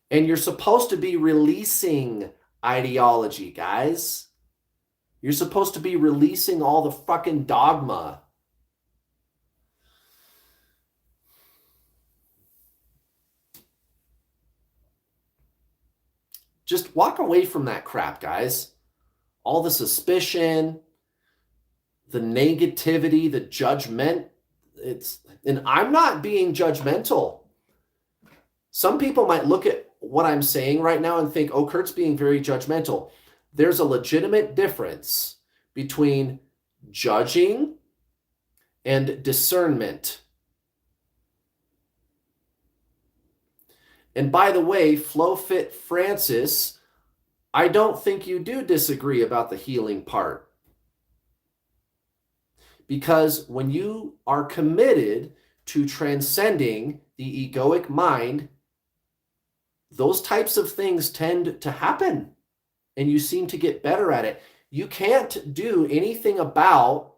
and you're supposed to be releasing ideology, guys. You're supposed to be releasing all the fucking dogma. Just walk away from that crap, guys. All the suspicion, the negativity, the judgment. And I'm not being judgmental. Some people might look at what I'm saying right now and think, oh, Kurt's being very judgmental. There's a legitimate difference between judging and discernment. And by the way, FlowFit Francis, I don't think you do disagree about the healing part. Because when you are committed to transcending the egoic mind, those types of things tend to happen, and you seem to get better at it. You can't do anything about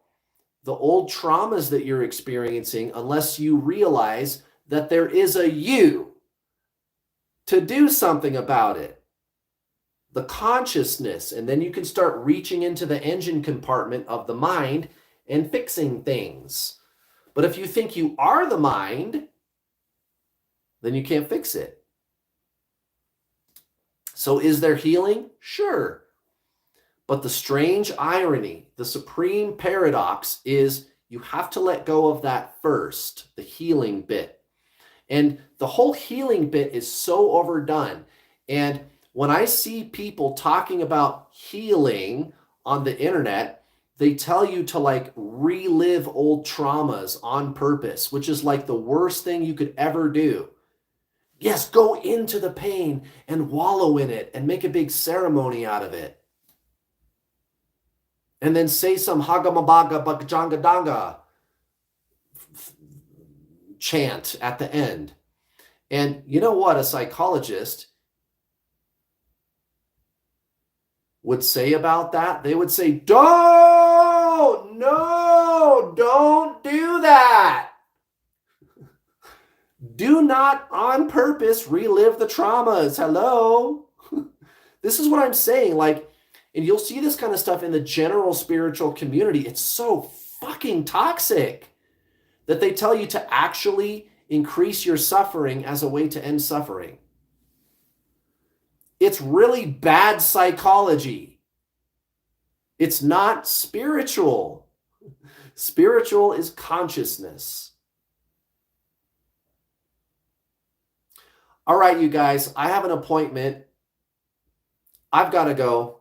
the old traumas that you're experiencing unless you realize that there is a you to do something about it. The consciousness, and then you can start reaching into the engine compartment of the mind and fixing things. But if you think you are the mind, then you can't fix it. So is there healing? Sure. But the strange irony, the supreme paradox is you have to let go of that first, the healing bit. And the whole healing bit is so overdone. And when I see people talking about healing on the internet, they tell you to like relive old traumas on purpose, which is like the worst thing you could ever do. Yes, go into the pain and wallow in it and make a big ceremony out of it. And then say some Hagamabaga Bagajangadanga chant at the end. And you know what a psychologist would say about that? They would say, don't do that. Do not on purpose relive the traumas. Hello. This is what I'm saying. Like, and you'll see this kind of stuff in the general spiritual community. It's so fucking toxic that they tell you to actually increase your suffering as a way to end suffering. It's really bad psychology. It's not spiritual. Spiritual is consciousness. All right, you guys, I have an appointment. I've got to go.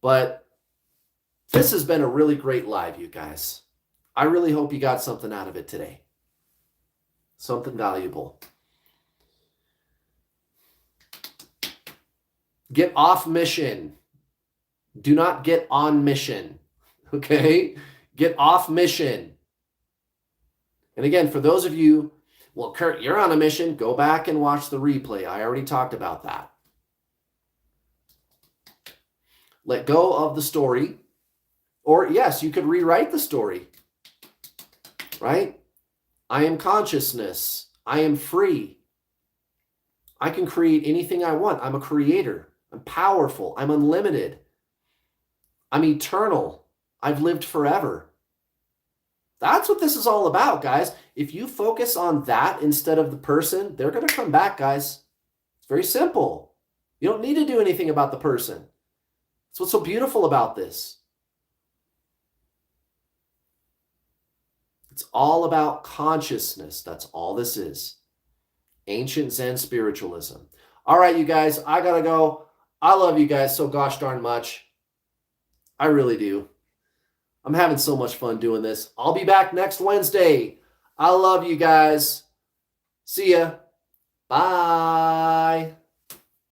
But this has been a really great live, you guys. I really hope you got something out of it today. Something valuable. Get off mission. Do not get on mission. Okay? Get off mission. And again, for those of you, well, Kurt, you're on a mission. Go back and watch the replay. I already talked about that. Let go of the story. Or yes, you could rewrite the story. Right? I am consciousness. I am free. I can create anything I want. I'm a creator. I'm powerful. I'm unlimited. I'm eternal. I've lived forever. That's what this is all about, guys. If you focus on that instead of the person, they're going to come back, guys. It's very simple. You don't need to do anything about the person. That's what's so beautiful about this. It's all about consciousness. That's all this is. Ancient Zen spiritualism. All right, you guys, I got to go. I love you guys so gosh darn much. I really do. I'm having so much fun doing this. I'll be back next Wednesday. I love you guys. See ya. Bye.